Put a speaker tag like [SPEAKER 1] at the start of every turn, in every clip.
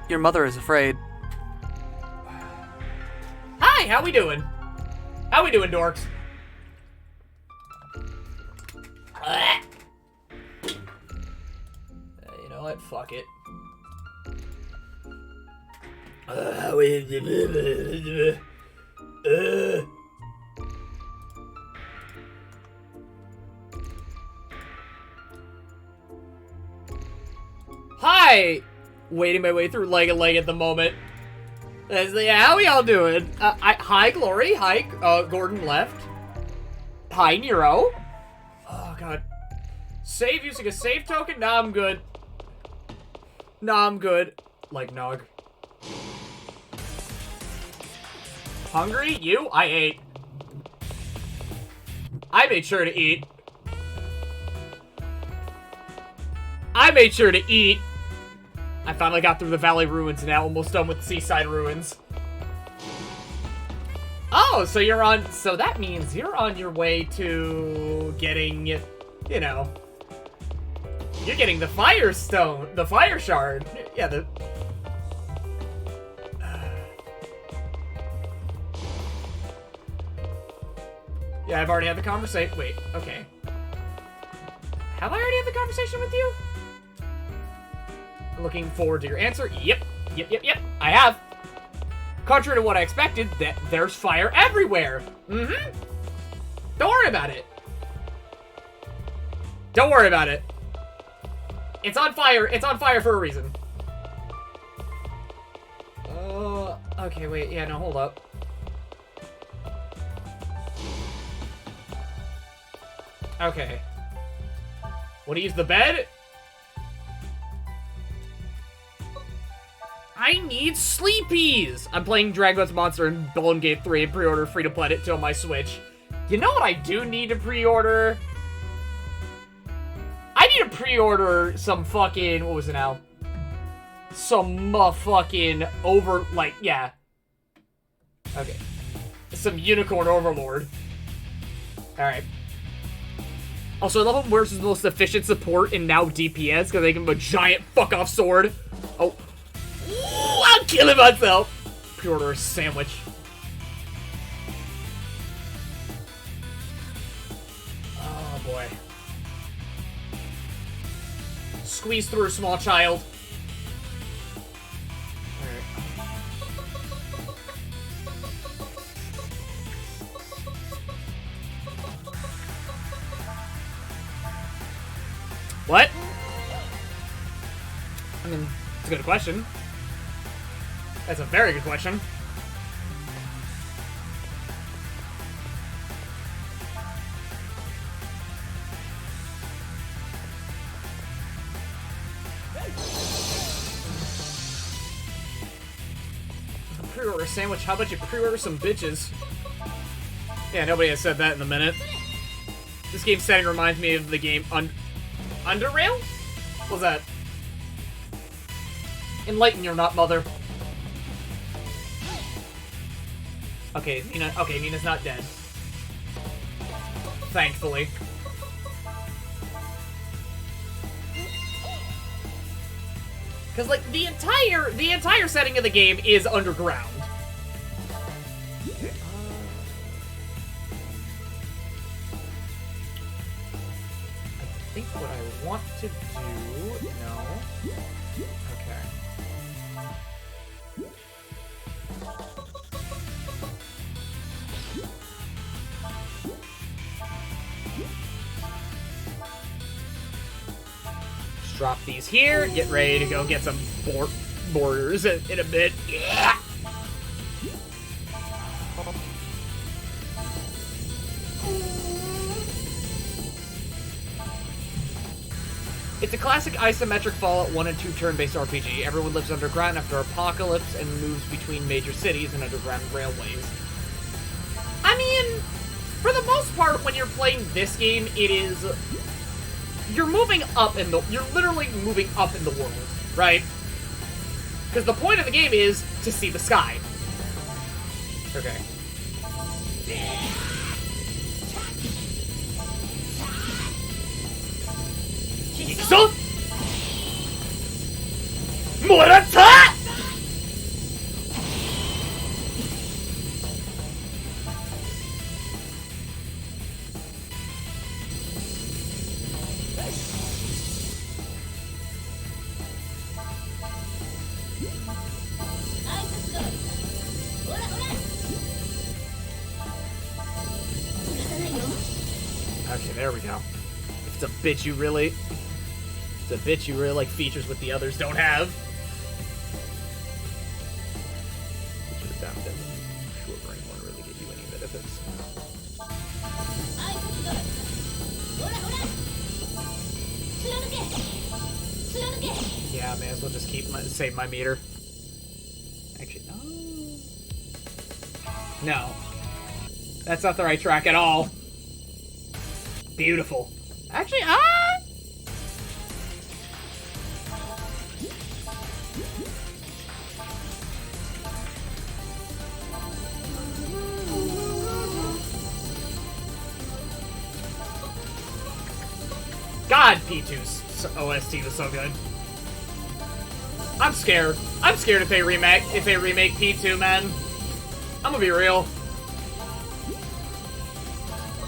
[SPEAKER 1] Your mother is afraid.
[SPEAKER 2] Hi, how we doing? How we doing, dorks? You know what? Fuck it. Hi! Waiting my way through leg and leg at the moment. Yeah, how we all doing? Hi, Glory. Hi, Gordon left. Hi, Nero. Oh, God. Save using a save token? Nah, I'm good. Nah, I'm good. Like, Nog. Hungry? You? I ate. I made sure to eat. I made sure to eat. I finally got through the Valley Ruins, now almost done with the Seaside Ruins. Oh, so you're on... So that means you're on your way to getting, you know... You're getting the Fire Stone, the Fire Shard. Yeah, the... Yeah, I've already had the conversation. Wait, okay. Have I already had the conversation with you? Looking forward to your answer. Yep. I have. Contrary to what I expected, there's fire everywhere. Mm-hmm. Don't worry about it. Don't worry about it. It's on fire. It's on fire for a reason. Okay, wait. Yeah, no, hold up. Okay. Want to use the bed? I need Sleepies! I'm playing Dragon Quest Monster and Baldur's Gate 3 and pre-order free-to-play it on my Switch. You know what I do need to pre-order? I need to pre-order some fucking... What was it now? Some fucking yeah. Okay. Some Unicorn Overlord. Alright. Also, I love him wears his most efficient support and now DPS because they give him a giant fuck-off sword. Oh. Ooh, I'm killing myself. Pre-order a sandwich. Oh, boy. Squeeze through a small child. What? I mean, it's a good question. That's a very good question. Pre-order a sandwich. How about you pre-order some bitches? Yeah, nobody has said that in a minute. This game setting reminds me of the game Underrail? What was that? Enlighten your not mother. Okay, Nina. Okay, Nina's not dead. Thankfully. Because, like, the entire setting of the game is underground. I think what I want to do... No. Okay. Just drop these here. Get ready to go get some borders in a bit. Yeah. It's a classic isometric Fallout 1 and 2 turn-based RPG. Everyone lives underground after apocalypse and moves between major cities and underground railways. I mean, for the most part, when you're playing this game, it is... You're moving up in the... You're literally moving up in the world, right? Because the point of the game is to see the sky. Okay. Morata! Okay, there we go. If it's a bitch you really... It's a bitch you really like features what the others don't have. Should have downed it. Short range won't really get you any benefits. Yeah, may as well just save my meter. Actually, no. No. That's not the right track at all. Beautiful. Actually, God, P2's OST was so good. I'm scared. I'm scared if they remake P2, man. I'm gonna be real.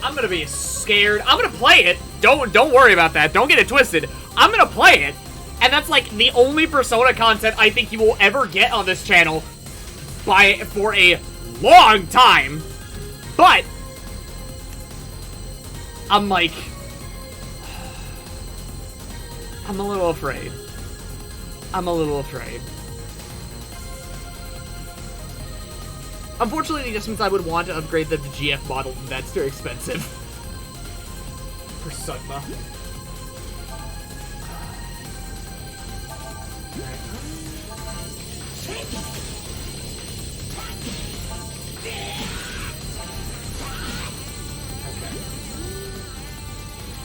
[SPEAKER 2] I'm gonna be scared. I'm gonna play it. Don't worry about that. Don't get it twisted. I'm gonna play it, and that's like the only Persona content I think you will ever get on this channel for a long time. But I'm like, I'm a little afraid. I'm a little afraid. Unfortunately, just since I would want to upgrade the GF model, that's too expensive. For Sugma. Okay.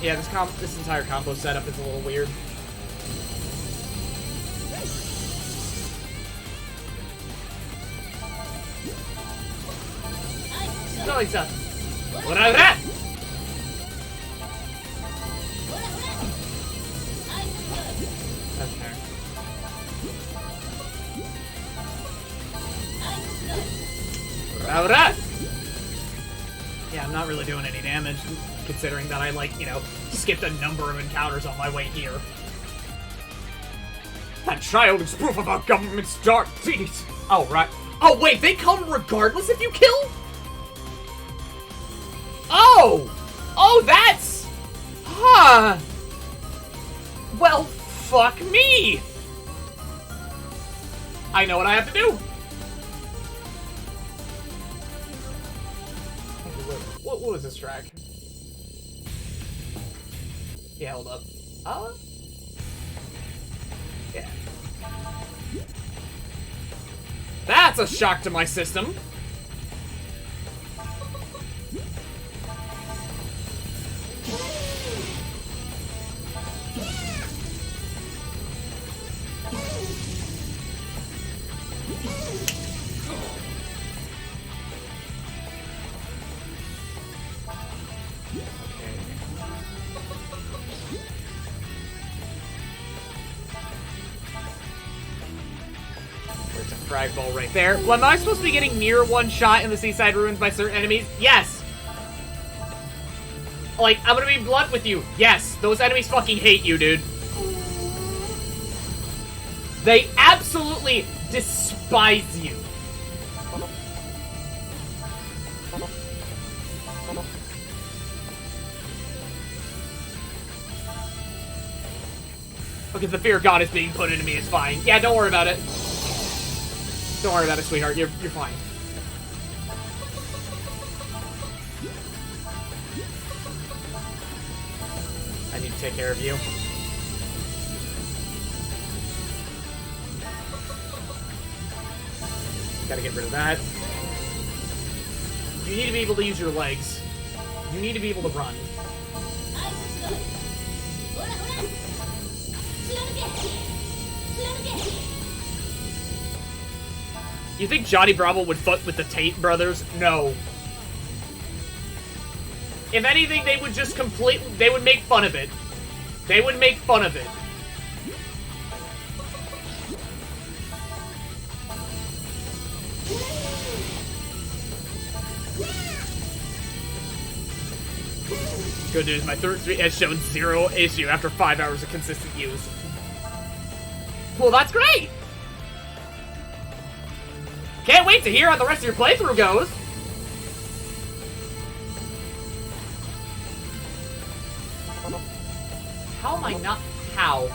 [SPEAKER 2] Yeah, this entire combo setup is a little weird. No, it's up. What are that? Okay. Alright. Yeah, I'm not really doing any damage, considering that I, like, you know, skipped a number of encounters on my way here. That child is proof of our government's dark deeds. Oh, right. Oh, wait, they come regardless if you kill? Oh! Oh, that's... Huh. Well, fuck me. I know what I have to do. What was this track? Yeah, hold up. Yeah. That's a shock to my system. Frag ball right there. Well, am I supposed to be getting near one shot in the Seaside Ruins by certain enemies? Yes! Like, I'm gonna be blunt with you. Yes, those enemies fucking hate you, dude. They absolutely despise you. Okay, the fear of God is being put into me. It's fine. Yeah, don't worry about it. Don't worry about it, sweetheart. You're fine. I need to take care of you. Gotta get rid of that. You need to be able to use your legs. You need to be able to run. You think Johnny Bravo would fuck with the Tate brothers? No. If anything, they would just they would make fun of it. They would make fun of it. Good news, my third streak has shown 0 issue after 5 hours of consistent use. Well, that's great! Can't wait to hear how the rest of your playthrough goes. How am I not? How?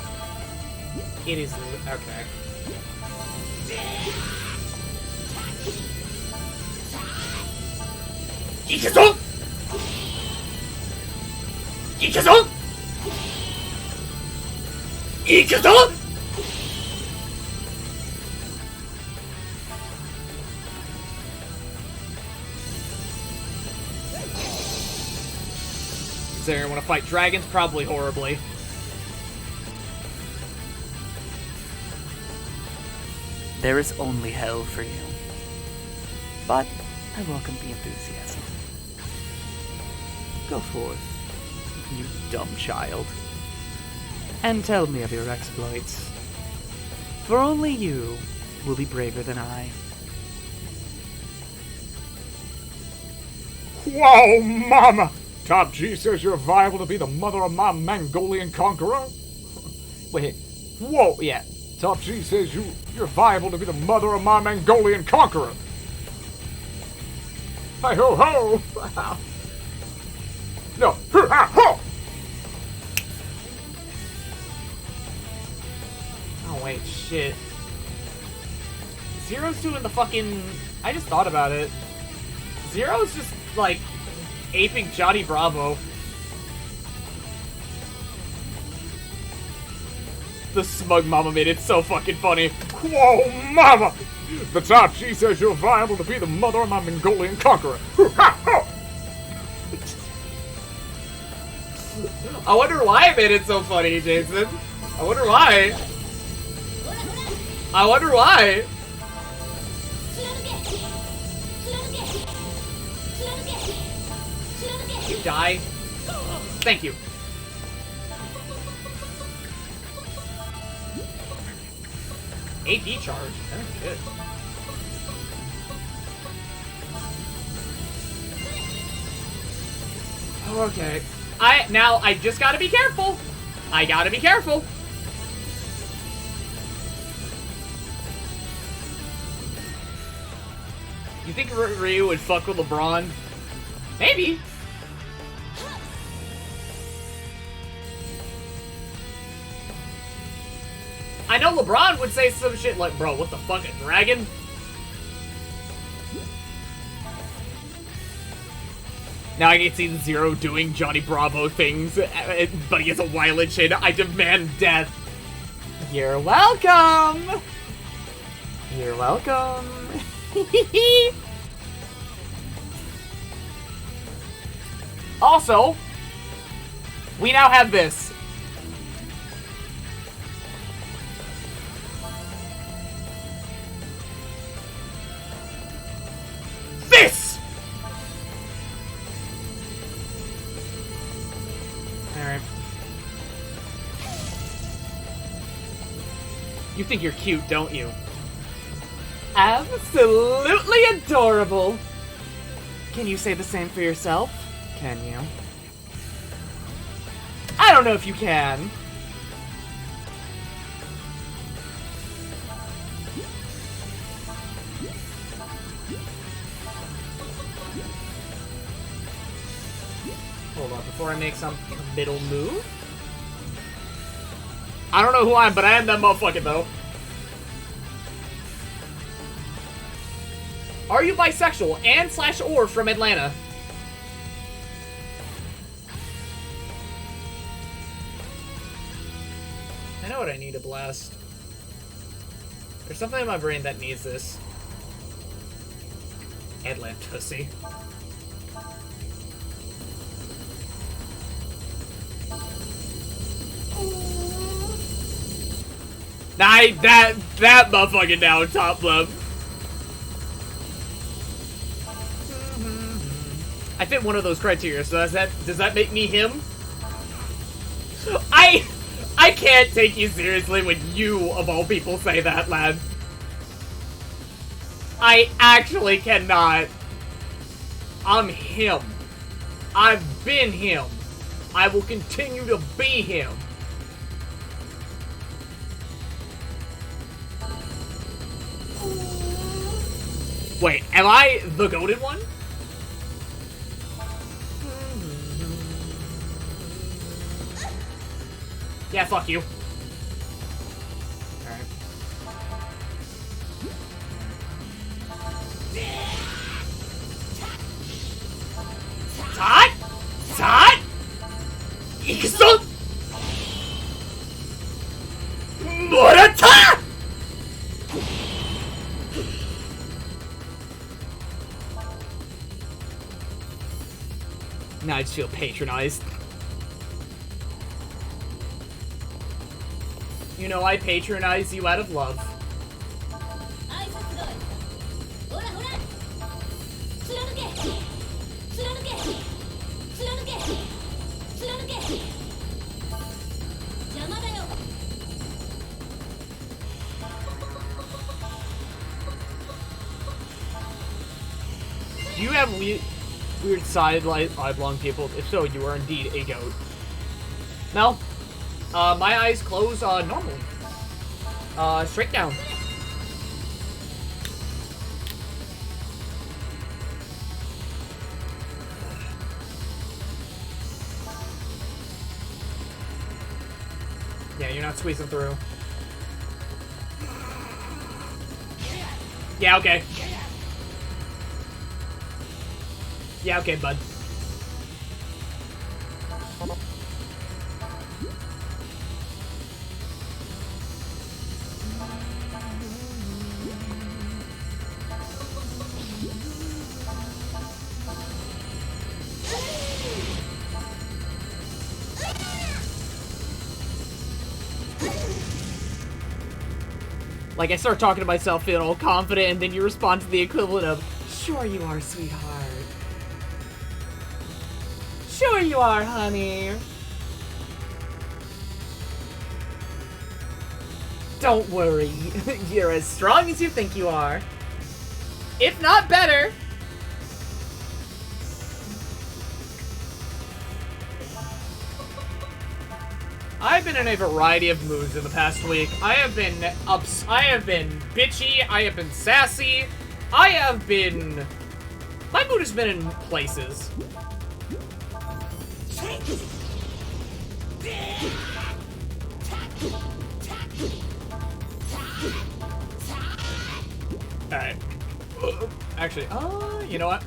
[SPEAKER 2] It is. Okay. Ikazo! Ikazo! Ikazo! Does anyone want to fight dragons? Probably horribly.
[SPEAKER 1] There is only hell for you. But I welcome the enthusiasm. Go forth, you dumb child, and tell me of your exploits. For only you will be braver than I.
[SPEAKER 3] Wow, mama! Top G says you're viable to be the mother of my Mongolian conqueror? Wait, whoa, yeah. Top G says you're viable to be the mother of my Mongolian conqueror. Hi ho ho! No, ha ho!
[SPEAKER 2] Oh wait, shit. Zero's doing the fucking... I just thought about it. Zero's just, like, aping Johnny Bravo. The smug mama made it so fucking funny.
[SPEAKER 3] Whoa, mama! The Top G says you're viable to be the mother of my Mongolian conqueror.
[SPEAKER 2] I wonder why I made it so funny, Jason. I wonder why. I wonder why. You die. Thank you. AP charge. That's good. Okay. I just gotta be careful. I gotta be careful. You think Ryu would fuck with LeBron? Maybe. I know LeBron would say some shit like, bro, what the fuck, a dragon? Now I can see Zero doing Johnny Bravo things, but he has a violent chin. I demand death. You're welcome. You're welcome. Also, we now have this. This! Alright. You think you're cute, don't you? Absolutely adorable! Can you say the same for yourself? Can you? I don't know if you can. Hold on, before I make some middle move. I don't know who I am, but I am that motherfucker, though. Are you bisexual and/or from Atlanta? I know what I need to blast. There's something in my brain that needs this. Atlanta pussy. Nah, that motherfucking down, top Blem. I fit one of those criteria, so does that make me him? I can't take you seriously when you, of all people, say that, lad. I actually cannot. I'm him. I've been him. I will continue to be him. Wait, am I the goated one? Yeah, fuck you. Alright. Tot? Tot? Ikuso? Morata! Now I just feel patronized. You know I patronize you out of love. Do you have weird sidelong pupils? If so, you are indeed a goat. No. My eyes close normally. Straight down. Yeah, you're not squeezing through. Yeah, okay. Yeah, okay, bud. Like, I start talking to myself, feeling all confident, and then you respond to the equivalent of, "Sure you are, sweetheart. Sure you are, honey. Don't worry. You're as strong as you think you are. If not better." I've been in a variety of moods in the past week. I have been I have been bitchy, I have been sassy, I have been... My mood has been in places. Alright. Actually, you know what?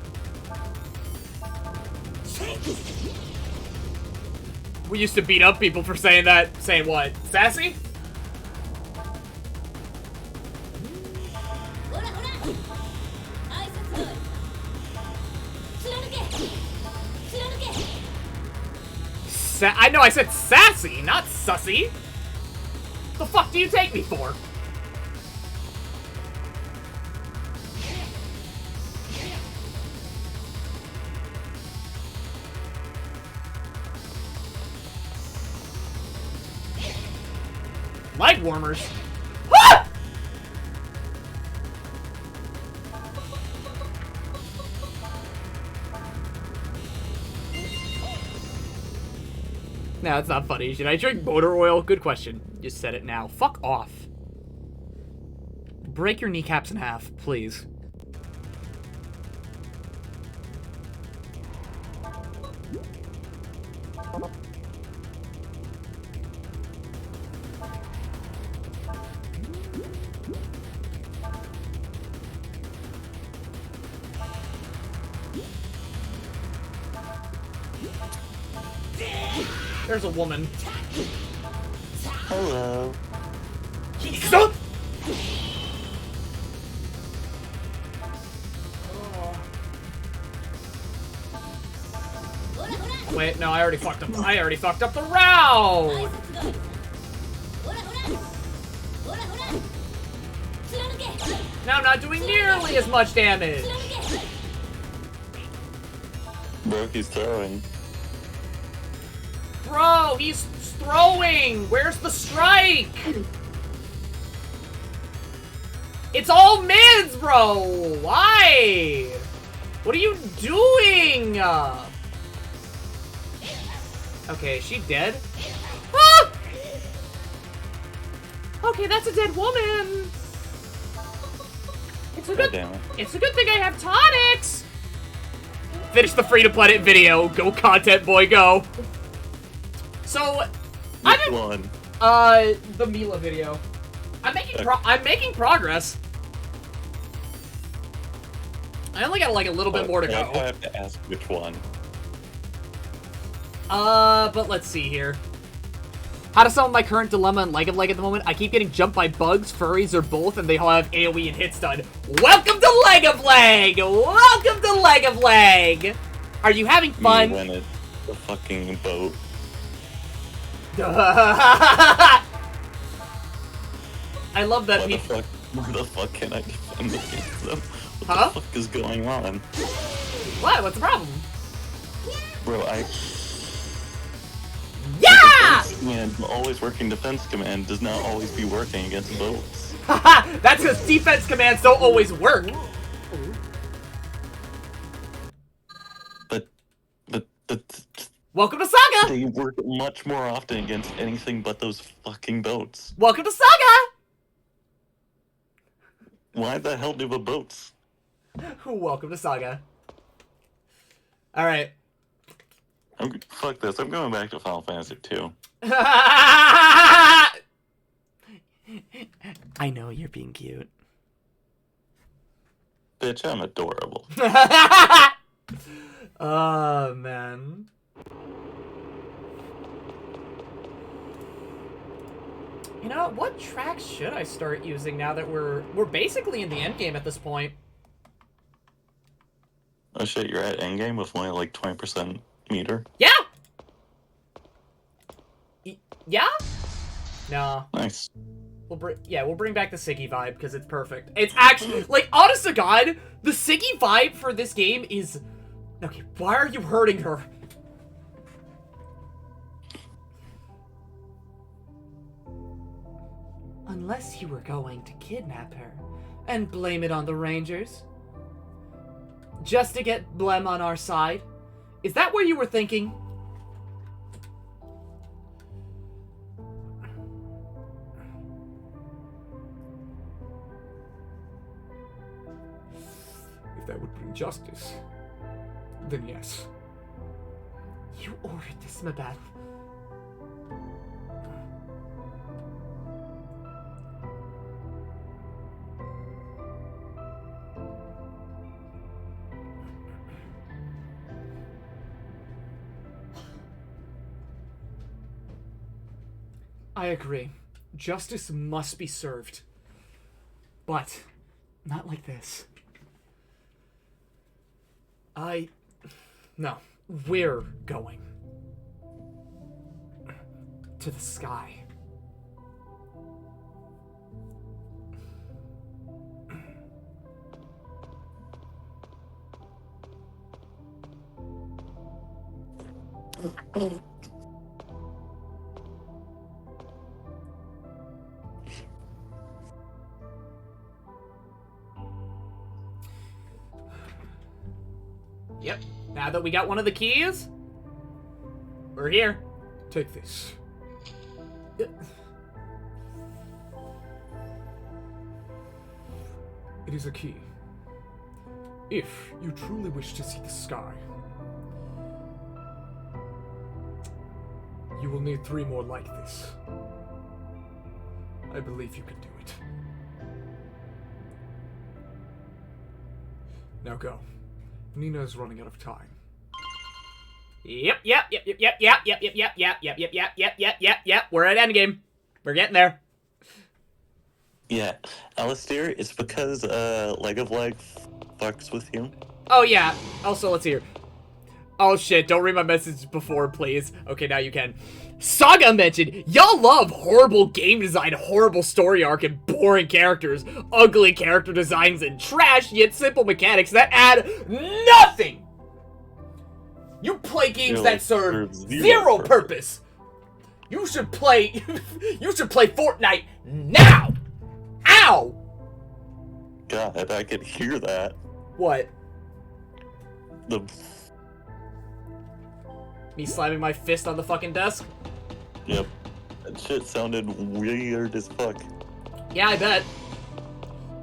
[SPEAKER 2] We used to beat up people for saying that. Saying what? Sassy? I know I said sassy, not sussy. The fuck do you take me for? Leg warmers. Ah! No, it's not funny. Should I drink motor oil? Good question. Just said it now. Fuck off. Break your kneecaps in half, please. There's a woman.
[SPEAKER 4] Hello.
[SPEAKER 2] Stop! Wait, no, I already fucked up. I already fucked up the route. Now I'm not doing nearly as much damage.
[SPEAKER 4] Bro, he's throwing.
[SPEAKER 2] Bro, he's throwing! Where's the strike? It's all mids, bro! Why? What are you doing? Okay, is she dead? Ah! Okay, that's a dead woman. It's a good thing I have tonics! Finish the Free to Planet video. Go, content boy, go. So,
[SPEAKER 4] Which one?
[SPEAKER 2] The Mila video. I'm making progress. I only got like a little bit more to go.
[SPEAKER 4] I have to ask which one.
[SPEAKER 2] But let's see here. How to solve my current dilemma in Leg of Leg at the moment? I keep getting jumped by bugs, furries, or both, and they all have AoE and hit stun. Welcome to Leg of Leg! Welcome to Leg of Leg! Are you having fun?
[SPEAKER 4] Me when it's the fucking boat.
[SPEAKER 2] I love that
[SPEAKER 4] Why the fuck can I defend against them? What
[SPEAKER 2] Huh?
[SPEAKER 4] the fuck is going on?
[SPEAKER 2] What? What's the problem?
[SPEAKER 4] Bro,
[SPEAKER 2] Yeah!
[SPEAKER 4] Defense command, always working defense command does not always be working against boats.
[SPEAKER 2] Haha! That's because defense commands don't always work.
[SPEAKER 4] But
[SPEAKER 2] Welcome to Saga!
[SPEAKER 4] they work much more often against anything but those fucking boats.
[SPEAKER 2] Welcome to Saga!
[SPEAKER 4] Why the hell do the boats?
[SPEAKER 2] Welcome to Saga. Alright.
[SPEAKER 4] Fuck this, I'm going back to Final Fantasy 2.
[SPEAKER 1] I know you're being cute.
[SPEAKER 4] Bitch, I'm adorable.
[SPEAKER 2] Oh, man. You know, what tracks should I start using now that we're basically in the endgame at this point?
[SPEAKER 4] Oh shit, you're at endgame with only like 20% meter?
[SPEAKER 2] Yeah! Yeah? No.
[SPEAKER 4] Nice.
[SPEAKER 2] We'll bring back the Siggy vibe because it's perfect. It's actually, like, honest to God, the Siggy vibe for this game is... Okay, why are you hurting her? Unless you were going to kidnap her and blame it on the Rangers. Just to get Blem on our side. Is that what you were thinking?
[SPEAKER 3] If that would bring justice, then yes.
[SPEAKER 2] You ordered this, Mabeth. I agree. Justice must be served. But not like this. No. We're going. To the sky. Yep. Now that we got one of the keys, we're here.
[SPEAKER 3] Take this. It is a key. If you truly wish to see the sky, you will need 3 more like this. I believe you can do it. Now go. Nina is running out of time.
[SPEAKER 2] Yep. We're at endgame. We're getting there.
[SPEAKER 4] Yeah, Alistair, it's because Leg of Leg fucks with you.
[SPEAKER 2] Oh yeah. Also, let's hear. Oh shit, don't read my message before, please. Okay, now you can. Saga mentioned, y'all love horrible game design, horrible story arc, and boring characters, ugly character designs, and trash yet simple mechanics that add nothing! You play games that serve zero purpose! You should play Fortnite now! Ow!
[SPEAKER 4] God, I could hear that.
[SPEAKER 2] What?
[SPEAKER 4] The
[SPEAKER 2] Me slamming my fist on the fucking desk?
[SPEAKER 4] Yep. That shit sounded weird as fuck.
[SPEAKER 2] Yeah, I bet.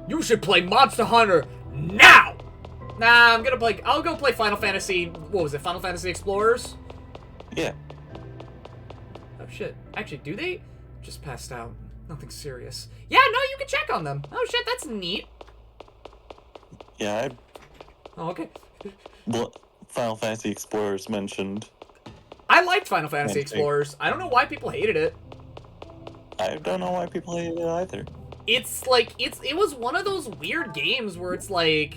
[SPEAKER 2] You should play Monster Hunter now! Nah, I'll go play Final Fantasy, what was it, Final Fantasy Explorers?
[SPEAKER 4] Yeah.
[SPEAKER 2] Oh shit. Actually, do they? Just passed out. Nothing serious. Yeah, no, you can check on them. Oh shit, that's neat.
[SPEAKER 4] Yeah,
[SPEAKER 2] Oh, okay.
[SPEAKER 4] Final Fantasy Explorers mentioned.
[SPEAKER 2] I liked Final Fantasy
[SPEAKER 4] Fantasy.
[SPEAKER 2] Explorers. I don't know why people hated it.
[SPEAKER 4] I don't know why people hate it either.
[SPEAKER 2] It's like, it was one of those weird games where it's like,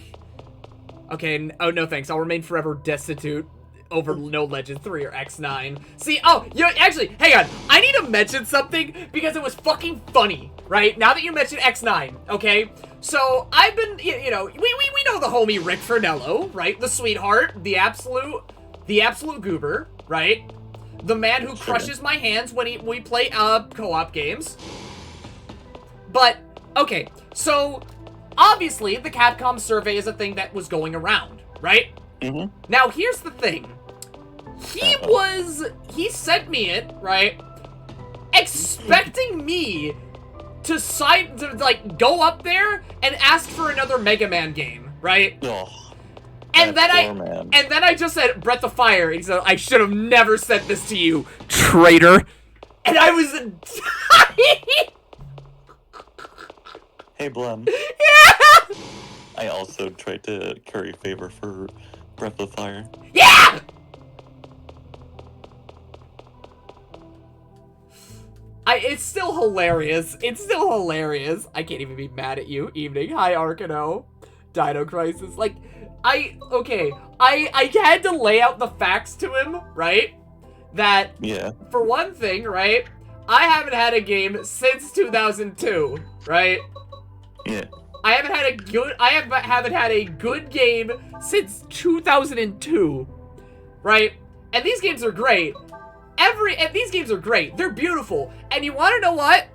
[SPEAKER 2] okay, oh no thanks, I'll remain forever destitute over No Legend 3 or X9. See, actually, hang on, I need to mention something because it was fucking funny, right? Now that you mentioned X9, okay? So, I've been, we know the homie Rick Fernello, right? The sweetheart, the absolute goober, right? The man who crushes my hands when we play, co-op games. But, okay, so, obviously, the Capcom survey is a thing that was going around, right?
[SPEAKER 4] Mm-hmm.
[SPEAKER 2] Now, here's the thing. He sent me it, right? Expecting me to go up there and ask for another Mega Man game, right?
[SPEAKER 4] Oh,
[SPEAKER 2] And then
[SPEAKER 4] man.
[SPEAKER 2] I just said Breath of Fire. And he said, I should have never sent this to you, traitor. And I was
[SPEAKER 4] Hey, Blem.
[SPEAKER 2] Yeah!
[SPEAKER 4] I also tried to curry favor for Breath of Fire.
[SPEAKER 2] Yeah! It's still hilarious. It's still hilarious. I can't even be mad at you. Evening. Hi, Arkano. Dino Crisis. Like, I had to lay out the facts to him, right? That,
[SPEAKER 4] Yeah.
[SPEAKER 2] for one thing, right? I haven't had a game since 2002, right?
[SPEAKER 4] Yeah.
[SPEAKER 2] I haven't had a good game since 2002, right? And these games are great. These games are great. They're beautiful. And you want to know what?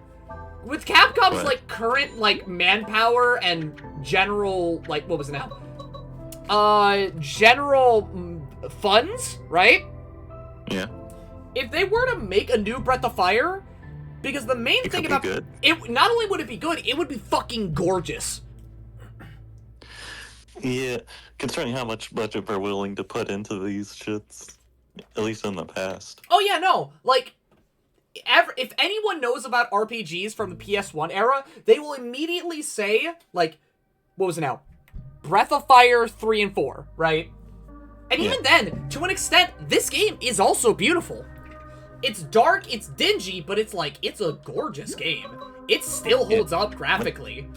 [SPEAKER 2] With Capcom's,
[SPEAKER 4] What?
[SPEAKER 2] current, manpower and general, what was it now? General funds, right?
[SPEAKER 4] Yeah.
[SPEAKER 2] If they were to make a new Breath of Fire, because the main
[SPEAKER 4] It
[SPEAKER 2] thing
[SPEAKER 4] could be
[SPEAKER 2] about
[SPEAKER 4] good.
[SPEAKER 2] it, not only would it be good, it would be fucking gorgeous.
[SPEAKER 4] Yeah. Concerning how much budget we're willing to put into these shits, at least in the past.
[SPEAKER 2] Oh yeah, no, if anyone knows about RPGs from the PS1 era, they will immediately say, what was it now? Breath of Fire 3 and 4, right? And even then, to an extent, this game is also beautiful. It's dark, it's dingy, but it's a gorgeous game. It still holds up graphically.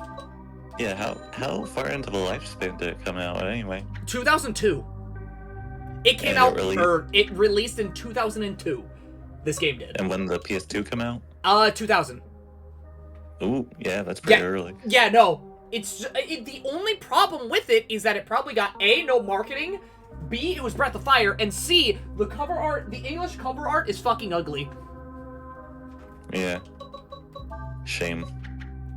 [SPEAKER 4] Yeah, how far into the lifespan did it come out anyway?
[SPEAKER 2] 2002. It came out, it released in 2002. This game did.
[SPEAKER 4] And when the PS2 come out?
[SPEAKER 2] 2000.
[SPEAKER 4] Ooh, yeah, that's pretty early.
[SPEAKER 2] Yeah, no. The only problem with it is that it probably got A, no marketing, B, it was Breath of Fire, and C, the cover art, the English cover art is fucking ugly.
[SPEAKER 4] Yeah. Shame.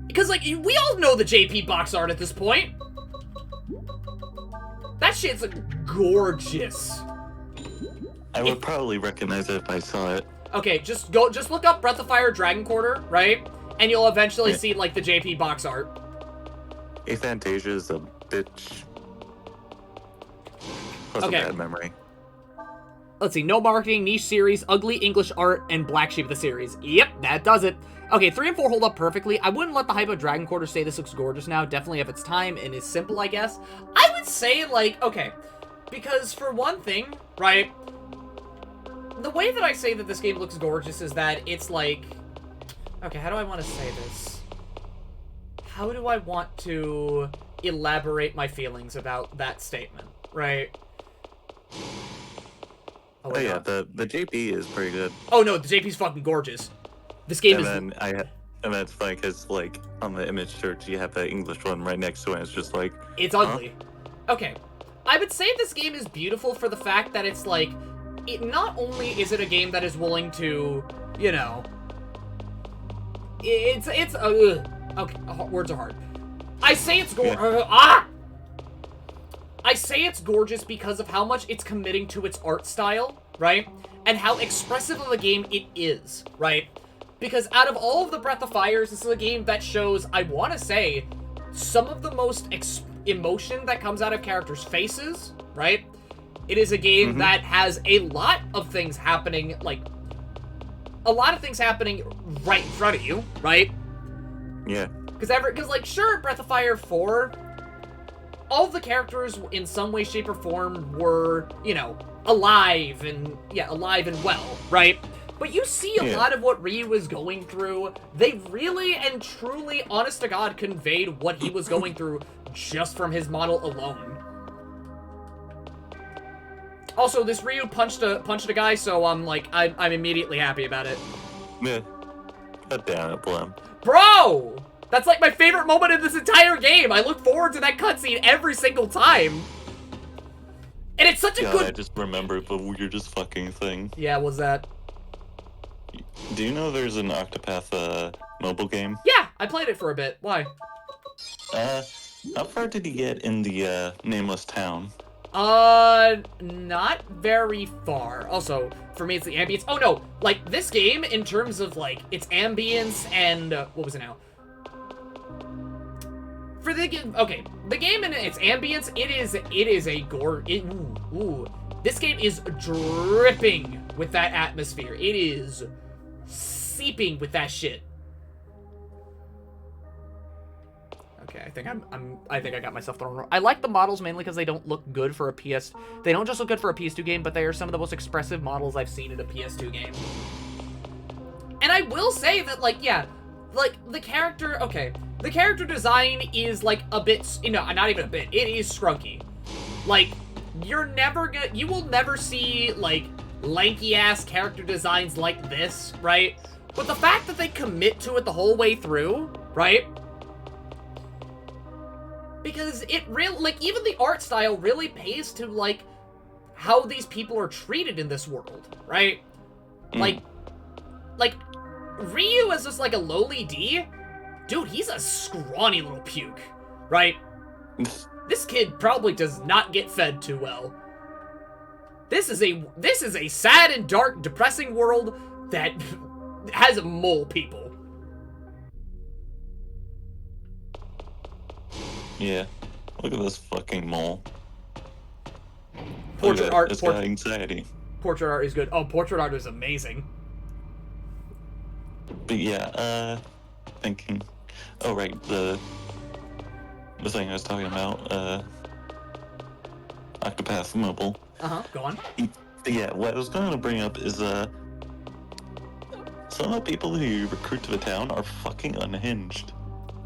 [SPEAKER 2] Because, we all know the JP box art at this point. That shit's gorgeous.
[SPEAKER 4] I would probably recognize it if I saw it.
[SPEAKER 2] Okay, just look up Breath of Fire Dragon Quarter, right? And you'll eventually see, the JP box art.
[SPEAKER 4] Aphantasia is a bitch. Plus a bad memory.
[SPEAKER 2] Let's see, no marketing, niche series, ugly English art, and black sheep of the series. Yep, that does it. Okay, 3 and 4 hold up perfectly. I wouldn't let the hype of Dragon Quarter say this looks gorgeous now. Definitely of its time and is simple, I guess. I would say, okay, because for one thing, right, the way that I say that this game looks gorgeous is that it's okay, how do I want to say this? How do I want to elaborate my feelings about that statement, right?
[SPEAKER 4] Oh yeah, the JP is pretty good.
[SPEAKER 2] Oh no, the JP's fucking gorgeous. This game
[SPEAKER 4] and then it's funny because on the image search you have the English one right next to it. And it's just
[SPEAKER 2] it's ugly. Okay, I would say this game is beautiful for the fact that it's it not only is it a game that is willing to, okay, words are hard. I say it's I say it's gorgeous because of how much it's committing to its art style, right? And how expressive of a game it is, right? Because out of all of the Breath of Fires, this is a game that shows, I want to say, some of the most emotion that comes out of characters' faces, right? It is a game that has a lot of things happening, a lot of things happening right in front of you, right?
[SPEAKER 4] Yeah.
[SPEAKER 2] Because like, sure, Breath of Fire 4, all of the characters in some way, shape, or form were, you know, alive and well, right? But you see a lot of what Ryu was going through. They really and truly, honest to God, conveyed what he was going through just from his model alone. Also, this Ryu punched a guy, so I'm immediately happy about it.
[SPEAKER 4] Yeah. God damn it, Blem.
[SPEAKER 2] Bro! That's like my favorite moment in this entire game. I look forward to that cutscene every single time. And it's such a good...
[SPEAKER 4] I just remembered the weirdest fucking thing.
[SPEAKER 2] Yeah, what's that?
[SPEAKER 4] Do you know there's an Octopath mobile game?
[SPEAKER 2] Yeah, I played it for a bit. Why?
[SPEAKER 4] How far did you get in the nameless town?
[SPEAKER 2] Not very far. Also, for me, it's the ambience. Oh no, like this game in terms of like its ambience and what was it now? For the game, okay, the game and its ambience, it is a gore. This game is dripping with that atmosphere. It is seeping with that shit. Okay, I think I got myself thrown wrong. I like the models mainly because they don't look good for a PS. They don't just look good for a PS2 game, but they are some of the most expressive models I've seen in a PS2 game. And I will say that, like, yeah, like the character. Okay, the character design is like a bit, you know, not even a bit. It is scrunky. Like, you will never see like lanky ass character designs like this, right? But the fact that they commit to it the whole way through, right? Because it really, like, even the art style really pays to, like, how these people are treated in this world, right? Like, Ryu is just, like, a lowly D. Dude, he's a scrawny little puke, right? This kid probably does not get fed too well. This is a sad and dark, depressing world that has mole people.
[SPEAKER 4] Yeah. Look at this fucking mole.
[SPEAKER 2] Portrait art.
[SPEAKER 4] It's got anxiety.
[SPEAKER 2] Portrait art is good. Oh, portrait art is amazing.
[SPEAKER 4] But yeah, thinking. Oh right, the thing I was talking about, Octopath Mobile.
[SPEAKER 2] Go on.
[SPEAKER 4] Yeah, what I was going to bring up is some of the people who you recruit to the town are fucking unhinged.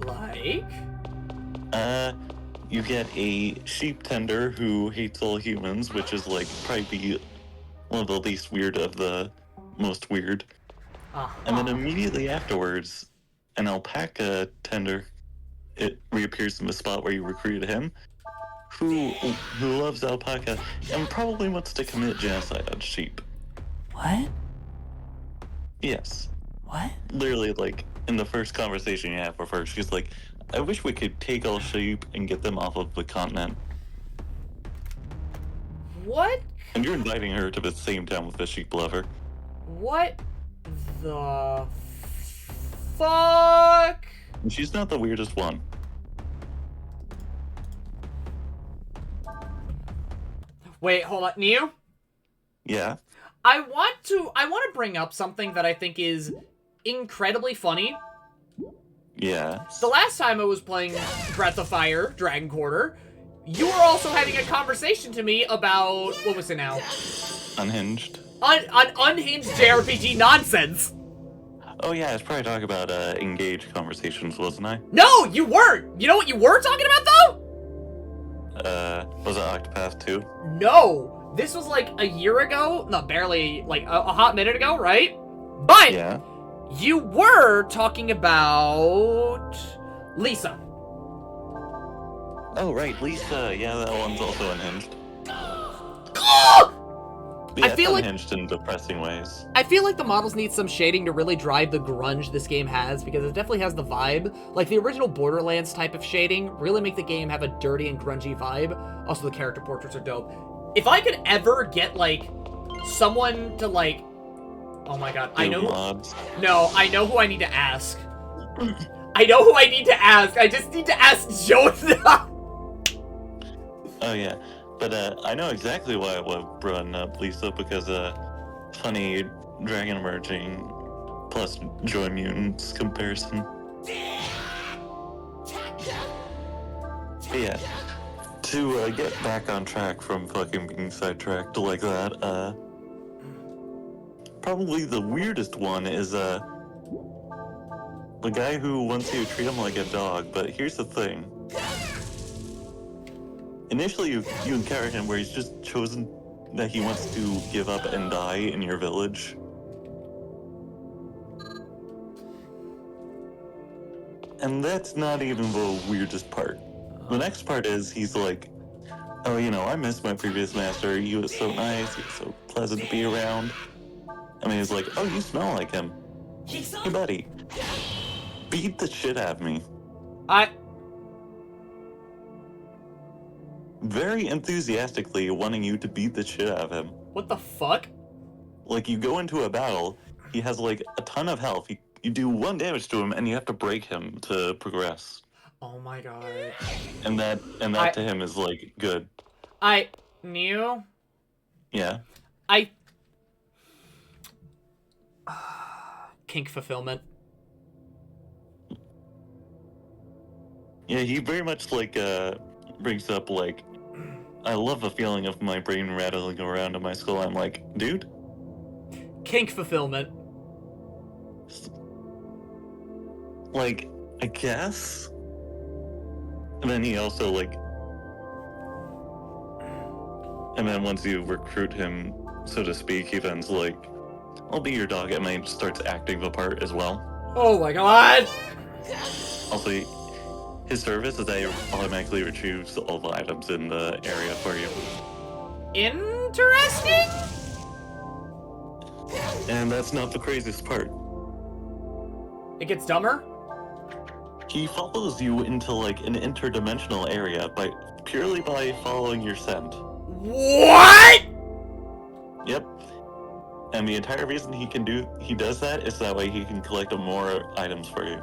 [SPEAKER 2] Like?
[SPEAKER 4] You get a sheep tender who hates all humans, which is like probably one of the least weird of the most weird. And then immediately afterwards, an alpaca tender, it reappears in the spot where you recruited him, who loves alpaca and probably wants to commit genocide on sheep.
[SPEAKER 1] What?
[SPEAKER 4] Yes.
[SPEAKER 1] What?
[SPEAKER 4] Literally, like, in the first conversation you have with her, she's like, I wish we could take all sheep and get them off of the continent.
[SPEAKER 2] What?
[SPEAKER 4] And you're inviting her to the same town with the sheep lover.
[SPEAKER 2] What the fuck?
[SPEAKER 4] And she's not the weirdest one.
[SPEAKER 2] Wait, hold on. Neo?
[SPEAKER 4] Yeah?
[SPEAKER 2] I want to bring up something that I think is incredibly funny.
[SPEAKER 4] Yeah.
[SPEAKER 2] The last time I was playing Breath of Fire, Dragon Quarter, you were also having a conversation to me about, what was it now?
[SPEAKER 4] Unhinged.
[SPEAKER 2] Unhinged JRPG nonsense.
[SPEAKER 4] Oh yeah, I was probably talking about engaged conversations, wasn't I?
[SPEAKER 2] No, you weren't. You know what you were talking about though?
[SPEAKER 4] Was it Octopath 2?
[SPEAKER 2] No, this was like a year ago. No, barely, like a hot minute ago, right? But
[SPEAKER 4] Yeah.
[SPEAKER 2] you were talking about Lisa.
[SPEAKER 4] Oh right, Lisa. Yeah, that one's also unhinged. Yeah,
[SPEAKER 2] I feel like
[SPEAKER 4] unhinged in depressing ways.
[SPEAKER 2] I feel like the models need some shading to really drive the grunge this game has, because it definitely has the vibe. Like the original Borderlands type of shading really make the game have a dirty and grungy vibe. Also, the character portraits are dope. If I could ever get like someone to like, oh my god, I know.
[SPEAKER 4] Mods.
[SPEAKER 2] No, I know who I need to ask. I know who I need to ask. I just need to ask Jonah.
[SPEAKER 4] Oh yeah, but I know exactly why I would run up Lisa, because funny dragon emerging plus Joy Mutants comparison. But yeah, to get back on track from fucking being sidetracked like that, probably the weirdest one is the guy who wants you to treat him like a dog. But here's the thing. Initially, you encounter him where he's just chosen that he wants to give up and die in your village. And that's not even the weirdest part. The next part is he's like, oh, you know, I miss my previous master. He was so nice. He was so pleasant to be around. And he's like, oh, you smell like him. Hey, buddy. Beat the shit out of me. Very enthusiastically wanting you to beat the shit out of him.
[SPEAKER 2] What the fuck?
[SPEAKER 4] Like, you go into a battle, he has, like, a ton of health. You do 1 damage to him, and you have to break him to progress.
[SPEAKER 2] Oh my god.
[SPEAKER 4] And that to him is, like, good.
[SPEAKER 2] Neo?
[SPEAKER 4] Yeah?
[SPEAKER 2] Kink fulfillment.
[SPEAKER 4] Yeah, he very much, like, brings up, like, I love the feeling of my brain rattling around in my skull. I'm like, dude?
[SPEAKER 2] Kink fulfillment.
[SPEAKER 4] Like, I guess? And then he also, like... And then once you recruit him, so to speak, he then's like, I'll be your dog, and then he starts acting the part as well.
[SPEAKER 2] Oh my god!
[SPEAKER 4] Also, his service is that he automatically retrieves all the items in the area for you.
[SPEAKER 2] Interesting?
[SPEAKER 4] And that's not the craziest part.
[SPEAKER 2] It gets dumber?
[SPEAKER 4] He follows you into, like, an interdimensional area purely by following your scent.
[SPEAKER 2] What?!
[SPEAKER 4] Yep. And the entire reason he does that is that way he can collect more items for you.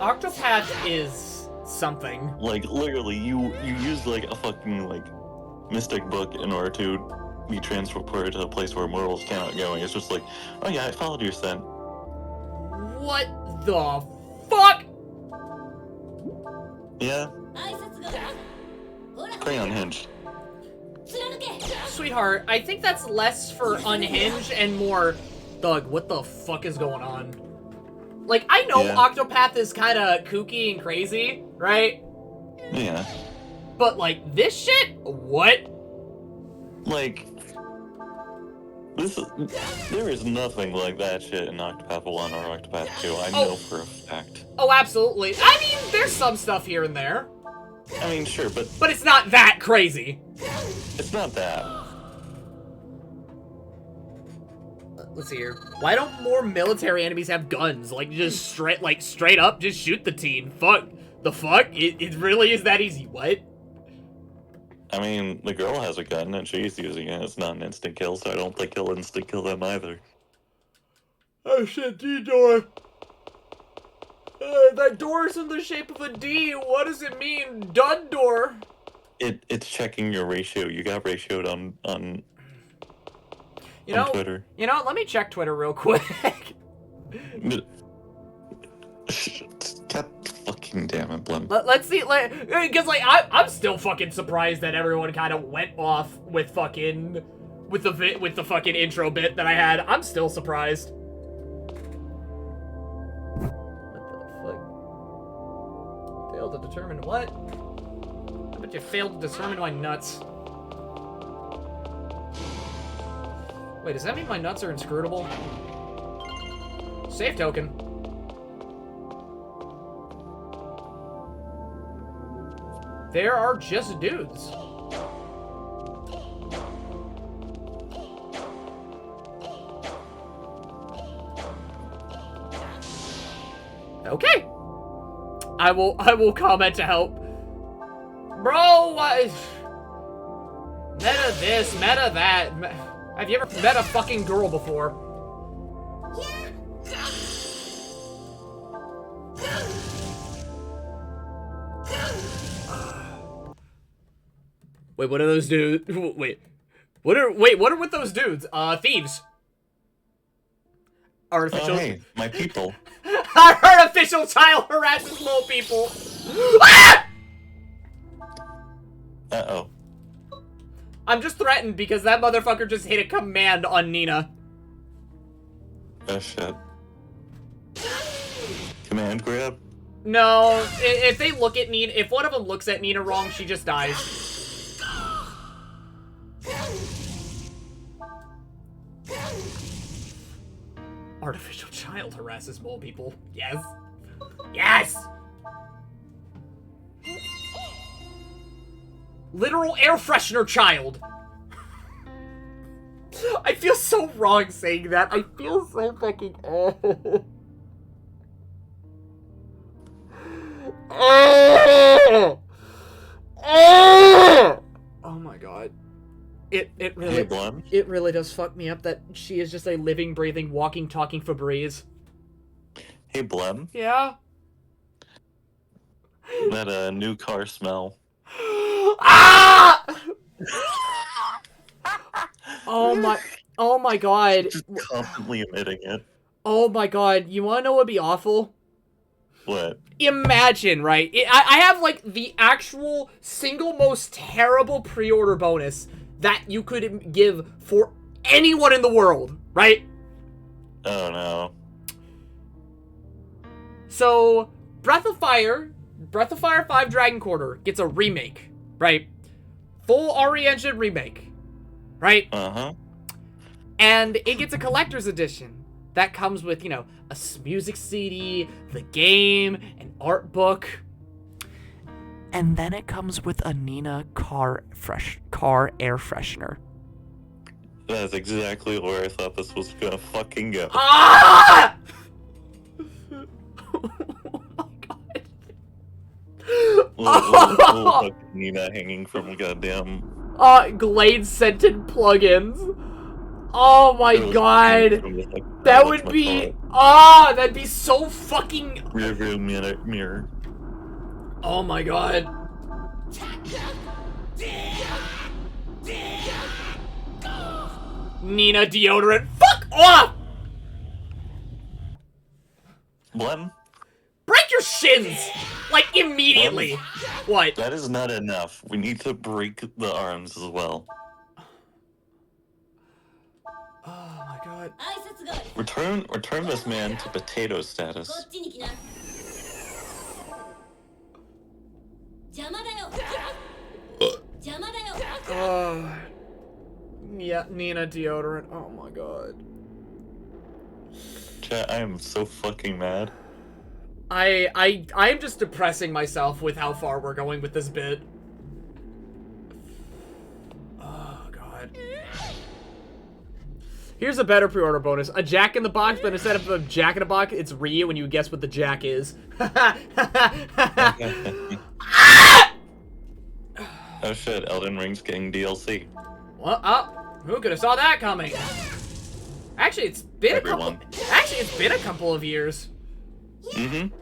[SPEAKER 2] Octopath is something.
[SPEAKER 4] Like, literally, you use, like, a fucking, like, mystic book in order to be transported to a place where mortals cannot go. And it's just like, oh yeah, I followed your scent.
[SPEAKER 2] What the fuck?
[SPEAKER 4] Yeah. Pretty unhinged.
[SPEAKER 2] Sweetheart, I think that's less for unhinged and more, Doug, what the fuck is going on? Like, I know Octopath is kind of kooky and crazy, right?
[SPEAKER 4] Yeah.
[SPEAKER 2] But, like, this shit? What?
[SPEAKER 4] Like, there is nothing like that shit in Octopath 1 or Octopath 2. I know for a fact.
[SPEAKER 2] Oh, absolutely. I mean, there's some stuff here and there.
[SPEAKER 4] I mean, sure, but...
[SPEAKER 2] But it's not that crazy.
[SPEAKER 4] It's not that.
[SPEAKER 2] Let's see here. Why don't more military enemies have guns? Like, just straight up, just shoot the teen. Fuck. The fuck? It really is that easy. What?
[SPEAKER 4] I mean, the girl has a gun and she's using it. It's not an instant kill, so I don't think he'll instant kill them either.
[SPEAKER 2] Oh shit, D-door. That door's in the shape of a D. What does it mean? Done door.
[SPEAKER 4] It's checking your ratio. You got ratioed on Twitter.
[SPEAKER 2] You know, let me check Twitter real quick.
[SPEAKER 4] God fucking damn it, Blem.
[SPEAKER 2] Let's see, because like I'm still fucking surprised that everyone kind of went off with fucking with the fucking intro bit that I had. I'm still surprised. What the fuck? Failed to determine what? I bet you failed to determine my nuts. Wait, does that mean my nuts are inscrutable? Save token. There are just dudes. Okay. I will comment to help. Bro, what? Meta this, meta that. Have you ever met a fucking girl before? Wait, what do those do? Wait. What are with those dudes? Thieves. Artificial.
[SPEAKER 4] Oh, hey, my people.
[SPEAKER 2] Artificial child harasses mole people. Ah!
[SPEAKER 4] Uh-oh.
[SPEAKER 2] I'm just threatened because that motherfucker just hit a command on Nina.
[SPEAKER 4] Oh, shit. Command grab?
[SPEAKER 2] No, if they look at Nina, if one of them looks at Nina wrong, she just dies. Artificial child harasses mole people. Yes. Yes! Literal air freshener child. I feel so wrong saying that. I feel so fucking... Oh. Oh! Oh! Oh my god. It really...
[SPEAKER 4] Hey, Blem.
[SPEAKER 2] It really does fuck me up that she is just a living, breathing, walking, talking Febreze.
[SPEAKER 4] Hey, Blem.
[SPEAKER 2] Yeah?
[SPEAKER 4] That, new car smell.
[SPEAKER 2] Ah! Oh my god.
[SPEAKER 4] Just constantly emitting it.
[SPEAKER 2] Oh my god. You wanna know what would be awful?
[SPEAKER 4] What?
[SPEAKER 2] Imagine, right? I have, like, the actual single most terrible pre-order bonus that you could give for anyone in the world, right?
[SPEAKER 4] Oh, no.
[SPEAKER 2] So, Breath of Fire 5 Dragon Quarter gets a remake, right? Full RE Engine remake, right?
[SPEAKER 4] Uh-huh.
[SPEAKER 2] And it gets a collector's edition that comes with, you know, a music CD, the game, an art book. And then it comes with a Nina car air freshener.
[SPEAKER 4] That's exactly where I thought this was gonna fucking go.
[SPEAKER 2] Ah! Oh my god.
[SPEAKER 4] Little fucking Nina hanging from goddamn...
[SPEAKER 2] Glade scented plugins. Oh my god. That would be... that'd be so fucking...
[SPEAKER 4] Rearview mirror.
[SPEAKER 2] Oh my god. Nina deodorant. Fuck off!
[SPEAKER 4] Blem?
[SPEAKER 2] Break your shins! Like, immediately. What?
[SPEAKER 4] That is not enough. We need to break the arms as well.
[SPEAKER 2] Oh my god.
[SPEAKER 4] Return this man to potato status.
[SPEAKER 2] Yeah, Nina deodorant. Oh my god.
[SPEAKER 4] Chat, I am so fucking mad.
[SPEAKER 2] I'm just depressing myself with how far we're going with this bit. Oh god. Here's a better pre-order bonus. A Jack in the Box, but instead of a Jack in the Box, it's Ryu and you guess what the Jack is.
[SPEAKER 4] Oh shit, Elden Ring's getting DLC.
[SPEAKER 2] Well, who could have saw that coming? Actually, it's been a couple of years.
[SPEAKER 4] Mm-hmm.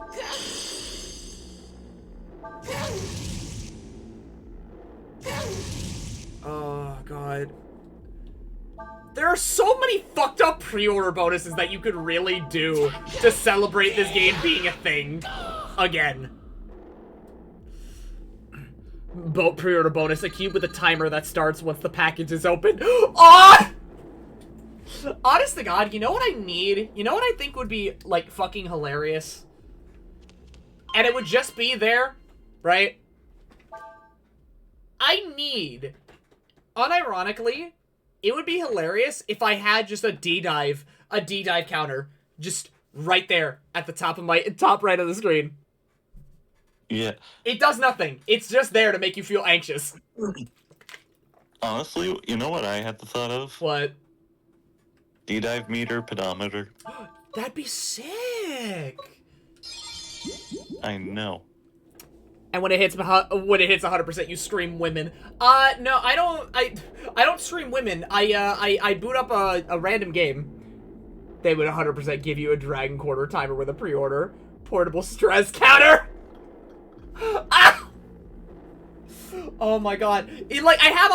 [SPEAKER 2] Oh god. There are so many fucked up pre-order bonuses that you could really do to celebrate this game being a thing. Again. Boat pre-order bonus, a cube with a timer that starts once the package is open. Oh! Honest to God, you know what I need? You know what I think would be, like, fucking hilarious? And it would just be there, right? I need, unironically, it would be hilarious if I had just a D-dive counter just right there at the top right of the screen.
[SPEAKER 4] Yeah.
[SPEAKER 2] It does nothing. It's just there to make you feel anxious.
[SPEAKER 4] Honestly, you know what I had the thought of?
[SPEAKER 2] What?
[SPEAKER 4] D-dive meter, pedometer.
[SPEAKER 2] That'd be sick.
[SPEAKER 4] I know.
[SPEAKER 2] And when it hits 100%, you scream women. No, I don't scream women. I boot up a random game. They would 100% give you a Dragon Quarter timer with a pre-order. Portable stress counter. Ah! Oh my god. Like, I have a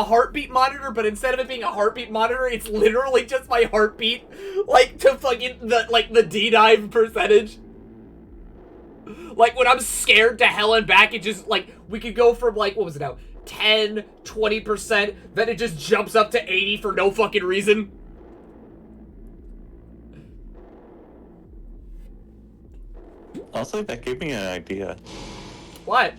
[SPEAKER 2] heartbeat monitor, but instead of it being a heartbeat monitor, it's literally just my heartbeat. Like, to fucking, the D-dive percentage. Like, when I'm scared to hell and back, it just, like, we could go from, like, what was it now? 10, 20%, then it just jumps up to 80 for no fucking reason.
[SPEAKER 4] Also, that gave me an idea.
[SPEAKER 2] What?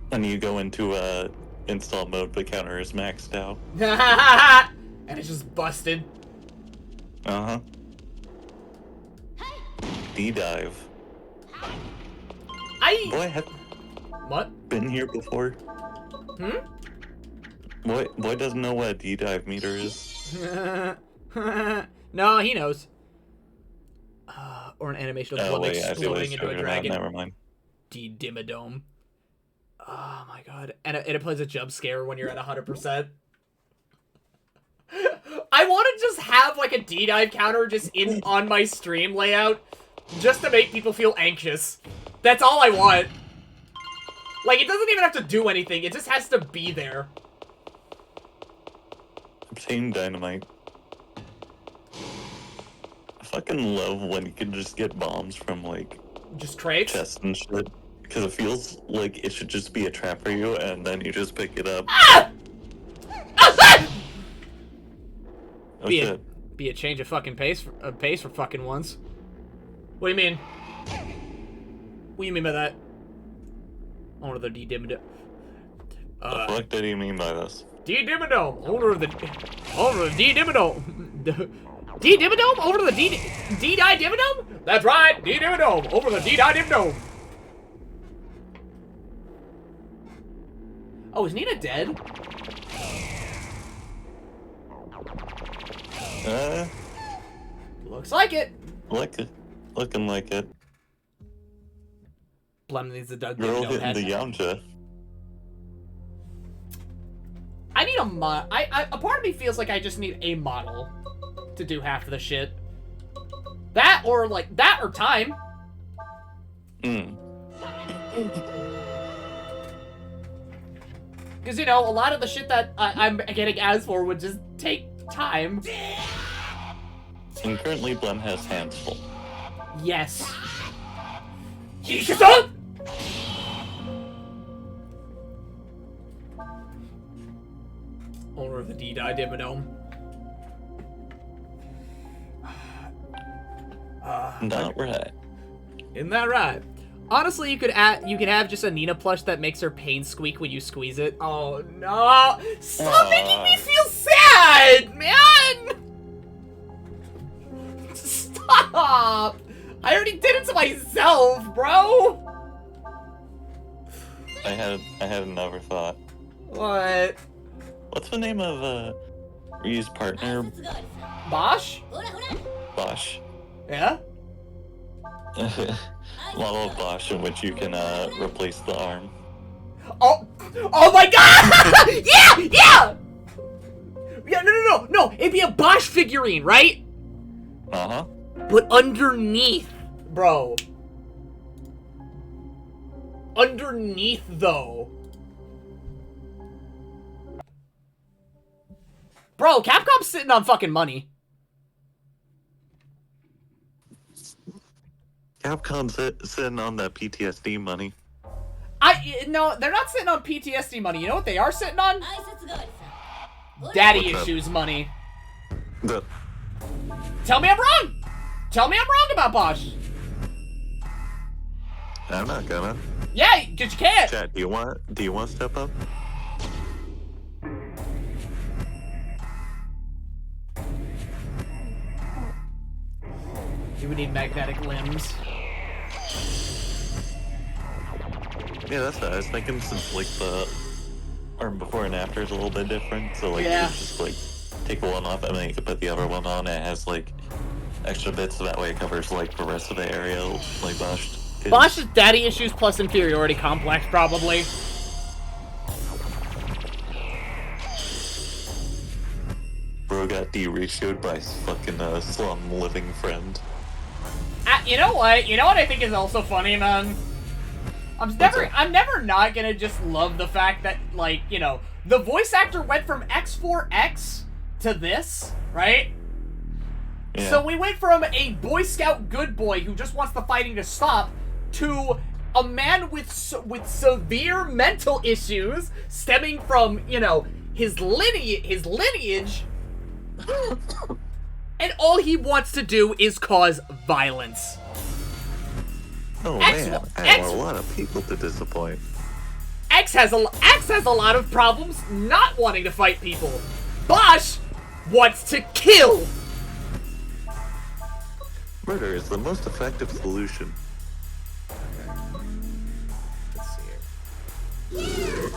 [SPEAKER 4] When you go into install mode, the counter is maxed out.
[SPEAKER 2] And it's just busted.
[SPEAKER 4] Uh-huh. D-dive. Boy, have
[SPEAKER 2] What?
[SPEAKER 4] been here before.
[SPEAKER 2] Hmm?
[SPEAKER 4] Boy doesn't know what a D-dive meter is.
[SPEAKER 2] No, he knows. Or an animation of one
[SPEAKER 4] I see what
[SPEAKER 2] exploding
[SPEAKER 4] he's
[SPEAKER 2] into a
[SPEAKER 4] talking about.
[SPEAKER 2] dragon.
[SPEAKER 4] Never mind.
[SPEAKER 2] D-Dimmadome. Oh my god. And it plays a jump scare when you're at 100%. I want to just have, like, a D-dive counter just on my stream layout, just to make people feel anxious. That's all I want. Like, it doesn't even have to do anything, it just has to be there.
[SPEAKER 4] I'm saying dynamite. I fucking love when you can just get bombs from, like,
[SPEAKER 2] Just crates?
[SPEAKER 4] chests and shit. Because it feels like it should just be a trap for you, and then you just pick it up.
[SPEAKER 2] Ah!
[SPEAKER 4] Oh shit.
[SPEAKER 2] Be a change of fucking pace for fucking once. What do you mean? What do you mean by that? Owner of the D-Dimmadome.
[SPEAKER 4] The fuck did he mean by this?
[SPEAKER 2] D-Dimmadome! Owner of the D-Dimmadome! D-Dimmadome? Over the D-Die-Dimmadome? That's right! D-Dimmadome! Over the D-Die-Dimmadome! Oh, is Nina dead? Looks like it.
[SPEAKER 4] Looking like it.
[SPEAKER 2] Blem needs a Doug
[SPEAKER 4] Girl
[SPEAKER 2] Dimmadome
[SPEAKER 4] hitting the
[SPEAKER 2] head.
[SPEAKER 4] Yamcha.
[SPEAKER 2] I need a mod. A part of me feels like I just need a model to do half of the shit. That or time. Because, you know, a lot of the shit that I'm getting ads for would just take time.
[SPEAKER 4] And currently Blem has hands full.
[SPEAKER 2] Yes. Yisha-san! Owner of the D-Die-Dimmadome.
[SPEAKER 4] Not right.
[SPEAKER 2] Isn't that right? Honestly, you could have just a Nina plush that makes her pain squeak when you squeeze it. Oh no! Stop making me feel sad, man! Stop! I already did it to myself, bro.
[SPEAKER 4] I had another thought.
[SPEAKER 2] What?
[SPEAKER 4] What's the name of Ryu's partner?
[SPEAKER 2] Bosch?
[SPEAKER 4] Bosch.
[SPEAKER 2] Yeah?
[SPEAKER 4] Model of Bosch in which you can replace the arm.
[SPEAKER 2] Oh my god! Yeah! Yeah, no, it'd be a Bosch figurine, right?
[SPEAKER 4] Uh-huh.
[SPEAKER 2] But underneath, bro. Underneath, though. Bro, Capcom's sitting on fucking money.
[SPEAKER 4] Capcom's sitting on that PTSD money.
[SPEAKER 2] No, they're not sitting on PTSD money. You know what they are sitting on? Daddy issues money. Tell me I'm wrong! Tell me I'm wrong about Bosch.
[SPEAKER 4] I'm not gonna.
[SPEAKER 2] Yeah, cause you can't.
[SPEAKER 4] Chat, do you want to step up?
[SPEAKER 2] You would need magnetic limbs.
[SPEAKER 4] Yeah, that's what I was thinking, since like the arm before and after is a little bit different, so like
[SPEAKER 2] Yeah.
[SPEAKER 4] you just like take one off and then you can put the other one on. It has like extra bits, so that way it covers like the rest of the area, like Bosch.
[SPEAKER 2] Bosch is daddy issues plus inferiority complex, probably.
[SPEAKER 4] Bro got de-ratioed by his fucking slum living friend.
[SPEAKER 2] You know what? You know what I think is also funny, man? I'm never not gonna just love the fact that, like, you know, the voice actor went from X4X to this, right? Yeah. So we went from a Boy Scout good boy who just wants the fighting to stop to a man with severe mental issues stemming from, you know, his lineage, and all he wants to do is cause violence.
[SPEAKER 4] Oh man, I have a lot of people to disappoint.
[SPEAKER 2] X has a lot of problems not wanting to fight people. Bosch wants to kill.
[SPEAKER 4] Murder is the most effective solution.
[SPEAKER 2] Okay. Let's see here.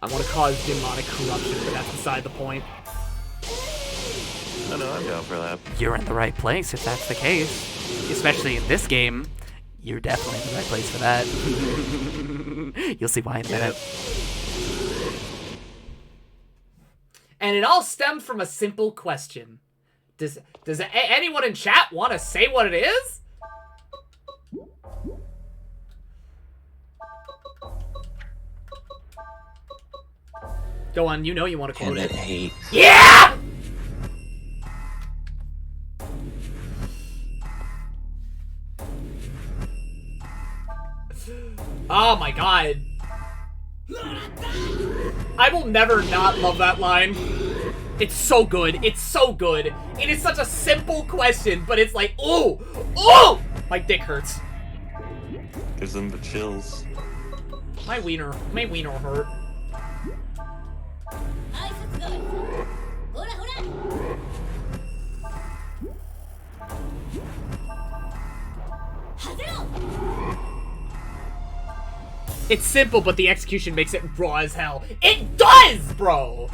[SPEAKER 2] I want to cause demonic corruption, but that's beside the point.
[SPEAKER 4] I know, I'm down for that.
[SPEAKER 1] You're in the right place if that's the case. Especially in this game, you're definitely in the right place for that. You'll see why in a minute.
[SPEAKER 2] And it all stems from a simple question. Does anyone in chat want to say what it is? Go on, you know you want to quote it.
[SPEAKER 4] Hate.
[SPEAKER 2] Yeah! Oh my god. I will never not love that line. It's so good. It's so good. It is such a simple question, but it's like, ooh! Ooh! My dick hurts.
[SPEAKER 4] Gives them the chills.
[SPEAKER 2] My wiener hurt. It's simple, but the execution makes it raw as hell. It does, bro!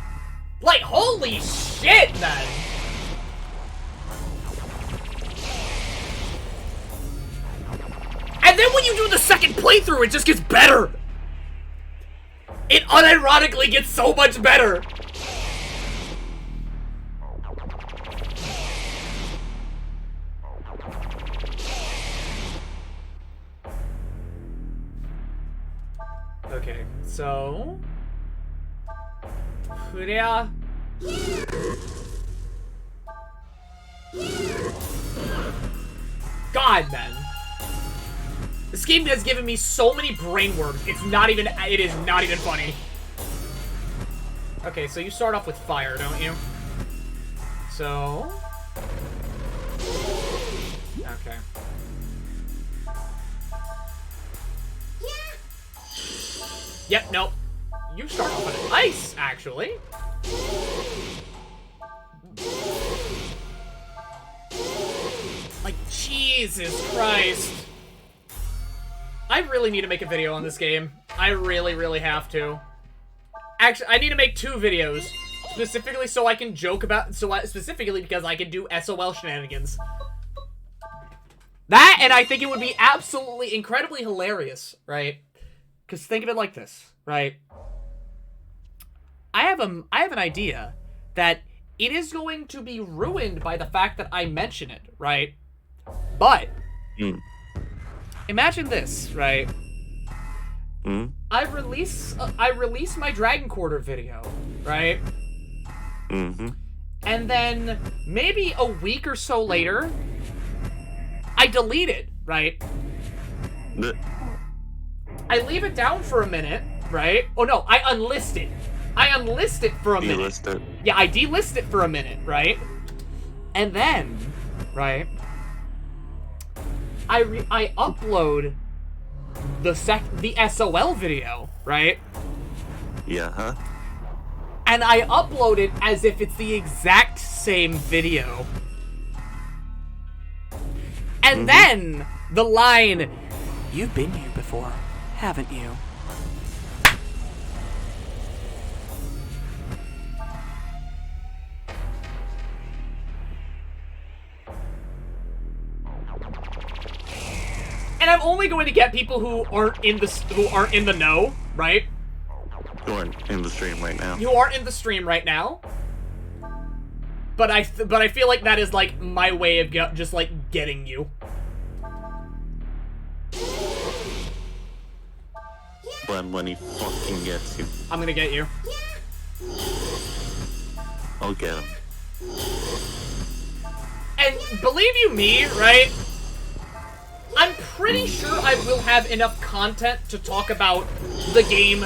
[SPEAKER 2] Like, holy shit, man! And then when you do the second playthrough, it just gets better! It unironically gets so much better! Okay, so... God, man. This game has given me so many brain worms. It is not even funny. Okay, so you start off with fire, don't you? So... Okay. Yep, nope. You start off with ice, actually. Like, Jesus Christ. I really need to make a video on this game. I really, really have to. Actually, I need to make 2 videos. Specifically so I can joke about... specifically because I can do SOL shenanigans. That, and I think it would be absolutely incredibly hilarious, right? Because think of it like this, right? I have an idea that it is going to be ruined by the fact that I mention it, right? But imagine this, right? I release my Dragon Quarter video, right? And then maybe a week or so later, I delete it, right? I leave it down for a minute, right? Oh no, I unlist it. I unlist it for a minute.
[SPEAKER 4] Delist it.
[SPEAKER 2] Yeah, I delist it for a minute, right? And then, right, I upload the SOL video, right?
[SPEAKER 4] Yeah, huh?
[SPEAKER 2] And I upload it as if it's the exact same video. And then the line,
[SPEAKER 1] "You've been here before, haven't you?"
[SPEAKER 2] and I'm only going to get people who aren't in the know, right?
[SPEAKER 4] You aren't in the stream right now.
[SPEAKER 2] You aren't in the stream right now. But I feel like that is, like, my way of just, like, getting you.
[SPEAKER 4] When he fucking gets you.
[SPEAKER 2] I'm gonna get you.
[SPEAKER 4] I'll get him.
[SPEAKER 2] And believe you me, right? I'm pretty sure I will have enough content to talk about the game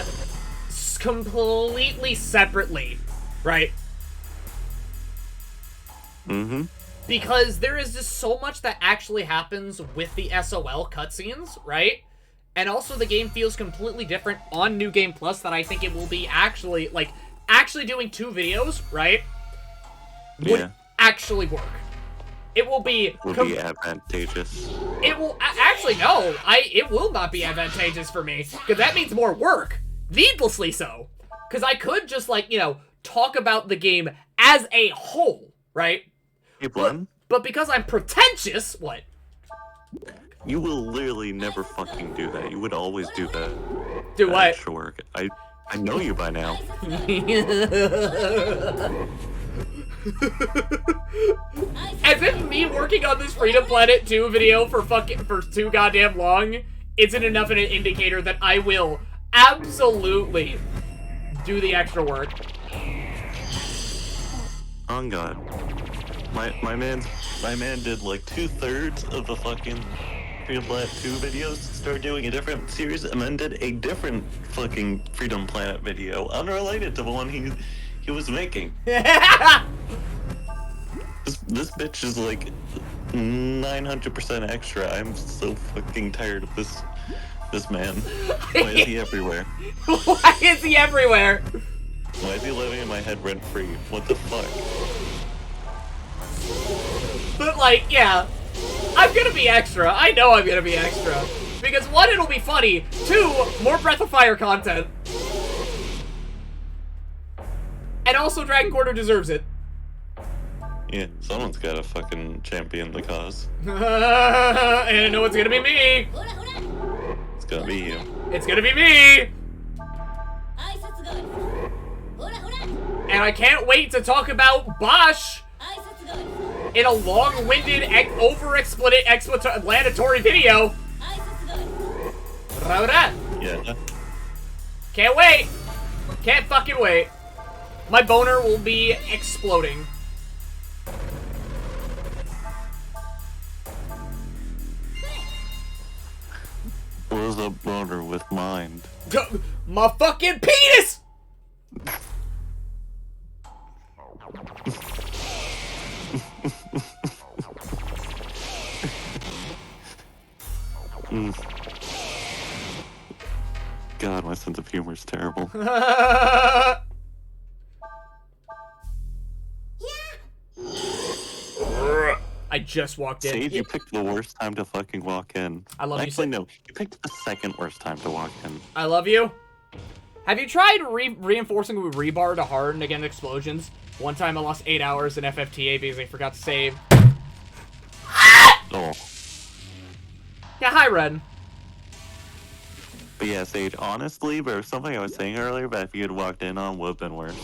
[SPEAKER 2] completely separately, right?
[SPEAKER 4] Mm-hmm.
[SPEAKER 2] Because there is just so much that actually happens with the SOL cutscenes, right? And also the game feels completely different on New Game Plus that I think it will be actually, like, actually doing 2 videos, right? Would actually work. It will be...
[SPEAKER 4] Will be advantageous.
[SPEAKER 2] It will... Actually, no. It will not be advantageous for me. Because that means more work. Needlessly so. Because I could just, like, you know, talk about the game as a whole, right?
[SPEAKER 4] Hey, Blem?
[SPEAKER 2] But because I'm pretentious... What?
[SPEAKER 4] You will literally never fucking do that. You would always do that.
[SPEAKER 2] Do what?
[SPEAKER 4] Extra work. I know you by now.
[SPEAKER 2] As if me working on this Freedom Planet 2 video for too goddamn long isn't enough of an indicator that I will absolutely do the extra work.
[SPEAKER 4] Oh God. My man did like 2/3 of the fucking Freedom Planet 2 videos, started doing a different series, and then did a different fucking Freedom Planet video, unrelated to the one he was making. This bitch is like 900% extra. I'm so fucking tired of this man. Why is he everywhere?
[SPEAKER 2] Why is he everywhere?
[SPEAKER 4] Why is he living in my head rent free? What the fuck?
[SPEAKER 2] But, like, yeah, I'm gonna be extra. I know I'm gonna be extra. Because, 1, it'll be funny. 2, more Breath of Fire content. And also, Dragon Quarter deserves it.
[SPEAKER 4] Yeah, someone's gotta fucking champion the cause.
[SPEAKER 2] And I know it's gonna be me.
[SPEAKER 4] It's gonna be you.
[SPEAKER 2] It's gonna be me. And I can't wait to talk about Bosch in a long-winded, over-explanatory video.
[SPEAKER 4] Yeah.
[SPEAKER 2] Can't wait. Can't fucking wait. My boner will be exploding.
[SPEAKER 4] What is a boner with mind?
[SPEAKER 2] My fucking penis!
[SPEAKER 4] God, my sense of humor is terrible.
[SPEAKER 2] I just walked in.
[SPEAKER 4] Sage, you picked the worst time to fucking walk in.
[SPEAKER 2] I love you.
[SPEAKER 4] Actually, no. You picked the second worst time to walk in.
[SPEAKER 2] I love you. Have you tried reinforcing with rebar to harden against explosions? One time I lost 8 hours in FFTA because I forgot to save.
[SPEAKER 4] Oh.
[SPEAKER 2] Yeah, hi, Red.
[SPEAKER 4] But yeah, Sage, honestly, there was something I was saying earlier, but if you had walked in on, would have been worse.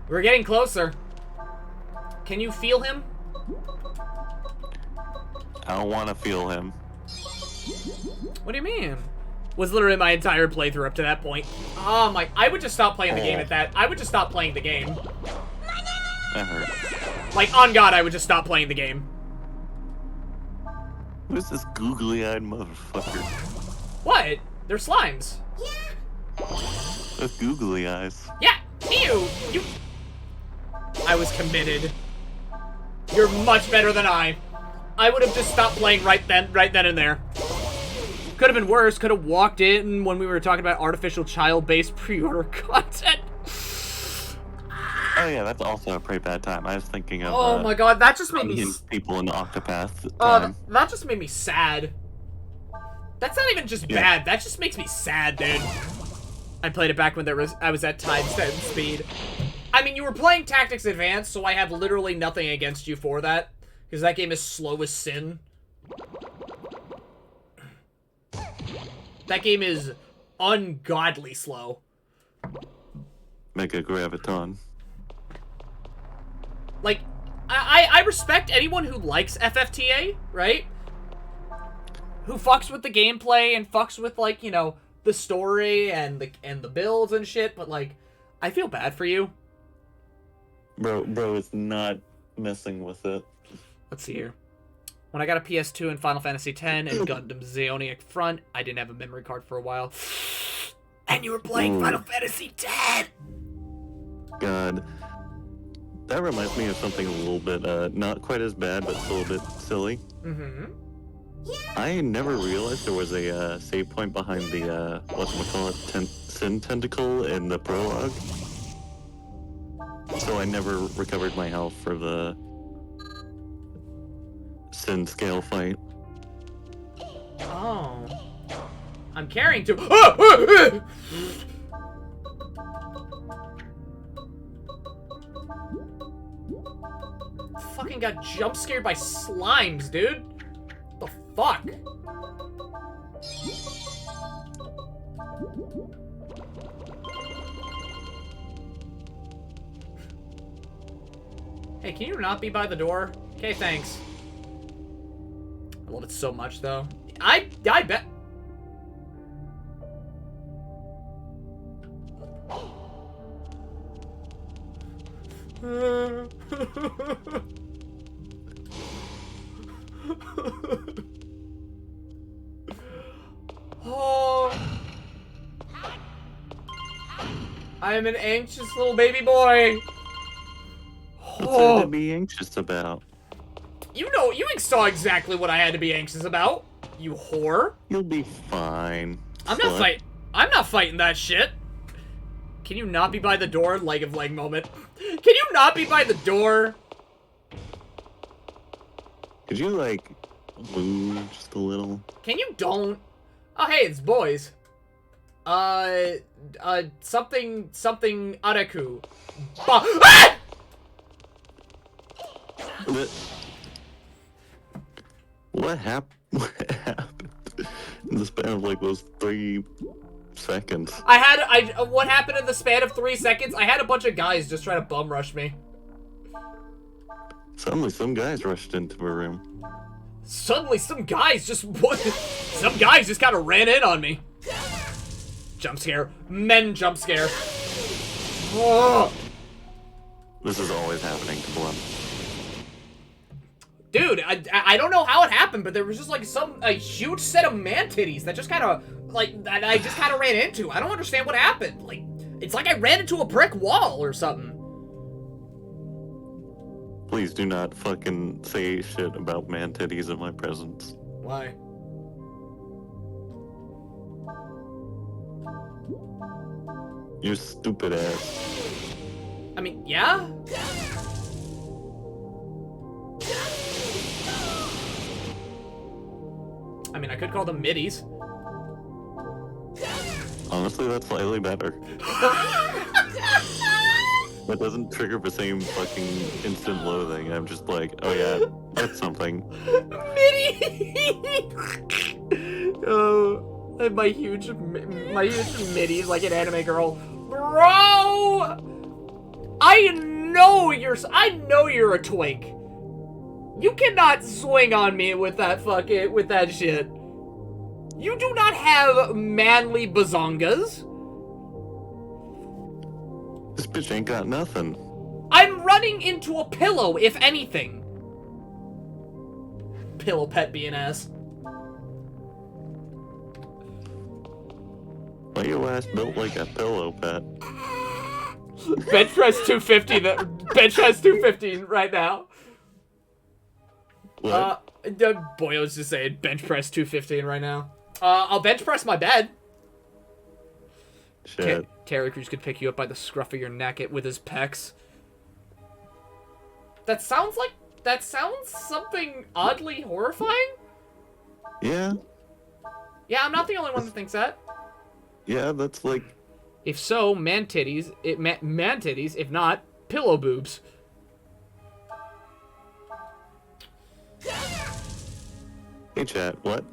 [SPEAKER 2] We're getting closer. Can you feel him?
[SPEAKER 4] I don't want to feel him.
[SPEAKER 2] What do you mean? Was literally my entire playthrough up to that point. Oh my, I would just stop playing the game at that. I would just stop playing the game.
[SPEAKER 4] That hurt.
[SPEAKER 2] Like, on God, I would just stop playing the game.
[SPEAKER 4] Who's this googly-eyed motherfucker?
[SPEAKER 2] What? They're slimes.
[SPEAKER 4] With googly eyes.
[SPEAKER 2] Yeah, you. I was committed. You're much better than I. I would have just stopped playing right then and there. Could have been worse. Could have walked in when we were talking about artificial child-based pre-order content.
[SPEAKER 4] Oh yeah, that's also a pretty bad time. I was thinking of
[SPEAKER 2] Oh my God, that just made me
[SPEAKER 4] people in Octopath.
[SPEAKER 2] that just made me sad. That's not even just bad. That just makes me sad, dude. I played it back when I was at times 10 speed. I mean, you were playing Tactics Advanced, so I have literally nothing against you for that. Because that game is slow as sin. That game is ungodly slow.
[SPEAKER 4] Mega Graviton.
[SPEAKER 2] Like, I respect anyone who likes FFTA, right? Who fucks with the gameplay and fucks with, like, you know, the story and the builds and shit, but, like, I feel bad for you.
[SPEAKER 4] Bro is not messing with it.
[SPEAKER 2] Let's see here. When I got a PS2 and Final Fantasy X and Gundam Xeonic Front, I didn't have a memory card for a while. And you were playing Final Fantasy X!
[SPEAKER 4] God. That reminds me of something a little bit, not quite as bad, but still a bit silly.
[SPEAKER 2] Mm-hmm.
[SPEAKER 4] I never realized there was a save point behind the, whatchamacallit, Sin Tentacle in the prologue. So I never recovered my health for the Sin scale fight.
[SPEAKER 2] Oh. I'm carrying to... Fucking got jump scared by slimes, dude. The fuck? Hey, can you not be by the door? Okay, thanks. I love it so much, though. I bet... Oh, I am an anxious little baby boy.
[SPEAKER 4] What's there to be anxious about?
[SPEAKER 2] You know, you saw exactly what I had to be anxious about, you whore.
[SPEAKER 4] You'll be fine.
[SPEAKER 2] I'm not fighting that shit. Can you not be by the door? Leg of leg moment. Can you not be by the door?
[SPEAKER 4] Could you, like, move just a little?
[SPEAKER 2] Can you don't? Oh, hey, it's boys. Something Araku. Ah!
[SPEAKER 4] What happened? What happened in the span of, like, those 3 seconds?
[SPEAKER 2] What happened in the span of 3 seconds? I had a bunch of guys just try to bum rush me.
[SPEAKER 4] Suddenly, some guys rushed into a room.
[SPEAKER 2] Suddenly, some guys just kind of ran in on me. Jump scare. Men jump scare. Oh.
[SPEAKER 4] This is always happening to Blem.
[SPEAKER 2] Dude, I don't know how it happened, but there was just like a huge set of man titties that just kind of like that I just kind of ran into. I don't understand what happened. Like, it's like I ran into a brick wall or something.
[SPEAKER 4] Please do not fucking say shit about man titties in my presence.
[SPEAKER 2] Why?
[SPEAKER 4] You stupid ass.
[SPEAKER 2] I mean, yeah? I mean, I could call them middies.
[SPEAKER 4] Honestly, that's slightly better. That doesn't trigger the same fucking instant loathing. I'm just like, oh yeah, that's something.
[SPEAKER 2] Middy! Oh, my huge middies like an anime girl. Bro! I know you're a twink. You cannot swing on me with that shit. You do not have manly bazongas.
[SPEAKER 4] This bitch ain't got nothing.
[SPEAKER 2] I'm running into a pillow, if anything. Pillow pet being ass.
[SPEAKER 4] Why your ass built like a pillow pet?
[SPEAKER 2] Bench press 250. Bench press 250 right now.
[SPEAKER 4] What?
[SPEAKER 2] Boy, I was just saying bench press 215 right now. I'll bench press my bed.
[SPEAKER 4] Shit.
[SPEAKER 2] Terry Crews could pick you up by the scruff of your neck with his pecs. That sounds something oddly horrifying?
[SPEAKER 4] Yeah.
[SPEAKER 2] Yeah, I'm not the only one that thinks that.
[SPEAKER 4] Yeah, that's like...
[SPEAKER 2] If so, man titties. Man titties. If not, pillow boobs.
[SPEAKER 4] Hey chat, what?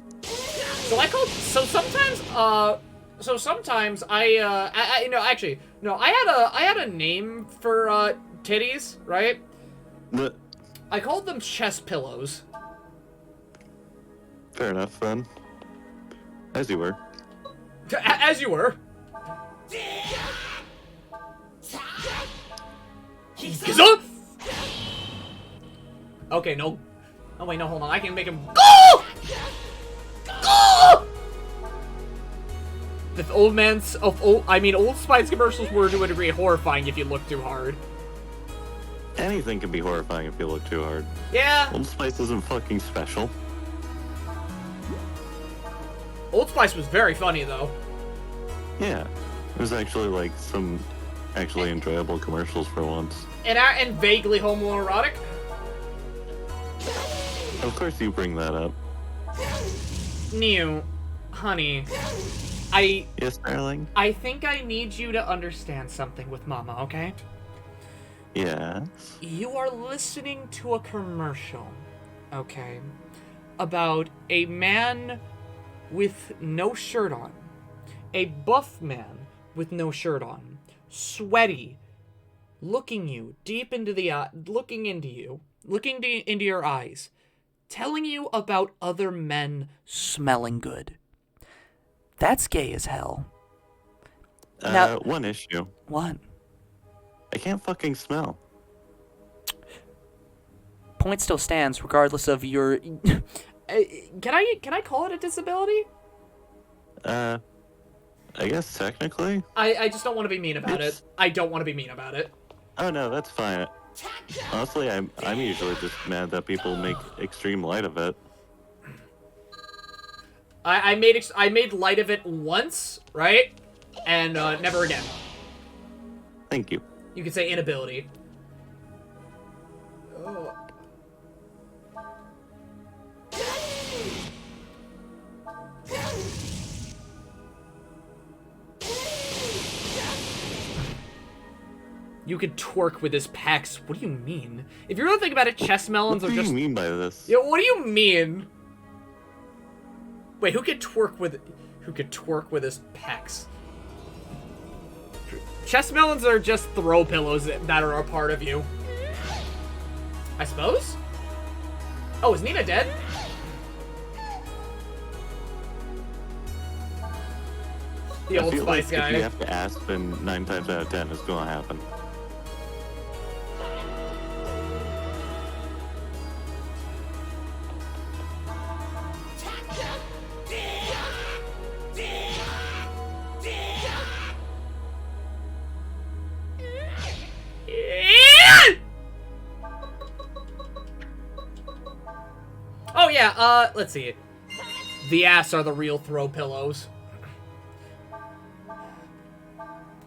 [SPEAKER 2] sometimes I had a name for titties, right? I called them chest pillows.
[SPEAKER 4] Fair enough, then. As you were.
[SPEAKER 2] As you were. Okay, no. Oh wait, no, hold on. I can make him go! Go! The Old Spice commercials were to a degree horrifying if you look too hard.
[SPEAKER 4] Anything can be horrifying if you look too hard.
[SPEAKER 2] Yeah.
[SPEAKER 4] Old Spice isn't fucking special.
[SPEAKER 2] Old Spice was very funny, though.
[SPEAKER 4] Yeah. It was actually, like, some actually enjoyable commercials for once.
[SPEAKER 2] And vaguely homoerotic.
[SPEAKER 4] Of course you bring that up.
[SPEAKER 2] Mew, honey,
[SPEAKER 4] Yes, darling?
[SPEAKER 2] I think I need you to understand something with Mama, okay?
[SPEAKER 4] Yes?
[SPEAKER 2] You are listening to a commercial, okay, about a man with no shirt on. A buff man with no shirt on. Sweaty. Looking you deep into the eye, looking into your eyes. Telling you about other men smelling good. That's gay as hell. Now,
[SPEAKER 4] one issue.
[SPEAKER 2] What?
[SPEAKER 4] I can't fucking smell.
[SPEAKER 1] Point still stands regardless of your...
[SPEAKER 2] Can I call it a disability?
[SPEAKER 4] I guess technically.
[SPEAKER 2] I just don't want to be mean about it. I don't want to be mean about it.
[SPEAKER 4] Oh no, that's fine. Honestly, I'm usually just mad that people make extreme light of it.
[SPEAKER 2] I made light of it once, right? And never again.
[SPEAKER 4] Thank you.
[SPEAKER 2] You could say inability. Oh. You could twerk with his pecs. What do you mean? If you really think about it, chest melons are just...
[SPEAKER 4] What do you mean by this?
[SPEAKER 2] Yeah, what do you mean? Wait, who could twerk with his pecs? Chest melons are just throw pillows that are a part of you. I suppose? Oh, is Nina dead? The Old Spice guy.
[SPEAKER 4] If you have to ask, then 9 times out of 10 it's gonna happen.
[SPEAKER 2] Oh yeah, let's see. The ass are the real throw pillows.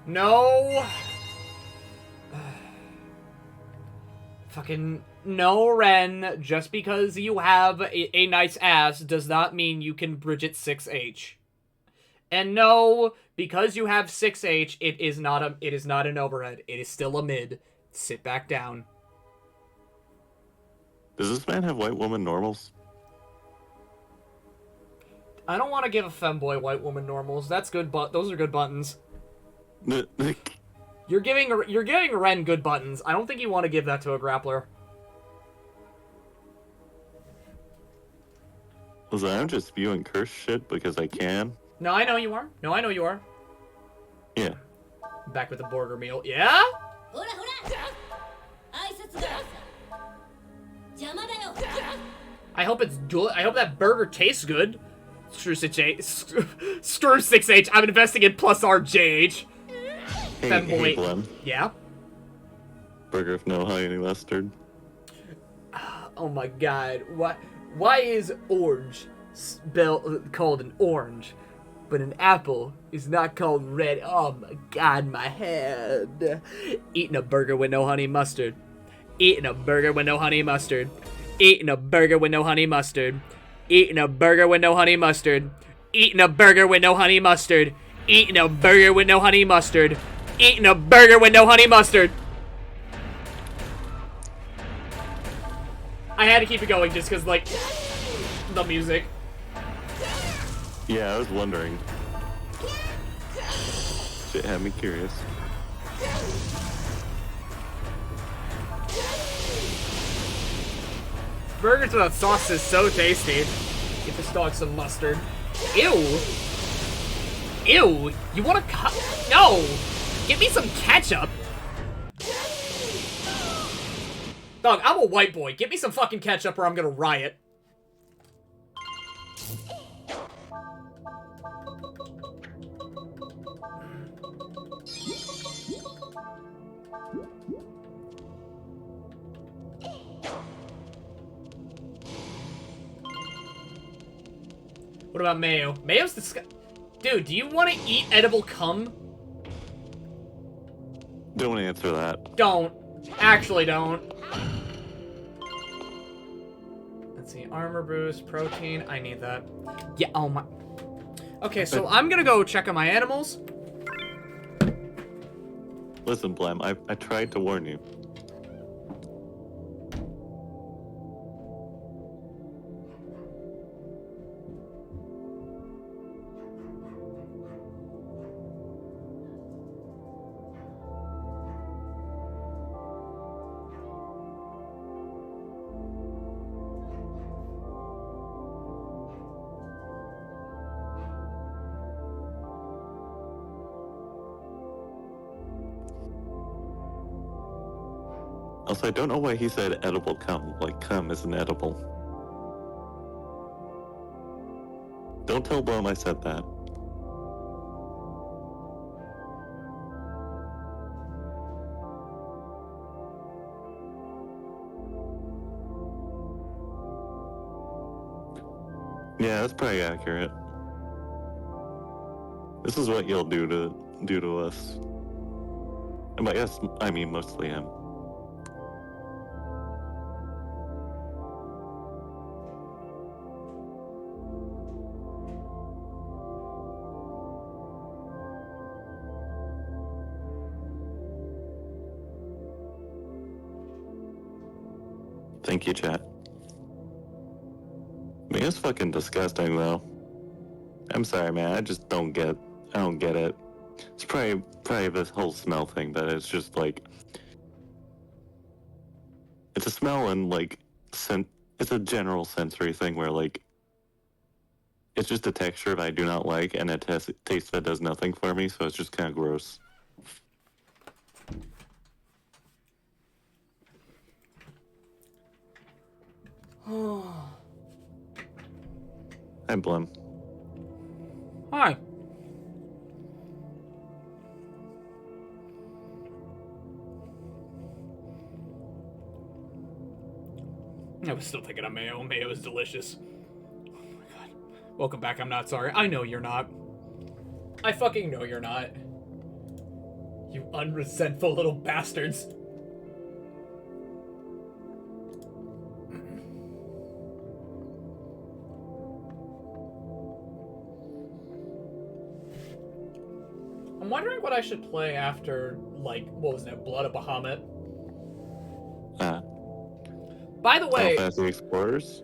[SPEAKER 2] No. Fucking no, Ren. Just because you have a nice ass does not mean you can Bridget 6H. And no, because you have 6H, it is not an overhead. It is still a mid. Sit back down.
[SPEAKER 4] Does this man have white woman normals?
[SPEAKER 2] I don't want to give a femboy white woman normals. That's good, but those are good buttons. You're giving Ren good buttons. I don't think you want to give that to a grappler.
[SPEAKER 4] Listen, I'm just spewing curse shit because I can.
[SPEAKER 2] No, I know you are. No, I know you are.
[SPEAKER 4] Yeah.
[SPEAKER 2] Back with the burger meal. Yeah? I hope it's good. I hope that burger tastes good. Screw 6H. Screw 6H. I'm investing in plus RJH.
[SPEAKER 4] Hey, Blem.
[SPEAKER 2] Yeah?
[SPEAKER 4] Burger with no honey mustard.
[SPEAKER 2] Oh my god. Why is orange called an orange, but an apple is not called red? Oh my god, my head. Eating a burger with no honey mustard. Eating a burger with no honey mustard. Eating a burger with no honey mustard. Eating a burger with no honey mustard. Eating a burger with no honey mustard. Eating a burger with no honey mustard. Eating a burger with no honey mustard. I had to keep it going just because, like, the music.
[SPEAKER 4] Yeah, I was wondering. Shit had me curious.
[SPEAKER 2] Burgers without sauce is so tasty. Get this dog some mustard. Ew. Ew. You want to cut? No. Get me some ketchup. Dog, I'm a white boy. Get me some fucking ketchup or I'm gonna riot. What about mayo? Mayo's disgusting. Dude, do you want to eat edible cum?
[SPEAKER 4] Don't answer that.
[SPEAKER 2] Don't. Actually don't. Let's see. Armor boost, protein. I need that. Yeah, oh my. Okay, so I'm gonna go check on my animals.
[SPEAKER 4] Listen, Blem, I tried to warn you. Also, I don't know why he said edible cum. Like, cum isn't edible. Don't tell Blem I said that. Yeah, that's probably accurate. This is what you'll do to us. And by us, I mean mostly him. Thank you, chat. I mean, it's fucking disgusting, though. I'm sorry, man. I just don't get it. It's probably this whole smell thing, but it's just like, it's a smell and like it's a general sensory thing where like, it's just a texture that I do not like and a taste that does nothing for me, so it's just kind of gross. Hi, Blem.
[SPEAKER 2] Hi. I was still thinking of mayo. Mayo is delicious. Oh my god. Welcome back, I'm not sorry. I know you're not. I fucking know you're not. You unresentful little bastards. I'm wondering what I should play after, like, what was it, Blood of Bahamut? By the way...
[SPEAKER 4] Final Fantasy Explorers?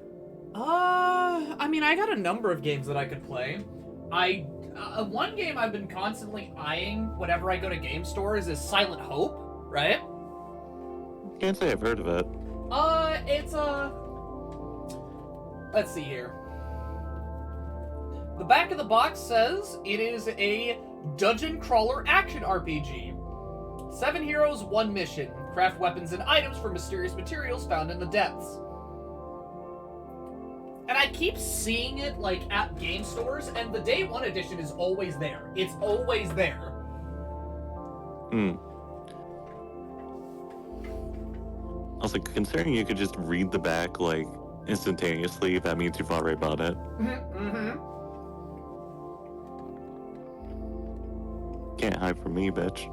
[SPEAKER 2] I mean, I got a number of games that I could play. One game I've been constantly eyeing whenever I go to game stores is Silent Hope, right?
[SPEAKER 4] Can't say I've heard of it.
[SPEAKER 2] It's let's see here. The back of the box says it is a dungeon crawler action RPG. 7 heroes, 1 mission. Craft weapons and items from mysterious materials found in the depths. And I keep seeing it, like, at game stores, and the Day 1 edition is always there. It's always there.
[SPEAKER 4] Also, considering you could just read the back, like, instantaneously, that means you've already bought it. Can't hide from me, bitch.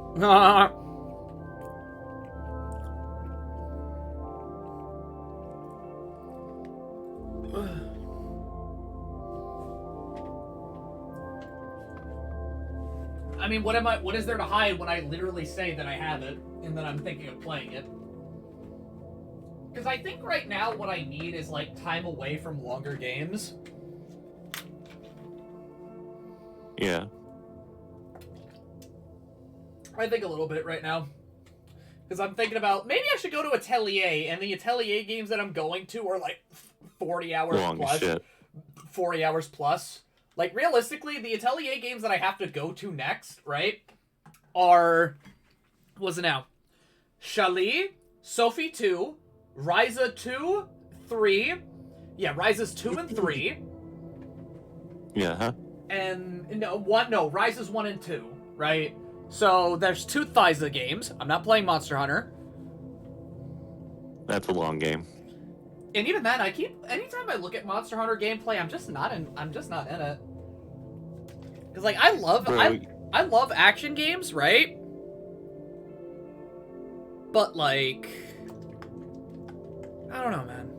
[SPEAKER 2] I mean, what is there to hide when I literally say that I have it, and that I'm thinking of playing it? Because I think right now what I need is, like, time away from longer games.
[SPEAKER 4] Yeah.
[SPEAKER 2] I think a little bit right now. Because I'm thinking about, maybe I should go to Atelier, and the Atelier games that I'm going to are like 40 hours
[SPEAKER 4] Long
[SPEAKER 2] plus.
[SPEAKER 4] shit.
[SPEAKER 2] 40 hours plus. Like, realistically, the Atelier games that I have to go to next, right, are, what's it now? Chalet, Sophie 2, Ryza 2, 3. Yeah, Ryza's 2 and 3.
[SPEAKER 4] Yeah, huh?
[SPEAKER 2] And, Ryza's 1 and 2, right? So, there's 2 Thyza games. I'm not playing Monster Hunter.
[SPEAKER 4] That's a long game.
[SPEAKER 2] And even then, anytime I look at Monster Hunter gameplay, I'm just not in it. Because, like, I love action games, right? But, like, I don't know, man.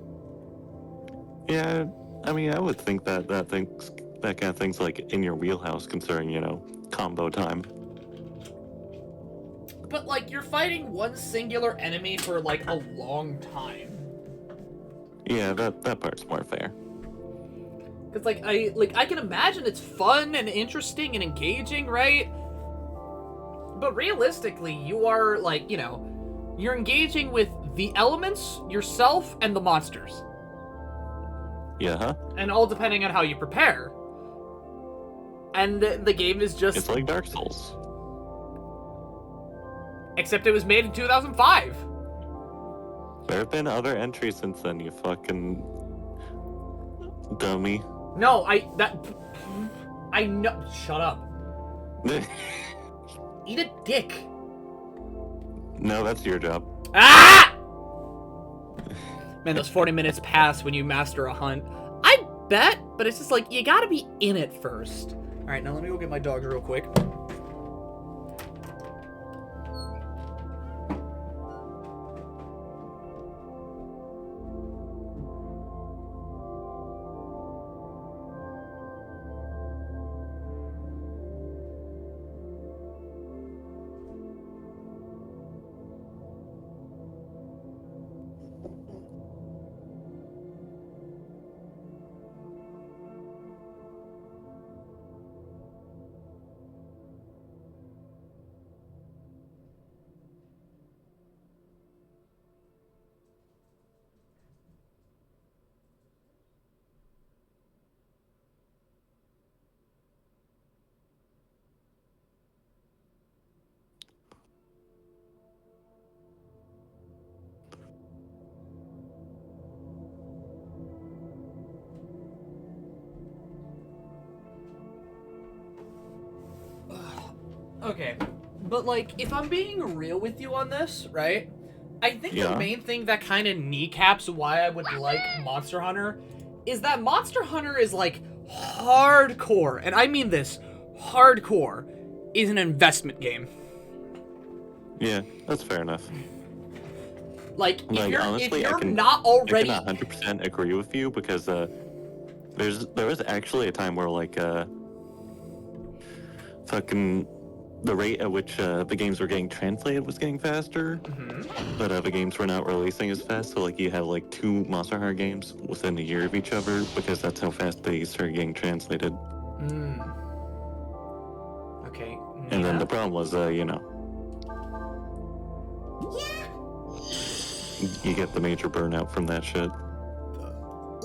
[SPEAKER 4] Yeah, I mean, I would think that kind of thing's like in your wheelhouse, considering, you know, combo time.
[SPEAKER 2] But, like, you're fighting one singular enemy for, like, a long time.
[SPEAKER 4] Yeah, that part's more fair.
[SPEAKER 2] Because, I can imagine it's fun and interesting and engaging, right? But realistically, you are, like, you know, you're engaging with the elements, yourself, and the monsters.
[SPEAKER 4] Yeah, huh?
[SPEAKER 2] And all depending on how you prepare. And the game is just...
[SPEAKER 4] It's like Dark Souls.
[SPEAKER 2] Except it was made in 2005.
[SPEAKER 4] There have been other entries since then, you fucking dummy.
[SPEAKER 2] No, I know. Shut up. Eat a dick.
[SPEAKER 4] No, that's your job.
[SPEAKER 2] Ah! Man, those 40 minutes pass when you master a hunt. I bet, but it's just like, you gotta be in it first. Alright, now let me go get my dogs real quick. Okay, but like, if I'm being real with you on this, right? I think the main thing that kind of kneecaps why I would like Monster Hunter is that Monster Hunter is like hardcore, and I mean this, hardcore, is an investment game.
[SPEAKER 4] Yeah, that's fair enough.
[SPEAKER 2] Like,
[SPEAKER 4] honestly,
[SPEAKER 2] if you're not already...
[SPEAKER 4] I can 100% agree with you, because there was actually a time where, like, fucking the rate at which the games were getting translated was getting faster, but the games were not releasing as fast, so, like, you had, like, 2 Monster Hunter games within a year of each other, because that's how fast they started getting translated.
[SPEAKER 2] Okay.
[SPEAKER 4] And then the problem was, you know... You get the major burnout from that shit.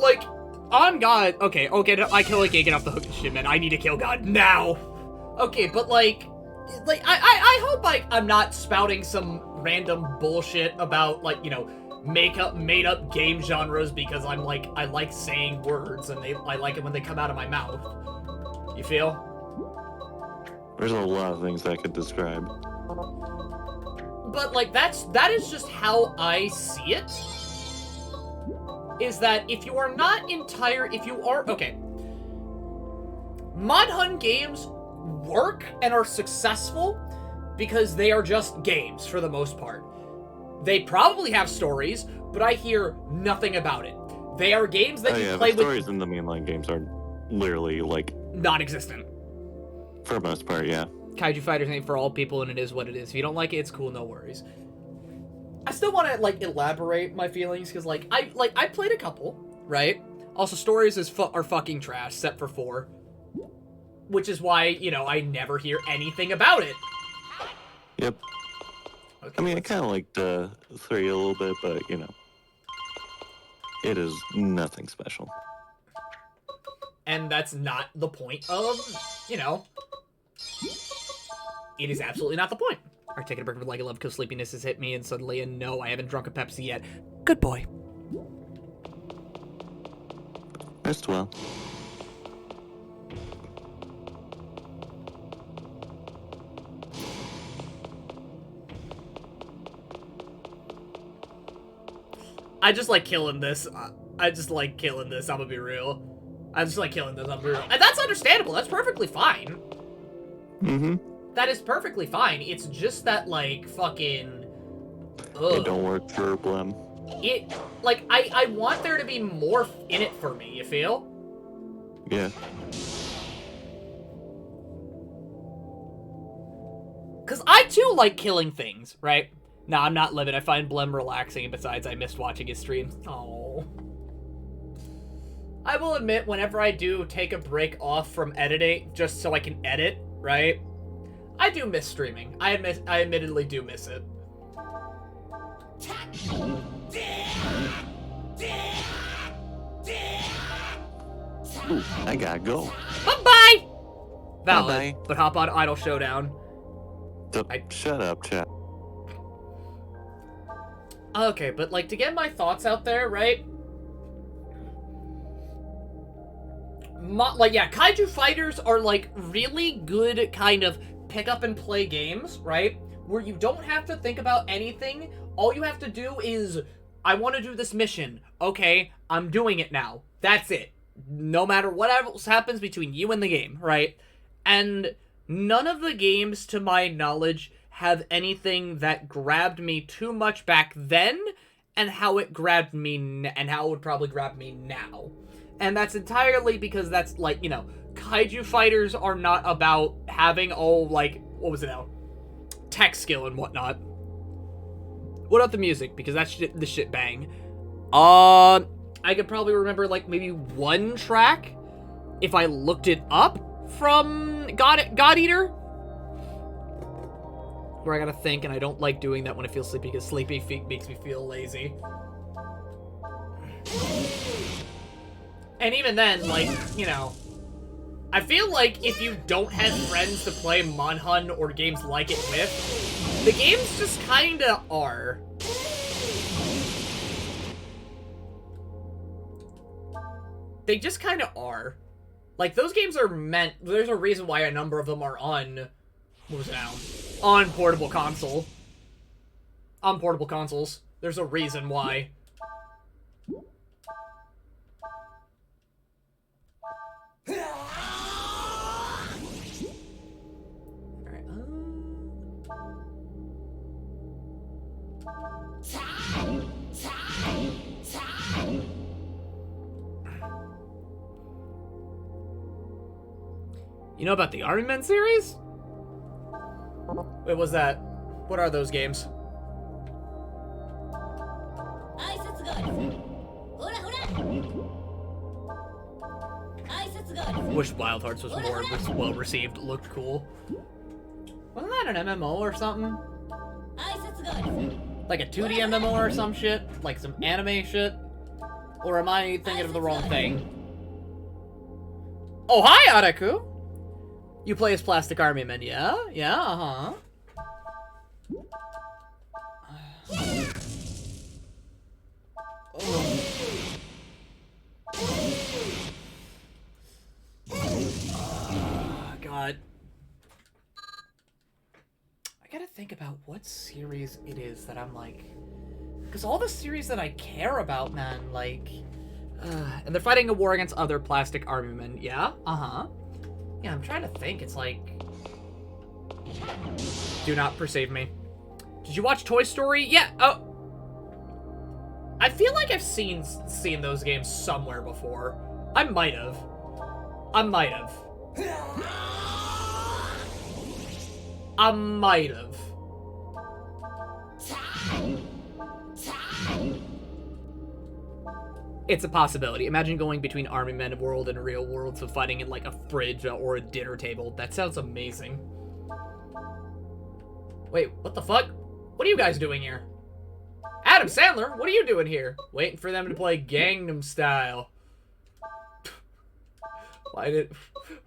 [SPEAKER 2] Like, on God... Okay, I can get off the hook of shit, man. I need to kill God now! Okay, but, like, I hope I'm not spouting some random bullshit about, like, you know, made up game genres because I like saying words and I like it when they come out of my mouth. You feel?
[SPEAKER 4] There's a lot of things I could describe.
[SPEAKER 2] But, like, that is just how I see it. Is that if you are not okay. Mod Hunt games work and are successful because they are just games for the most part. They probably have stories, but I hear nothing about it. They are games that you play with...
[SPEAKER 4] the stories in the mainline games are literally, like...
[SPEAKER 2] non-existent.
[SPEAKER 4] For the most part, yeah.
[SPEAKER 2] Kaiju Fighters ain't for all people, and it is what it is. If you don't like it, it's cool, no worries. I still want to, like, elaborate my feelings, because, I played a couple, right? Also, stories are fucking trash, except for 4. Which is why, you know, I never hear anything about it.
[SPEAKER 4] Yep.
[SPEAKER 2] Okay,
[SPEAKER 4] I mean, I kind of like the 3 a little bit, but, you know, it is nothing special.
[SPEAKER 2] And that's not the point of, you know, it is absolutely not the point. Alright, taking a break from like 11 because sleepiness has hit me and suddenly, and no, I haven't drunk a Pepsi yet. Good boy.
[SPEAKER 4] Rest well.
[SPEAKER 2] I just like killing this. I just like killing this, I'm gonna be real. I just like killing this, I'm gonna be real. And that's understandable, that's perfectly fine.
[SPEAKER 4] Mm-hmm.
[SPEAKER 2] That is perfectly fine. It's just that, like, fucking... Ugh.
[SPEAKER 4] It don't work for Blem.
[SPEAKER 2] It, like, I want there to be more in it for me, you feel?
[SPEAKER 4] Yeah.
[SPEAKER 2] Because I, too, like killing things, right? Nah, I'm not living. I find Blem relaxing, and besides, I missed watching his streams. Oh. I will admit, whenever I do take a break off from editing, just so I can edit, right? I do miss streaming. I admittedly do miss it.
[SPEAKER 4] Ooh, I gotta go.
[SPEAKER 2] Bye-bye! Valid,
[SPEAKER 4] Bye-bye.
[SPEAKER 2] but hop on Idle Showdown.
[SPEAKER 4] Shut up, chat.
[SPEAKER 2] Okay, but, like, to get my thoughts out there, right? Like, yeah, Kaiju Fighters are, like, really good kind of pick-up-and-play games, right? Where you don't have to think about anything. All you have to do is, I want to do this mission. Okay, I'm doing it now. That's it. No matter what else happens between you and the game, right? And none of the games, to my knowledge, have anything that grabbed me too much back then, and how it grabbed me, and how it would probably grab me now. And that's entirely because that's, like, you know, Kaiju Fighters are not about having all, like, what was it now? Tech skill and whatnot. What about the music? Because that's the shit bang. I could probably remember, like, maybe one track, if I looked it up, from God Eater. Where I gotta think, and I don't like doing that when I feel sleepy, because sleepy feet makes me feel lazy. And even then, like, you know, I feel like if you don't have friends to play Monhun or games like it with, the games just kinda are. They just kinda are. Like, those games are meant, there's a reason why a number of them are on, what was it now? On portable console. On portable consoles. There's a reason why. Alright, You know about the Army Men series? Wait, what's that? What are those games? Wish Wild Hearts was more well received. Looked cool. Wasn't that an MMO or something? Like a 2D MMO or some shit? Like some anime shit? Or am I thinking of the wrong thing? Oh, hi, Araku! You play as Plastic Army Men, yeah? Yeah, uh-huh. God. I gotta think about what series it is that I'm like... Because all the series that I care about, man, like... and they're fighting a war against other Plastic Army Men, yeah? Uh-huh. Yeah, I'm trying to think. It's like... Do not perceive me. Did you watch Toy Story? Yeah. Oh. I feel like I've seen those games somewhere before. I might have. I might have. I might have. It's a possibility. Imagine going between Army Men world and real world, so fighting in like a fridge or a dinner table. That sounds amazing. Wait, what the fuck? What are you guys doing here? Adam Sandler, what are you doing here? Waiting for them to play Gangnam Style. Why'd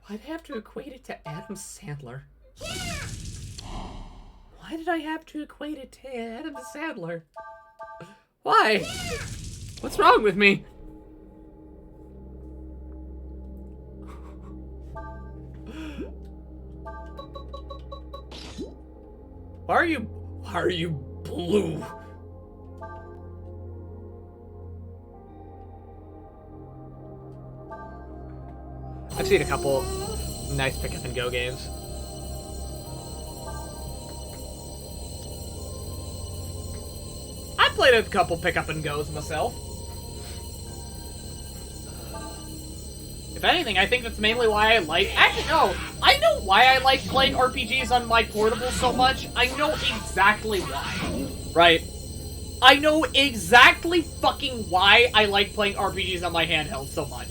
[SPEAKER 2] I have to equate it to Adam Sandler? Why did I have to equate it to Adam Sandler? Why? What's wrong with me? Why are you blue? I've seen a couple nice pick up and go games. I played a couple pick up and goes myself. If anything, I think that's mainly why I like... Actually, no. I know why I like playing RPGs on my portable so much. I know exactly why. Right? I know exactly fucking why I like playing RPGs on my handheld so much.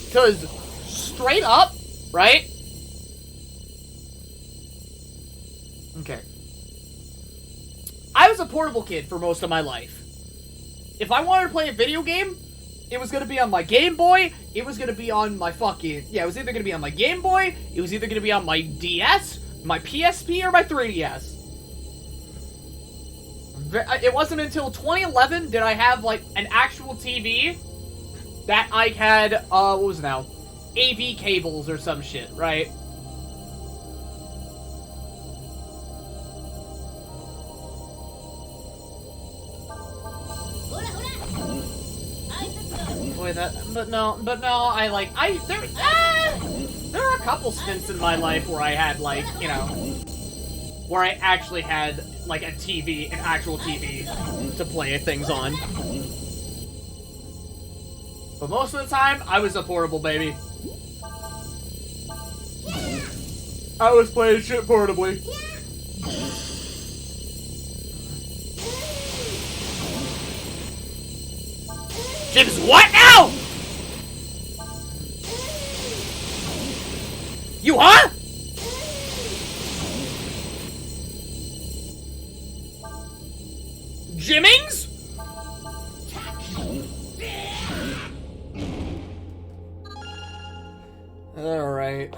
[SPEAKER 2] Because, straight up, right? Okay. I was a portable kid for most of my life. If I wanted to play a video game, it was going to be on my Game Boy, it was going to be on my fucking... Yeah, it was either going to be on my Game Boy, it was either going to be on my DS, my PSP, or my 3DS. It wasn't until 2011 did I have, like, an actual TV that I had, what was it now? AV cables or some shit, right? Boy, but no, there are a couple stints in my life where I had, like, you know, where I actually had, like, a TV, an actual TV to play things on. But most of the time, I was a portable baby. I was playing shit portably. Jim's what now? You huh? Jimmings? Alright.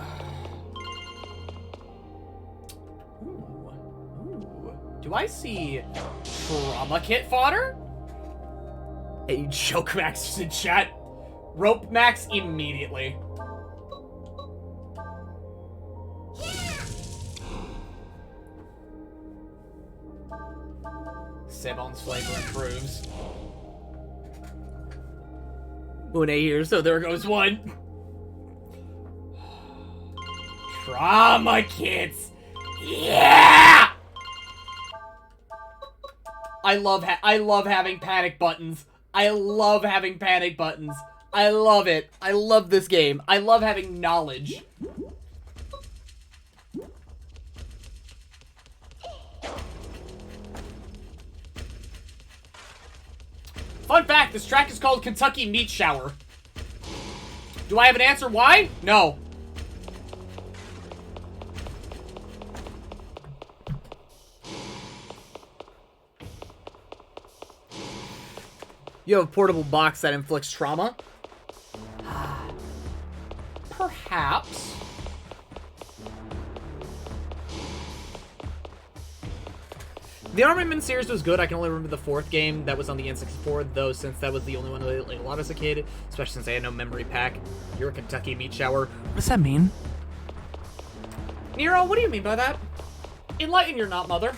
[SPEAKER 2] Ooh. Do I see trauma kit fodder? Hey, Joke Max is in chat. Rope Max immediately. Sebon's flavor improves. Une here, so there goes one. Trauma kits. Yeah! I love having panic buttons. I love having panic buttons. I love it. I love this game. I love having knowledge. Fun fact, this track is called Kentucky Meat Shower. Do I have an answer why? No. You have a portable box that inflicts trauma? Perhaps. The Army Men series was good. I can only remember the fourth game that was on the N64, though, since that was the only one that I played a lot as a kid, especially since I had no memory pack. You're a Kentucky Meat Shower.
[SPEAKER 1] What does that mean?
[SPEAKER 2] Nero, what do you mean by that? Enlighten your not mother.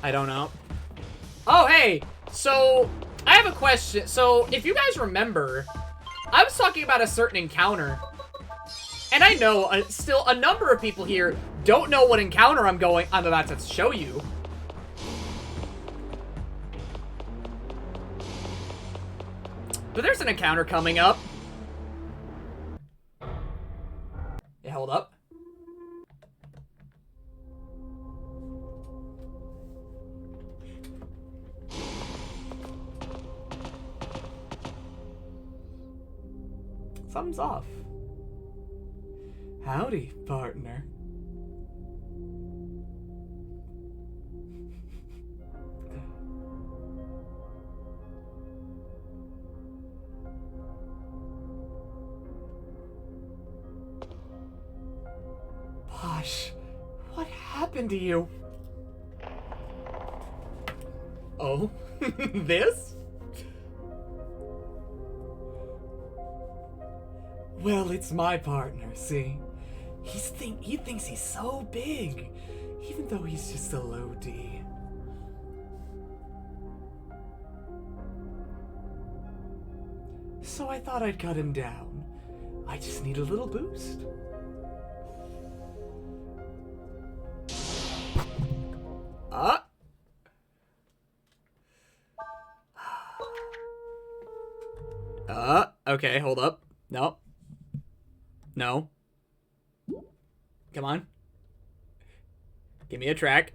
[SPEAKER 2] I don't know. Oh, hey! So, I have a question. So, if you guys remember, I was talking about a certain encounter. And I know, still, a number of people here don't know what encounter I'm about to show you. But there's an encounter coming up. Yeah, hold up.
[SPEAKER 1] Something's off. Howdy, partner. Posh, what happened to you?
[SPEAKER 2] Oh, this?
[SPEAKER 1] Well, it's my partner, see? He thinks he's so big, even though he's just a low D. So I thought I'd cut him down. I just need a little boost.
[SPEAKER 2] Okay, hold up. No. No. Come on. Give me a track.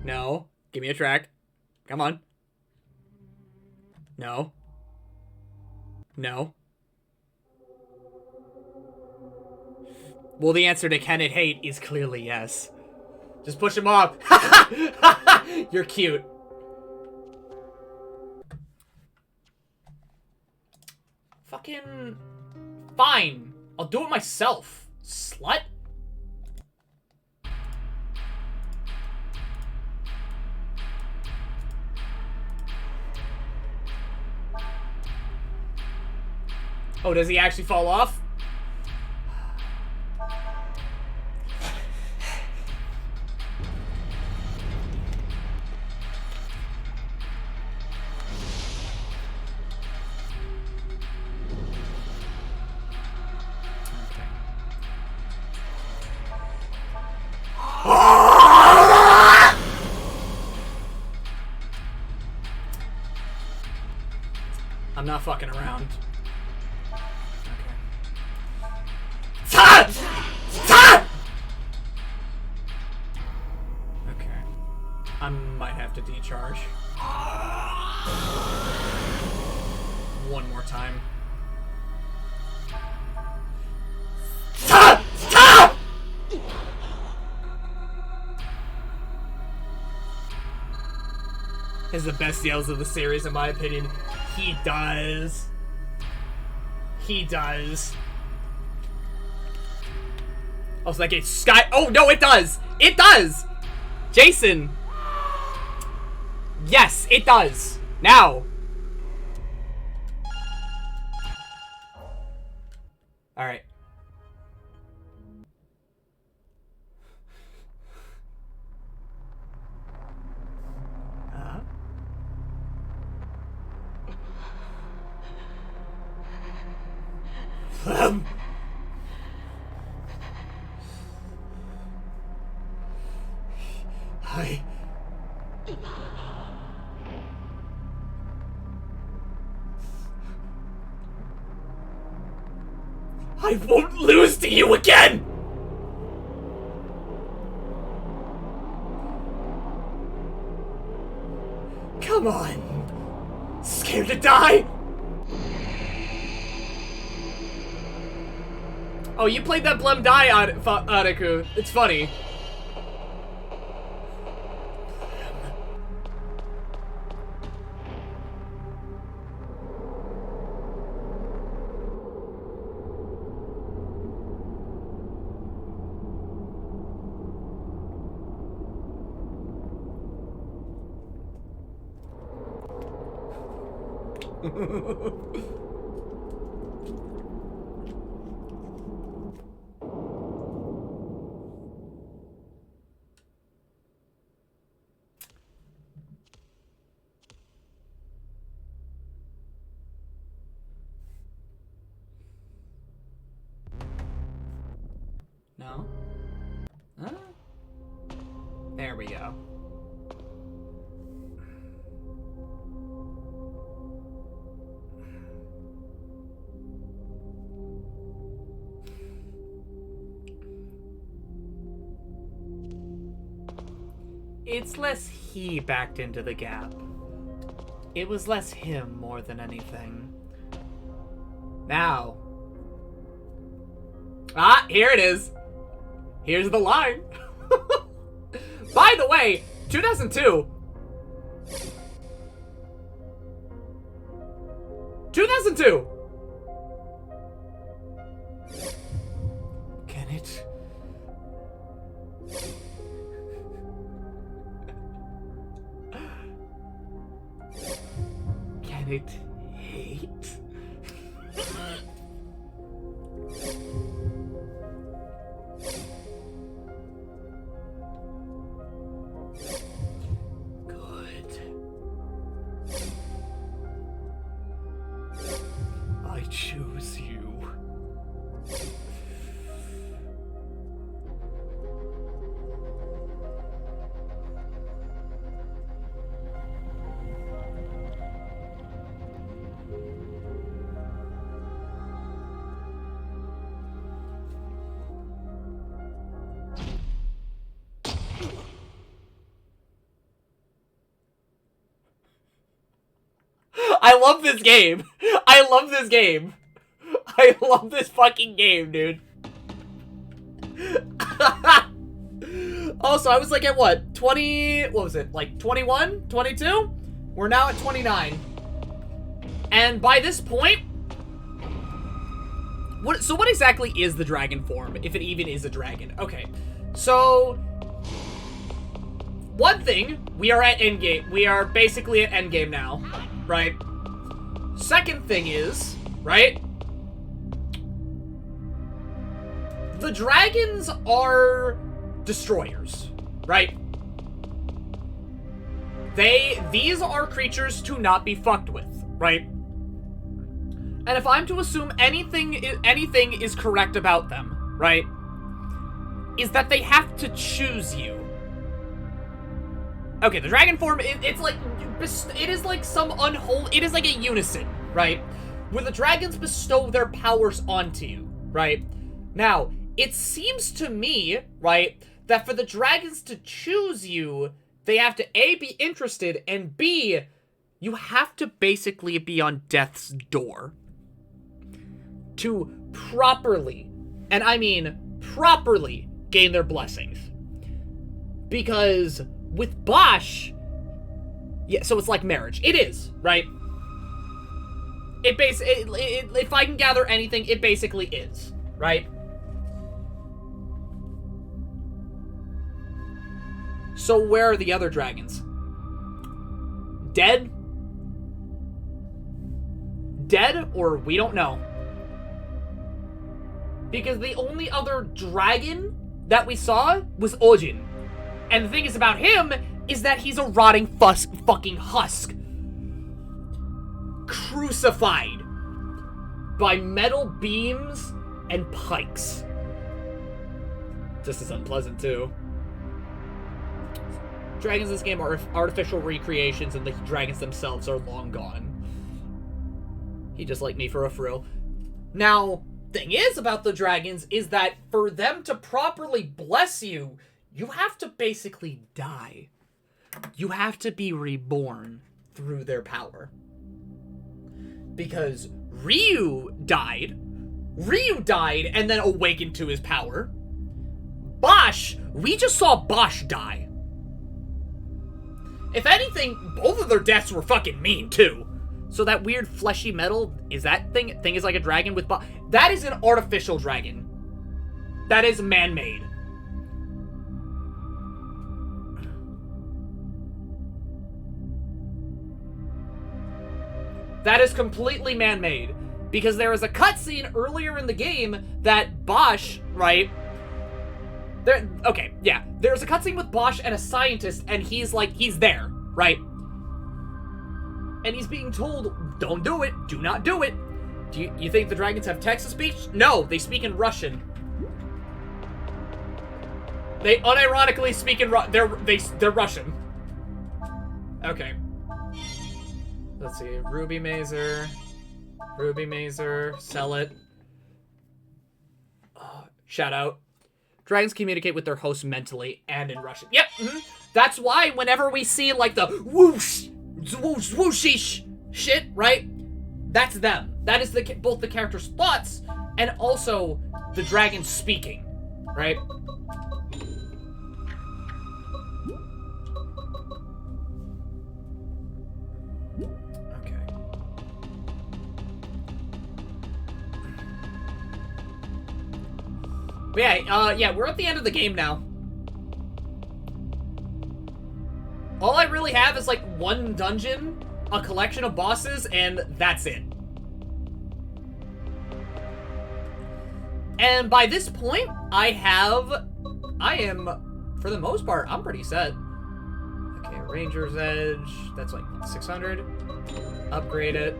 [SPEAKER 2] No. Give me a track. Come on. No. No. Well, the answer to can it hate is clearly yes. Just push him off. You're cute. Fucking... Fine. I'll do it myself. Slut. Oh, does he actually fall off? I'm not fucking around. Okay. I might have to decharge. One more time. Is the best yells of the series, in my opinion. He does. He does. I was like, it's Sky. Oh, no, it does. It does. Jason. Yes, it does. Now. All right. I won't lose to you again! Come on! Scared to die? Oh, you played that Blem-die Anaku. It's funny. No? Huh? There we go.
[SPEAKER 1] It's less he backed into the gap. It was less him more than anything. Now. Ah, here it is. Here's the line. By the way, 2002. 2002. Can it? Can it hate? Good. I choose you. I love this game. I love this game. I love this fucking game, dude. Also, I was like at what? 20... What was it? Like 21? 22? We're now at 29. And by this point... So what exactly is the dragon form? If it even is a dragon. Okay. So... One thing, we are at endgame. We are basically at endgame now. Right? Second thing is, right? The dragons are destroyers, right? These are creatures to not be fucked with, right? And if I'm to assume anything is correct about them, right? Is that they have to choose you. Okay, the dragon form, it's like, it is like some unholy, it is like a unison, right? Where the dragons bestow their powers onto you, right? Now, it seems to me, right, that for the dragons to choose you, they have to A, be interested, and B, you have to basically be on death's door. To properly, and I mean properly, gain their blessings. Because with Bosch, yeah, so it's like marriage. It is, right? If I can gather anything, it basically is, right? So where are the other dragons? Dead? Dead, or we don't know. Because the only other dragon that we saw was Ojin. And the thing is about him is that he's a rotting fucking husk. Crucified by metal beams and pikes. Just as unpleasant, too. Dragons in this game are artificial recreations, and the dragons themselves are long gone. He just like me for a frill. Now, thing is about the dragons is that for them to properly bless you, you have to basically die. You have to be reborn through their power. Because Ryu died and then awakened to his power. Bosch, we just saw Bosch die. If anything, both of their deaths were fucking mean, too. So that weird fleshy metal, is that thing is like a dragon with Bosch? That is an artificial dragon. That is man-made. That is completely man-made. Because there is a cutscene earlier in the game that Bosch, right? Okay, yeah. There's a cutscene with Bosch and a scientist, and he's there, right? And he's being told, don't do it, do not do it. Do you think the dragons have text-to-speech? No, they speak in Russian. They unironically speak in they're Russian. Okay. Let's see, Ruby Mazer, sell it. Shout out. Dragons communicate with their hosts mentally and in Russian. Yep, that's why whenever we see, like, the whoosh, whoosh, whooshish shit, right? That's them. That is both the character's thoughts and also the dragon speaking, right? Okay. But yeah, we're at the end of the game now. All I really have is, like, one dungeon, a collection of bosses, and that's it. And by this point, I am, for the most part, I'm pretty set. Okay, Ranger's Edge, that's like 600. Upgrade it.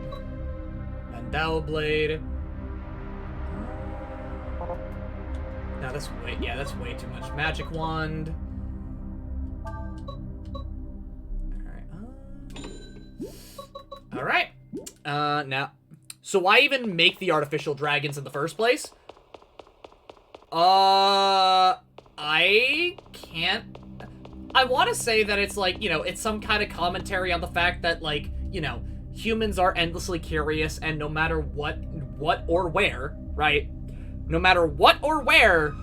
[SPEAKER 1] Mandala Blade. No, that's way too much. Magic Wand. Alright. Now, so why even make the artificial dragons in the first place? I can't... I want to say that it's like, you know, it's some kind of commentary on the fact that, like, you know, humans are endlessly curious, and no matter what or where, right? No matter what or where,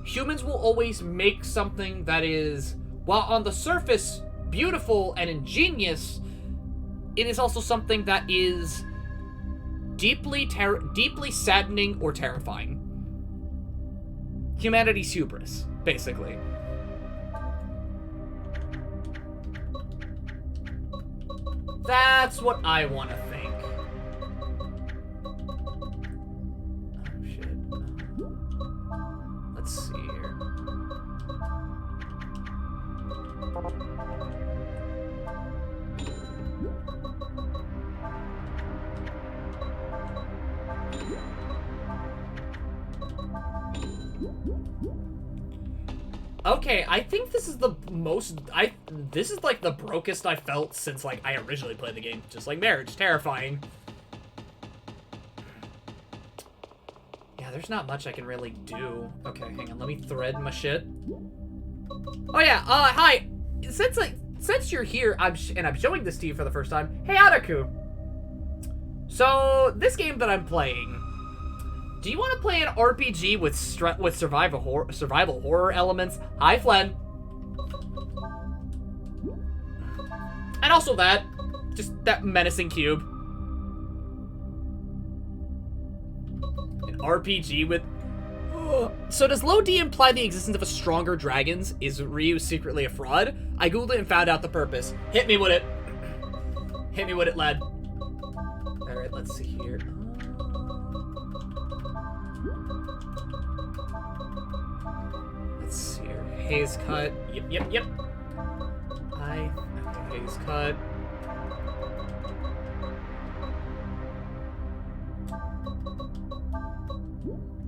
[SPEAKER 1] humans will always make something that is, while on the surface beautiful and ingenious, it is also something that is deeply saddening or terrifying. Humanity's hubris, basically. That's what I want to think. Oh, shit. Let's see here. Okay, I think this is the most, this is like the brokest I felt since, like, I originally played the game. Just like marriage, terrifying. Yeah, there's not much I can really do. Okay, hang on, let me thread my shit. Oh yeah, hi. Since you're here, I'm showing this to you for the first time. Hey, Adaku. So, this game that I'm playing, do you want to play an RPG with survival horror elements? Hi, Flen. And also that. Just that menacing cube. An RPG with... So does low D imply the existence of a stronger dragons? Is Ryu secretly a fraud? I googled it and found out the purpose. Hit me with it. Hit me with it, lad. Alright, let's see here. Let's see here. Haze cut. Yep. Okay, haze cut.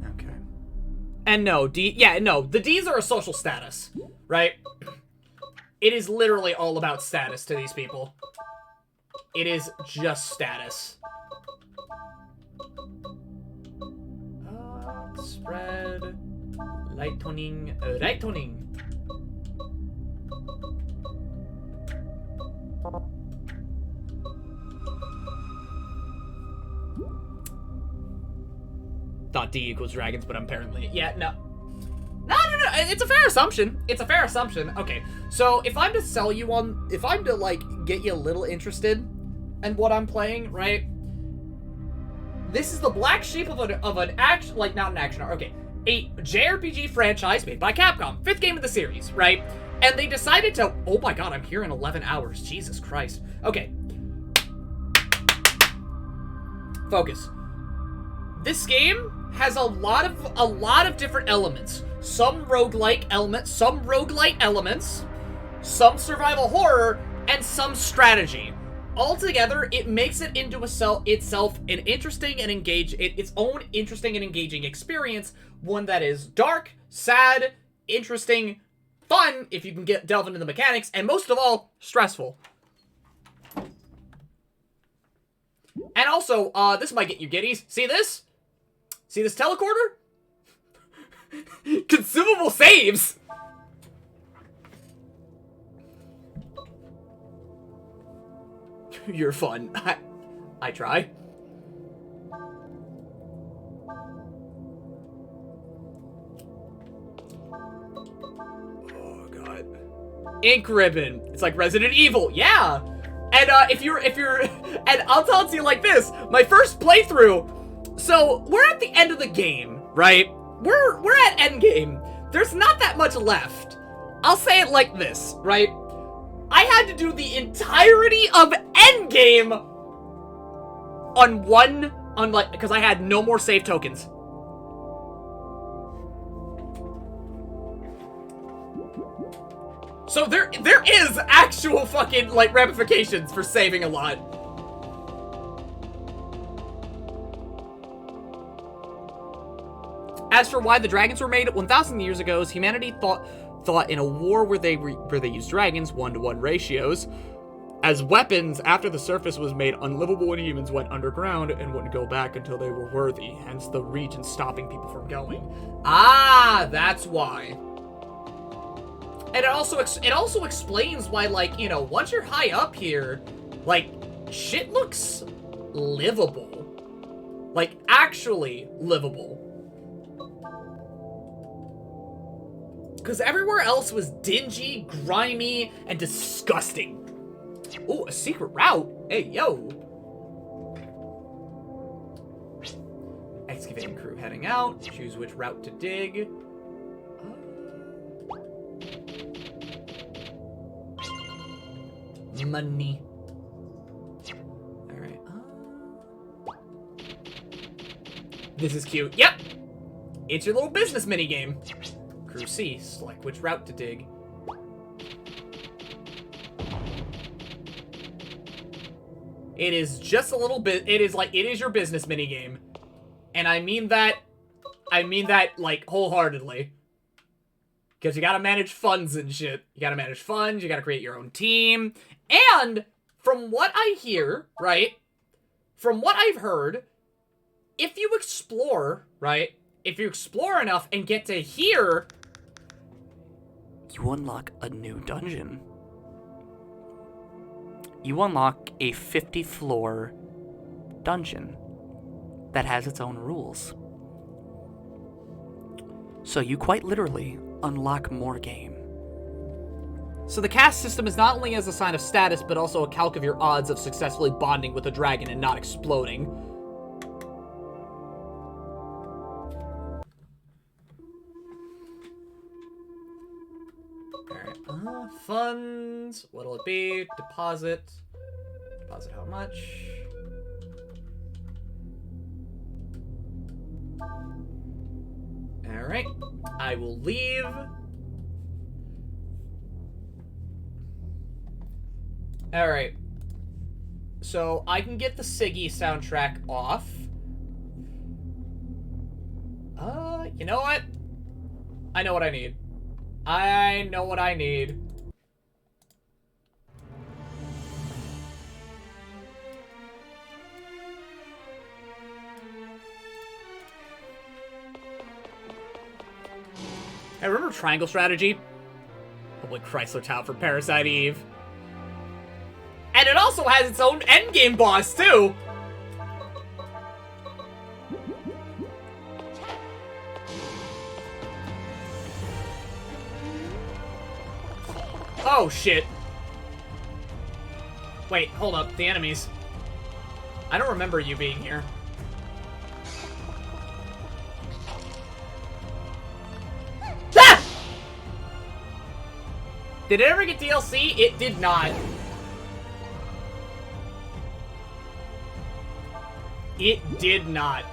[SPEAKER 1] Okay. And no, the Ds are a social status, right? It is literally all about status to these people. It is just status. Spread. Light toning. Light toning. Thought D equals dragons, but apparently, yeah, no. No. It's a fair assumption. Okay, so if I'm to sell you on, if I'm to, like, get you a little interested in what I'm playing, right? This is the black sheep of an action, like, not an action, okay, a JRPG franchise made by Capcom, 5th game of the series, right? And they decided to, oh my god, I'm here in 11 hours, Jesus Christ. Okay. Focus. This game has a lot of different elements. Some roguelike elements, some survival horror, and some strategy. Altogether, it makes it into itself an interesting and its own interesting and engaging experience. One that is dark, sad, interesting, fun, if you can delve into the mechanics, and most of all, stressful. And also, this might get you giddies. See this? See this telecorder? Consumable saves! You're fun. I try. Oh god. Ink ribbon. It's like Resident Evil. Yeah. And if you're and I'll tell it to you like this, my first playthrough, so we're at the end of the game, right? We're at end game. There's not that much left. I'll say it like this, right? I had to do the entirety of Endgame because I had no more save tokens. So there is actual fucking, like, ramifications for saving a lot. As for why the dragons were made 1,000 years ago, humanity thought in a war where they used dragons, 1-to-1 ratios, as weapons after the surface was made unlivable when humans went underground and wouldn't go back until they were worthy, hence the region stopping people from going. Ah, that's why. And it also explains why, like, you know, once you're high up here, like, shit looks livable. Like, actually livable. Because everywhere else was dingy, grimy, and disgusting. Ooh, a secret route. Hey, yo. Excavating crew heading out. Choose which route to dig. Money. Alright. This is cute. Yep. It's your little business minigame. Crew C, select which route to dig. It is just a little bit, it is your business minigame. And I mean that, like, wholeheartedly. Because you gotta manage funds and shit. You gotta manage funds, you gotta create your own team. And, from what I hear, right, from what I've heard, if you explore, right, if you explore enough and get to here, you unlock a new dungeon. You unlock a 50-floor dungeon that has its own rules. So you quite literally unlock more game. So the caste system is not only as a sign of status, but also a calc of your odds of successfully bonding with a dragon and not exploding. Alright, funds. What'll it be? Deposit. Deposit how much? Alright, I will leave. Alright. So, I can get the Siggy soundtrack off. You know what? I know what I need. I know what I need. I remember Triangle Strategy. Holy Chrysler Tower for Parasite Eve. And it also has its own endgame boss, too! Oh, shit. Wait, hold up. The enemies. I don't remember you being here. Ah! Did it ever get DLC? It did not. It did not.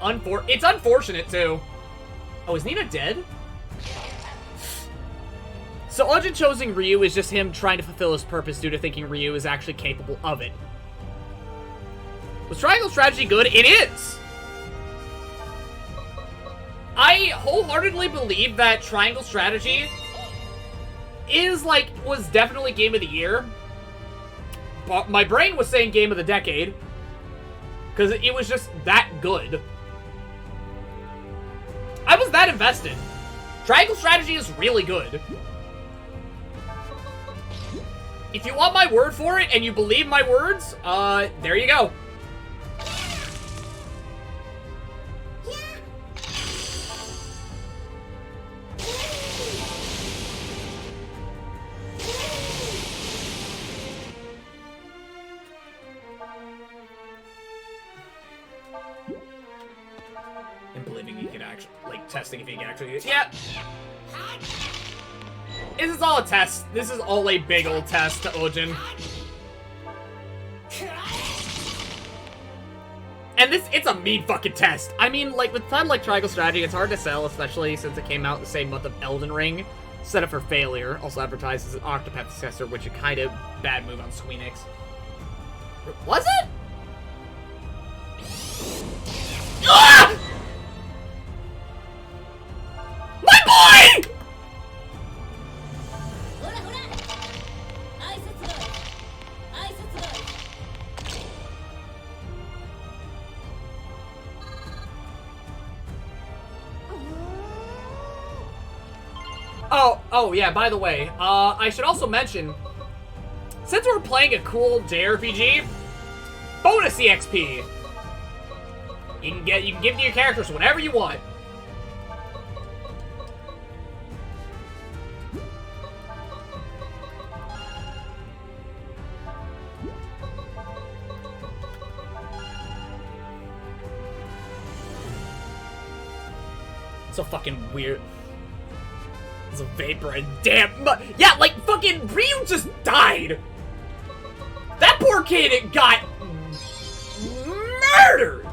[SPEAKER 1] It's unfortunate, too. Oh, is Nina dead? So Ojin choosing Ryu is just him trying to fulfill his purpose due to thinking Ryu is actually capable of it. Was Triangle Strategy good? It is! I wholeheartedly believe that Triangle Strategy was definitely Game of the Year. But my brain was saying Game of the Decade. Because it was just that good. I was that invested. Triangle strategy is really good. If you want my word for it, and you believe my words, there you go. And believing you can actually, like, testing if you can actually, yeah. This is all a test. This is all a big old test to Ojin. And it's a mean fucking test. I mean, like, with time like Triangle Strategy, it's hard to sell, especially since it came out the same month of Elden Ring. Set up for failure. Also advertised as an Octopath successor, which is kind of bad move on Squeenix. Was it? Ah! My boy! Oh, yeah, by the way, I should also mention, since we're playing a cool JRPG, bonus EXP! You can give to your characters whatever you want. So fucking weird. It's a vapor and damn. Yeah, like fucking Ryu just died. That poor kid got murdered.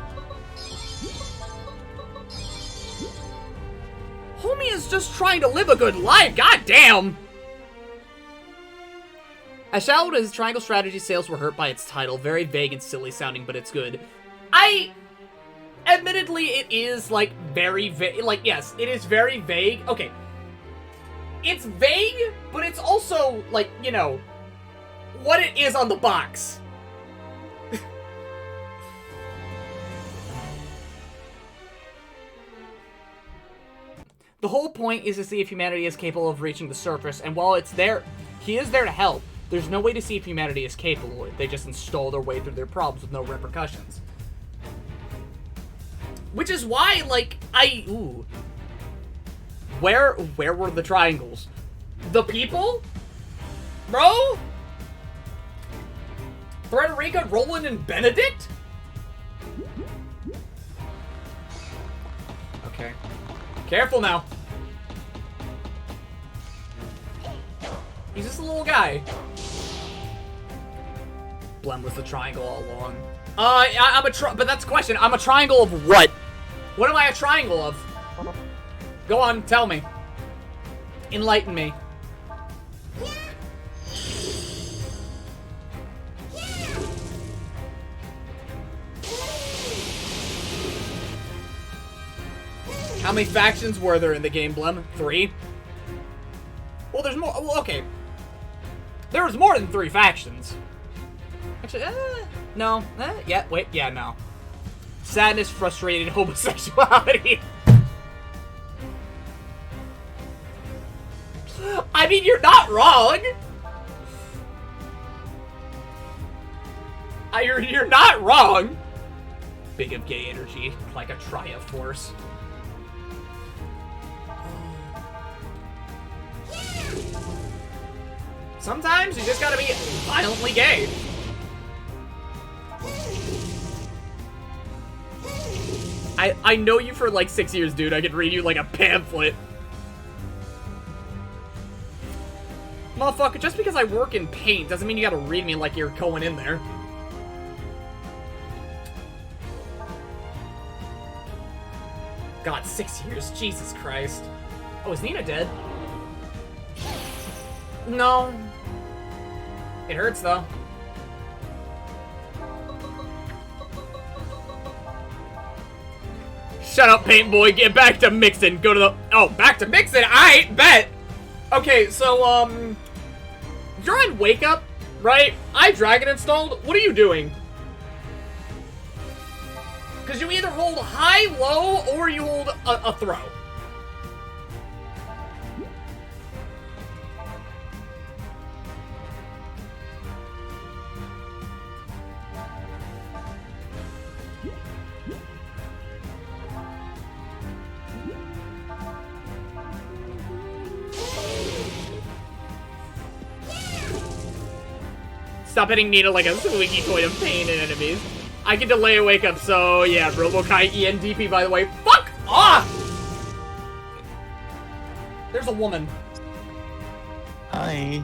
[SPEAKER 1] Homie is just trying to live a good life. God damn. As shallow as Triangle Strategy sales were hurt by its title, very vague and silly sounding, but it's good. Admittedly, it is, like, very vague. Like, yes, it is very vague. Okay. It's vague, but it's also, like, you know, what it is on the box. The whole point is to see if humanity is capable of reaching the surface, and while it's there, he is there to help. There's no way to see if humanity is capable. They just install their way through their problems with no repercussions. Which is why, like, ooh. Where were the triangles? The people? Bro? Frederica, Roland, and Benedict? Okay. Careful now. He's just a little guy. Blem was the triangle all along. But that's the question. I'm a triangle of what? What am I a triangle of? Go on, tell me. Enlighten me. How many factions were there in the game, Blem? 3? Well, there's more. Well, okay. There was more than 3 factions. Actually, no. Yeah, wait, yeah, no. Sadness, frustrated, homosexuality. I mean, you're not wrong. You're not wrong. Big of gay energy, like a Triumph force. Sometimes you just gotta be violently gay. I know you for like 6 years, dude. I could read you like a pamphlet. Motherfucker, just because I work in paint doesn't mean you gotta read me like you're going in there. God, 6 years. Jesus Christ. Oh, is Nina dead? No. It hurts, though. Shut up, paint boy. Get back to mixing. Go to the... Oh, back to mixing? I bet. Okay, so, you're on Wake Up, right? I Dragon installed. What are you doing? Because you either hold high, low, or you hold a throw. Stop hitting Nina like a squeaky toy of pain and enemies. I can delay a wake up, so yeah, Robokai ENDP, by the way. Fuck off! There's a woman.
[SPEAKER 4] Hi.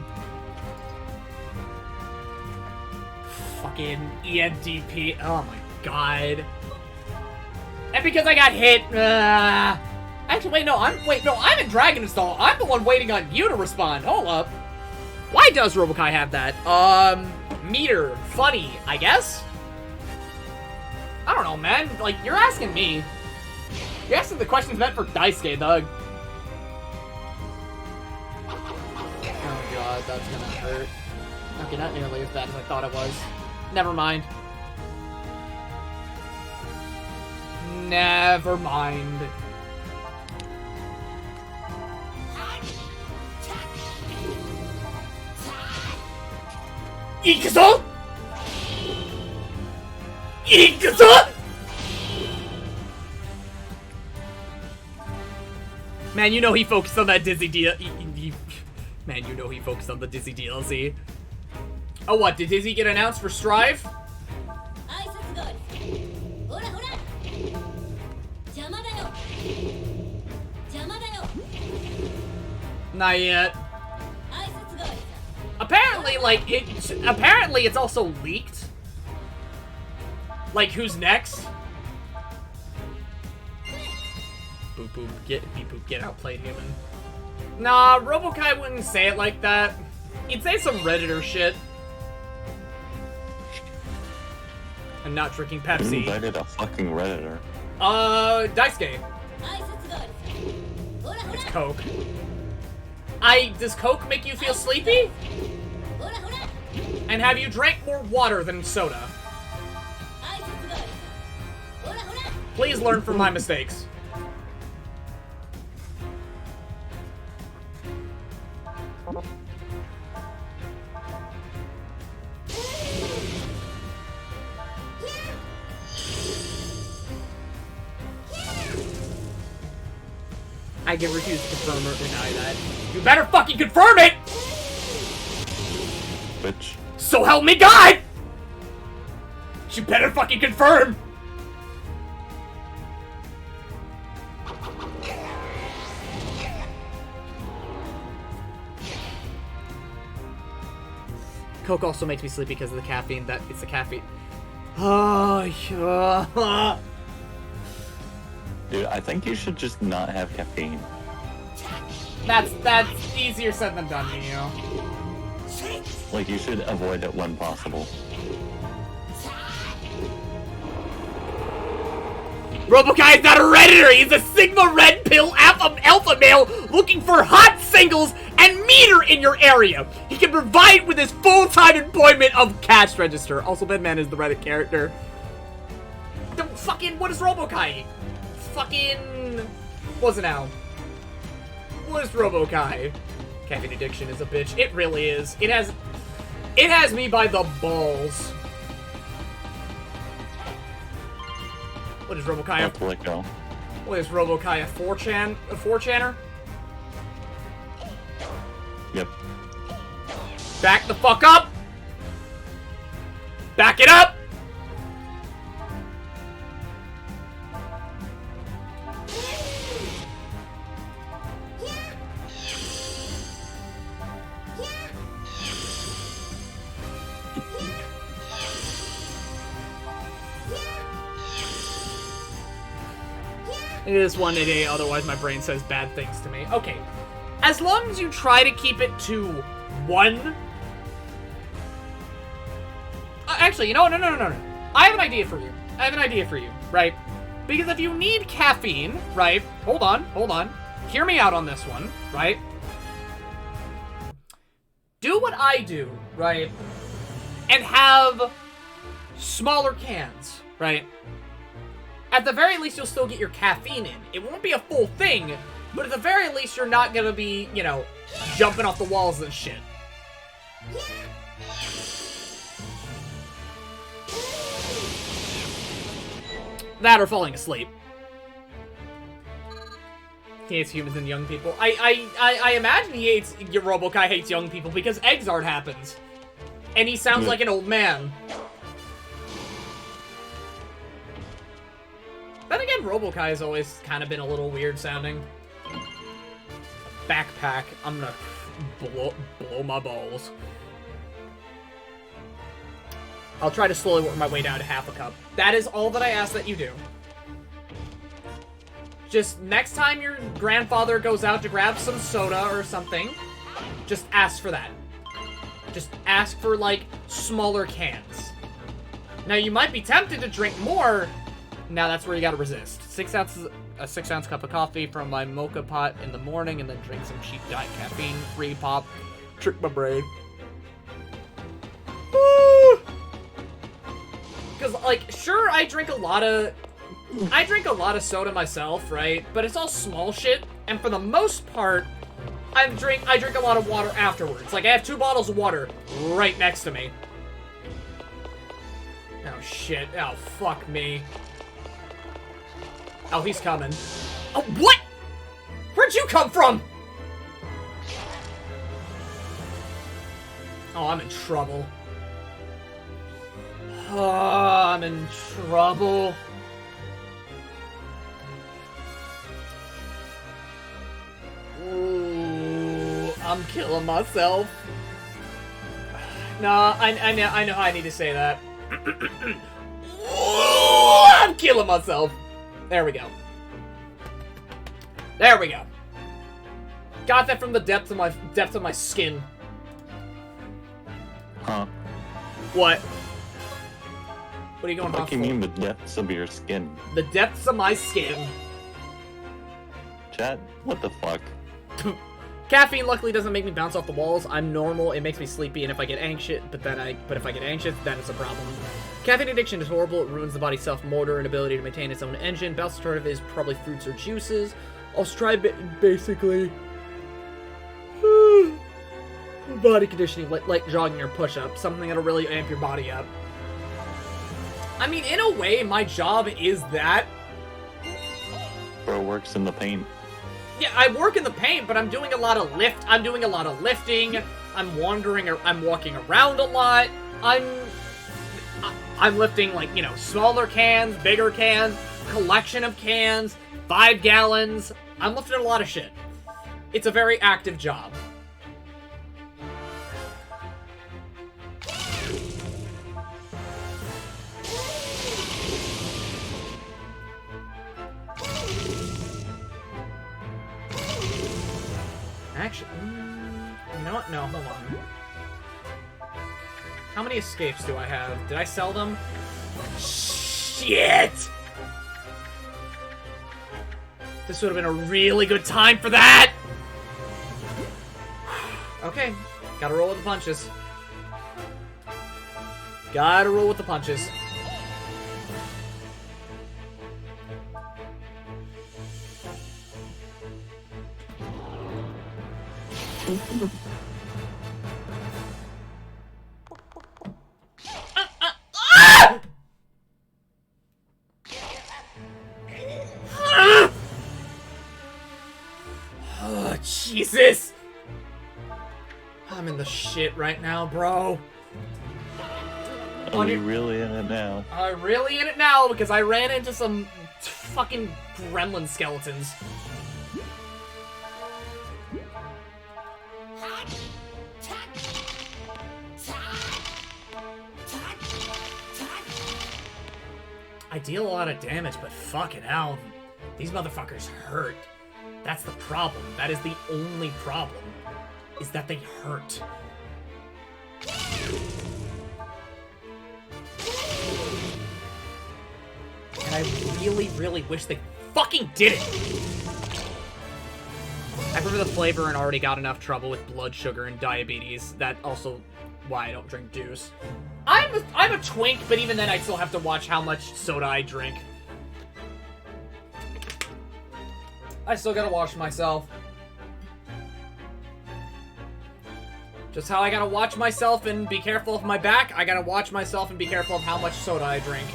[SPEAKER 1] Fucking ENDP. Oh my god. And because I got hit, actually, wait, no, I'm in Dragon Install. I'm the one waiting on you to respond. Hold up. Why does Robokai have that? Meter. Funny, I guess? I don't know, man. Like, you're asking me. You're asking the questions meant for Daisuke, dog. Oh god, that's gonna hurt. Okay, not nearly as bad as I thought it was. Never mind. Never mind. Ikuzo! Ikuzo! Man, you know he focused on that Dizzy Man, you know he focused on the Dizzy DLC. Oh, what? Did Dizzy get announced for Strive? Not yet. Apparently, like, apparently it's also leaked. Like, who's next? Boop boop, beep boop, get outplayed, human. Nah, Robokai wouldn't say it like that. He'd say some Redditor shit. I'm not drinking Pepsi.
[SPEAKER 4] Who invited a fucking Redditor?
[SPEAKER 1] Daisuke. It's Coke. Does Coke make you feel sleepy? And have you drank more water than soda? Please learn from my mistakes. I can refuse to confirm or deny that. You better fucking confirm it!
[SPEAKER 4] Which?
[SPEAKER 1] So help me God! You better fucking confirm! Coke also makes me sleepy because of the caffeine. It's the caffeine. Oh, yeah.
[SPEAKER 4] Dude, I think you should just not have caffeine.
[SPEAKER 1] That's easier said than done, you know.
[SPEAKER 4] Like, you should avoid it when possible.
[SPEAKER 1] Robokai is not a Redditor! He's a Sigma Red Pill alpha male looking for hot singles and meter in your area! He can provide with his full-time employment of cash register. Also, Bedman is the Reddit character. What is Robokai? Fucking... What's it now? What is Robokai? Caffeine addiction is a bitch. It really is. It has me by the balls. What is Robokai?
[SPEAKER 4] Have to let go.
[SPEAKER 1] What is Robokai? A 4chaner?
[SPEAKER 4] Yep.
[SPEAKER 1] Back the fuck up! Back it up! It is 1 a day, otherwise my brain says bad things to me. Okay. As long as you try to keep it to 1... actually, you know what? No. I have an idea for you. Right? Because if you need caffeine, right? Hold on. Hear me out on this one, right? Do what I do, right? And have smaller cans, right? At the very least, you'll still get your caffeine in. It won't be a full thing, but at the very least, you're not gonna be, you know, jumping off the walls and shit. That or falling asleep. He hates humans and young people. I imagine Robokai hates young people because Exart happens. And he sounds like an old man. Then again, Robokai has always kind of been a little weird sounding. Backpack. I'm gonna blow my balls. I'll try to slowly work my way down to half a cup. That is all that I ask that you do. Just next time your grandfather goes out to grab some soda or something, just ask for that. Just ask for, like, smaller cans. Now, you might be tempted to drink more. Now, that's where you gotta resist. A 6-ounce cup of coffee from my mocha pot in the morning, and then drink some cheap diet caffeine-free pop. Trick my brain. Because, like, sure, I drink a lot of soda myself, right? But it's all small shit, and for the most part, I drink a lot of water afterwards. Like, I have 2 bottles of water right next to me. Oh, shit. Oh, fuck me. Oh, he's coming. Oh, what? Where'd you come from? Oh, I'm in trouble. Oh, I'm in trouble. Ooh, I'm killing myself. Nah, I know how I need to say that. Ooh, I'm killing myself. There we go. There we go. Got that from the depths of my skin.
[SPEAKER 4] Huh?
[SPEAKER 1] What? What are you going off
[SPEAKER 4] What do you mean the depths of your skin?
[SPEAKER 1] The depths of my skin.
[SPEAKER 4] Chat? What the fuck?
[SPEAKER 1] Caffeine luckily doesn't make me bounce off the walls. I'm normal. It makes me sleepy, and if I get anxious, but if I get anxious, then it's a problem. Caffeine addiction is horrible. It ruins the body's self-motor and ability to maintain its own engine. Best alternative is probably fruits or juices. I'll try basically body conditioning, like jogging or push-ups, something that'll really amp your body up. I mean, in a way, my job is that.
[SPEAKER 4] Bro works in the paint.
[SPEAKER 1] Yeah, I work in the paint, but I'm doing a lot of I'm doing a lot of lifting. I'm walking around a lot. I'm lifting, like, you know, smaller cans, bigger cans, collection of cans, 5 gallons. I'm lifting a lot of shit. It's a very active job. Actually, you know what? No, hold on. How many escapes do I have? Did I sell them? Shit! This would have been a really good time for that! Okay, gotta roll with the punches. Gotta roll with the punches. Oh, Jesus! I'm in the shit right now, bro.
[SPEAKER 4] Are we really in it now?
[SPEAKER 1] I'm really in it now because I ran into some fucking gremlin skeletons. I deal a lot of damage, but fucking hell, these motherfuckers hurt. That's the problem. That is the only problem, is that they hurt. And I really, really wish they fucking did it! I prefer the flavor and already got enough trouble with blood sugar and diabetes. That also why I don't drink juice. I'm a twink, but even then I still have to watch how much soda I drink. I still gotta watch myself. Just how I gotta watch myself and be careful of my back, I gotta watch myself and be careful of how much soda I drink.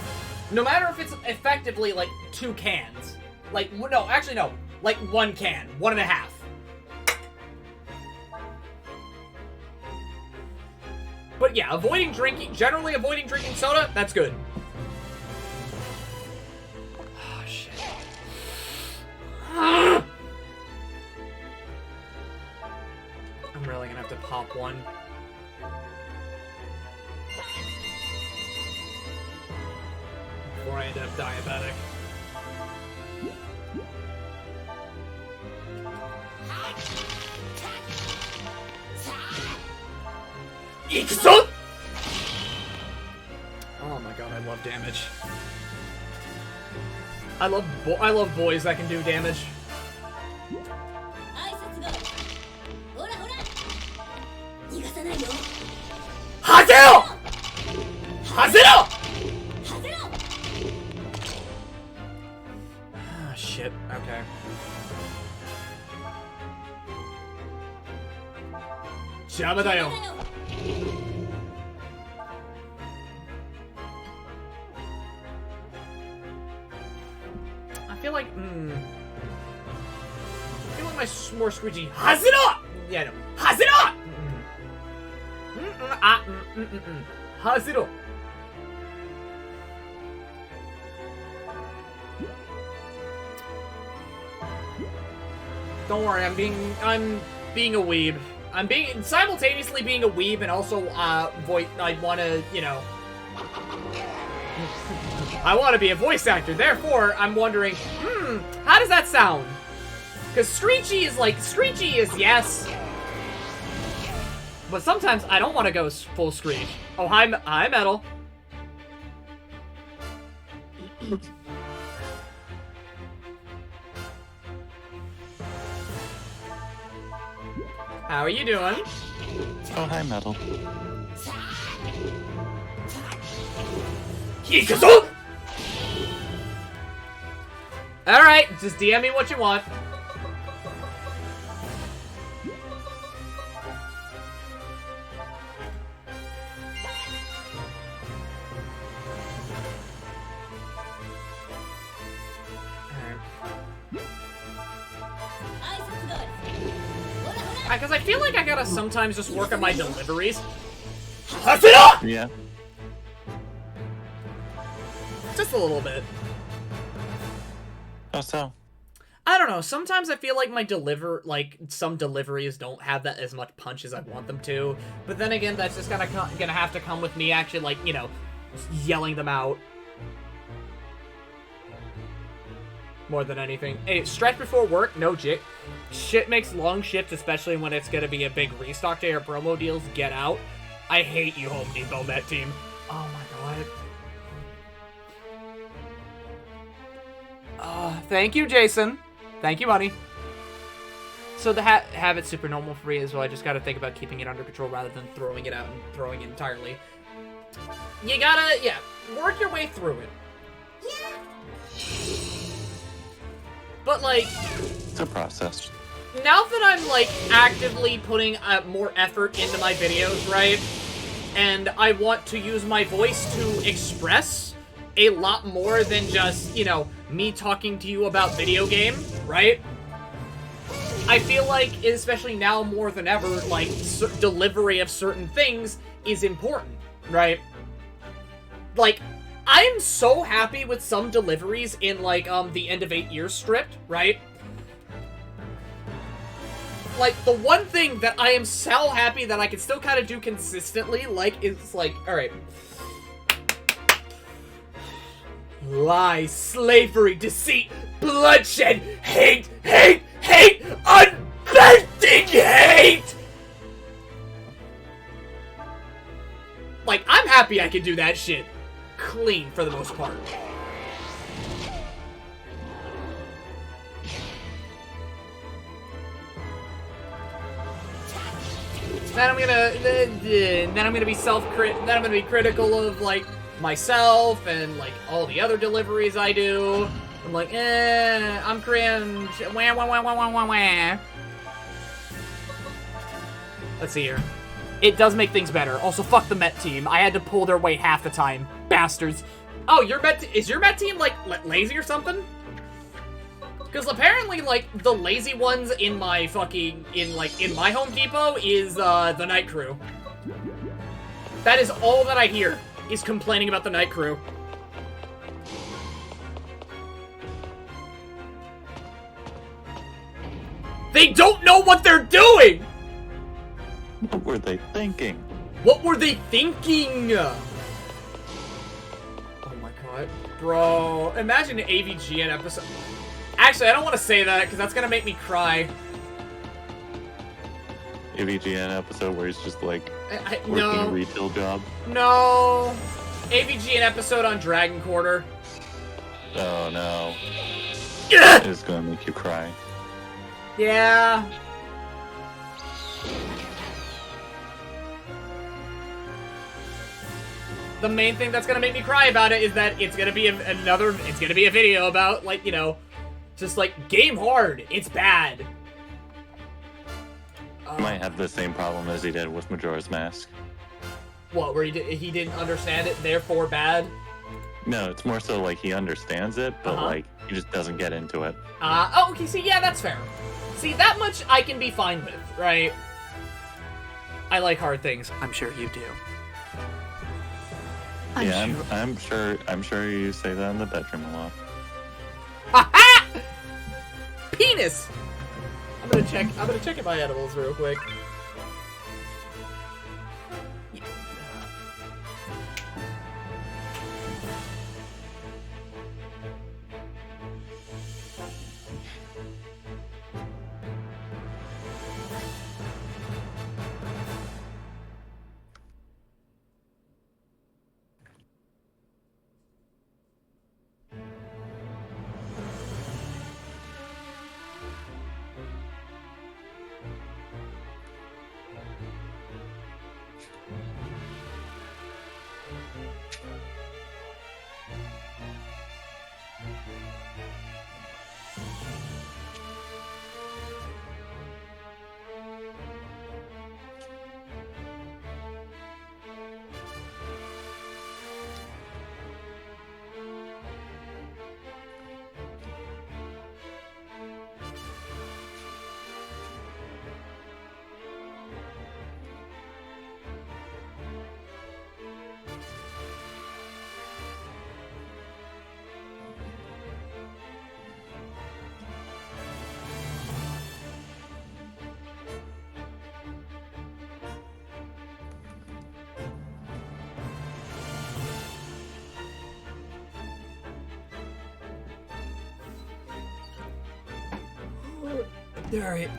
[SPEAKER 1] No matter if it's effectively, like, 2 cans. Like, no, actually no. Like, 1 can. 1.5. But yeah, generally avoiding drinking soda, that's good. Oh, shit. I'm really gonna have to pop one. Before I end up diabetic. Ikuzo! Oh my god, I love damage. I love boys that can do damage. Hazero! Hazero! Ah, shit. Okay. Jama da yo. I feel like my more screechy. Hazero! Yeah, no. Hazero! Hazero! Don't worry, I'm being a weeb. I'm simultaneously being a weeb and also, I wanna, you know... I wanna be a voice actor, therefore, I'm wondering, how does that sound? Because Screechy is yes. But sometimes I don't want to go full Screech. Oh, hi Metal. How are you doing?
[SPEAKER 4] Oh, hi, Metal.
[SPEAKER 1] Alright, just DM me what you want. Because I feel like I gotta sometimes just work on my deliveries.
[SPEAKER 4] Yeah.
[SPEAKER 1] Just a little bit.
[SPEAKER 4] How so?
[SPEAKER 1] I don't know. Sometimes I feel like some deliveries don't have that as much punch as I want them to. But then again, that's just gonna have to come with me actually, like, you know, yelling them out. More than anything. Hey, stretch before work? No jit. Shit makes long shifts, especially when it's gonna be a big restock day or promo deals. Get out. I hate you, Home Depot Met Team. Oh my god. Thank you, Jason. Thank you, buddy. So the habit's super normal for me as well. I just gotta think about keeping it under control rather than throwing it out and throwing it entirely. You gotta, yeah, work your way through it. Yeah. But, like...
[SPEAKER 4] It's a process.
[SPEAKER 1] Now that I'm, like, actively putting more effort into my videos, right? And I want to use my voice to express a lot more than just, you know, me talking to you about video game, right? I feel like, especially now more than ever, like, delivery of certain things is important, right? Like... I'm so happy with some deliveries in, like, the end of 8 years script, right? Like, the one thing that I am so happy that I can still kind of do consistently, like, is, like, alright. Lie, slavery, deceit, bloodshed, hate, hate, hate, unbending hate! Like, I'm happy I can do that shit clean for the most part. Then I'm gonna be critical of, like, myself and, like, all the other deliveries I do. I'm like, I'm cringe. Wah, wah, wah, wah, wah, wah, wah. Let's see here. It does make things better. Also, fuck the Met team. I had to pull their weight half the time. Bastards. Oh, is your Met team, like, lazy or something? Because apparently, like, the lazy ones in my fucking, in my Home Depot is, the Night Crew. That is all that I hear, is complaining about the night crew. They don't know what they're doing!
[SPEAKER 4] What were they thinking?
[SPEAKER 1] What were they thinking? Oh my god. Bro, imagine an AVGN episode. Actually, I don't want to say that, because that's going to make me cry.
[SPEAKER 4] AVGN episode where he's just like working
[SPEAKER 1] no.
[SPEAKER 4] a retail job.
[SPEAKER 1] No. AVGN episode on Dragon Quarter.
[SPEAKER 4] Oh no.
[SPEAKER 1] Ugh!
[SPEAKER 4] It's gonna make you cry.
[SPEAKER 1] Yeah. The main thing that's gonna make me cry about it is that it's gonna be it's gonna be a video about, like, you know, just like, game hard, it's bad.
[SPEAKER 4] He might have the same problem as he did with Majora's Mask.
[SPEAKER 1] What, where he didn't understand it, therefore bad?
[SPEAKER 4] No, it's more so like he understands it, but like, he just doesn't get into it.
[SPEAKER 1] Oh, okay, see, yeah, that's fair. See, that much I can be fine with, right? I like hard things. I'm sure you do.
[SPEAKER 4] I'm sure you say that in the bedroom a lot.
[SPEAKER 1] Ha-ha! Penis! I'm gonna check if my edibles real quick. Alright.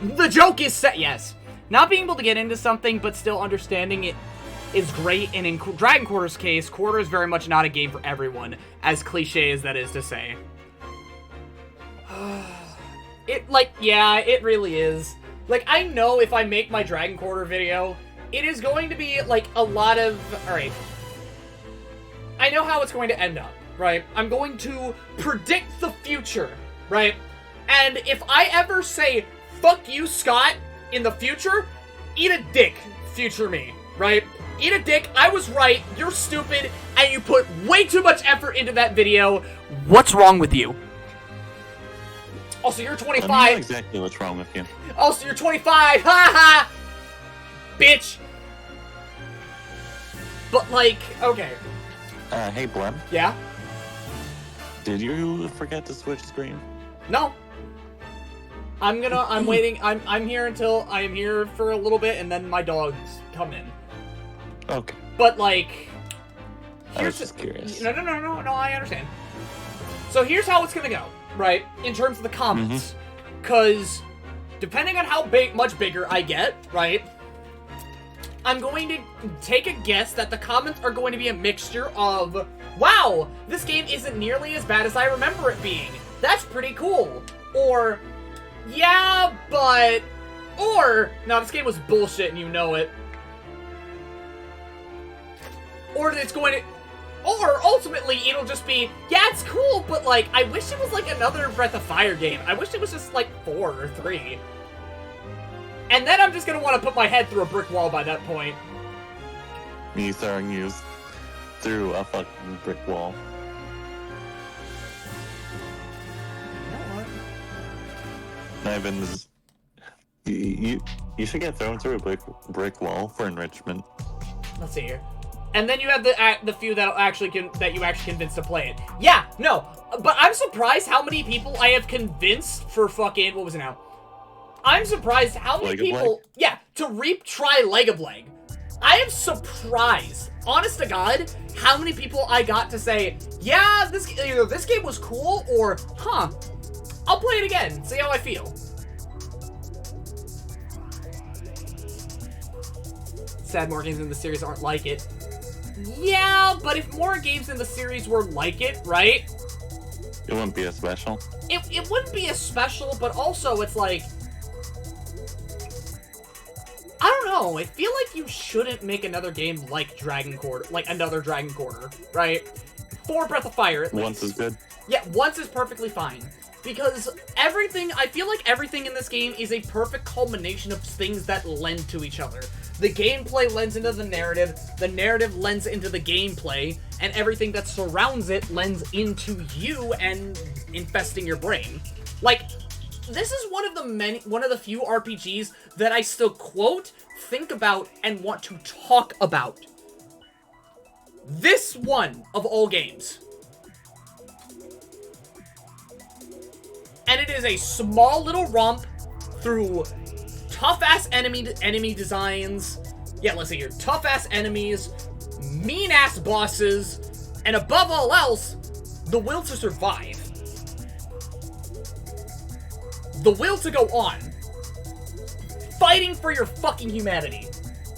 [SPEAKER 1] The joke is set. Yes. Not being able to get into something, but still understanding it is great. And in Dragon Quarter's case, Quarter is very much not a game for everyone, as cliche as that is to say. It really is. Like, I know if I make my Dragon Quarter video, it is going to be, like, a lot of... Alright. I know how it's going to end up, right? I'm going to predict the future, right? And if I ever say, fuck you, Scott, in the future, eat a dick, future me, right? Eat a dick, I was right, you're stupid, and you put way too much effort into that video. What's wrong with you? Also, you're 25.
[SPEAKER 4] I know exactly what's wrong with you.
[SPEAKER 1] Also, you're 25. Ha ha! Bitch. But, like, okay.
[SPEAKER 4] Hey, Blem.
[SPEAKER 1] Yeah?
[SPEAKER 4] Did you forget to switch screen?
[SPEAKER 1] No. I'm waiting. I'm here until I am here for a little bit, and then my dogs come in.
[SPEAKER 4] Okay.
[SPEAKER 1] But, like...
[SPEAKER 4] I was just curious.
[SPEAKER 1] No, I understand. So here's how it's gonna go, right? In terms of the comments. Because, depending on how much bigger I get, right? I'm going to take a guess that the comments are going to be a mixture of, wow, this game isn't nearly as bad as I remember it being. That's pretty cool. Or, yeah, but... Or, no, this game was bullshit and you know it. Or it's going to... Or, ultimately, it'll just be, yeah, it's cool, but, like, I wish it was, like, another Breath of Fire game. I wish it was just, like, 4 or 3. And then I'm just gonna want to put my head through a brick wall by that point.
[SPEAKER 4] Me throwing you through a fucking brick wall.
[SPEAKER 1] You know what?
[SPEAKER 4] I've been You should get thrown through a brick wall for enrichment.
[SPEAKER 1] Let's see here. And then you have the few that you actually convince to play it. Yeah, no, but I'm surprised how many people I have convinced for fucking, what was it now? I'm surprised how many people, yeah, to retry Leg of Leg. I am surprised, honest to God, how many people I got to say, yeah, either this game was cool, or, huh, I'll play it again, see how I feel. Sad more games in the series aren't like it. Yeah, but if more games in the series were like it, right?
[SPEAKER 4] It wouldn't be a special.
[SPEAKER 1] It wouldn't be a special, but also it's like, I don't know. I feel like you shouldn't make another game like Dragon Quarter, like another Dragon Quarter, right? For Breath of Fire, at least.
[SPEAKER 4] Once is good.
[SPEAKER 1] Yeah, once is perfectly fine. Because I feel like everything in this game is a perfect culmination of things that lend to each other. The gameplay lends into the narrative lends into the gameplay, and everything that surrounds it lends into you and infesting your brain. Like, this is one of the few RPGs that I still quote, think about, and want to talk about. This one of all games. And it is a small little romp through tough-ass enemy designs. Yeah, let's see here. Tough-ass enemies, mean-ass bosses, and above all else, the will to survive. The will to go on. Fighting for your fucking humanity.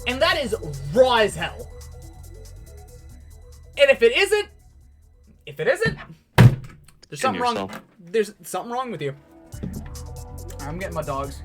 [SPEAKER 1] And that is raw as hell. And if it isn't, there's something wrong. There's something wrong with you. I'm getting my dogs.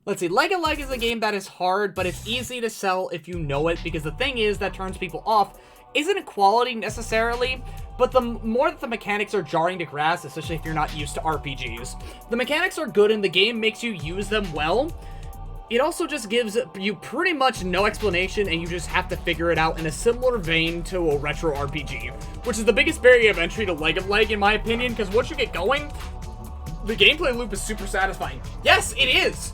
[SPEAKER 1] Let's see, Leg of Leg is a game that is hard, but it's easy to sell if you know it, because the thing is that turns people off isn't quality necessarily, but the more that the mechanics are jarring to grasp, especially if you're not used to RPGs. The mechanics are good and the game makes you use them well. It also just gives you pretty much no explanation and you just have to figure it out in a similar vein to a retro RPG, which is the biggest barrier of entry to Leg of Leg in my opinion, because once you get going, the gameplay loop is super satisfying. Yes, it is!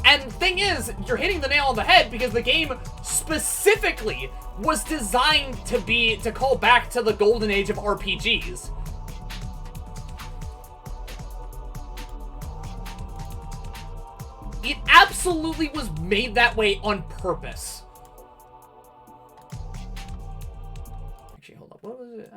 [SPEAKER 1] And the thing is, you're hitting the nail on the head because the game specifically was designed to call back to the golden age of RPGs. It absolutely was made that way on purpose. Actually, hold up. What was it?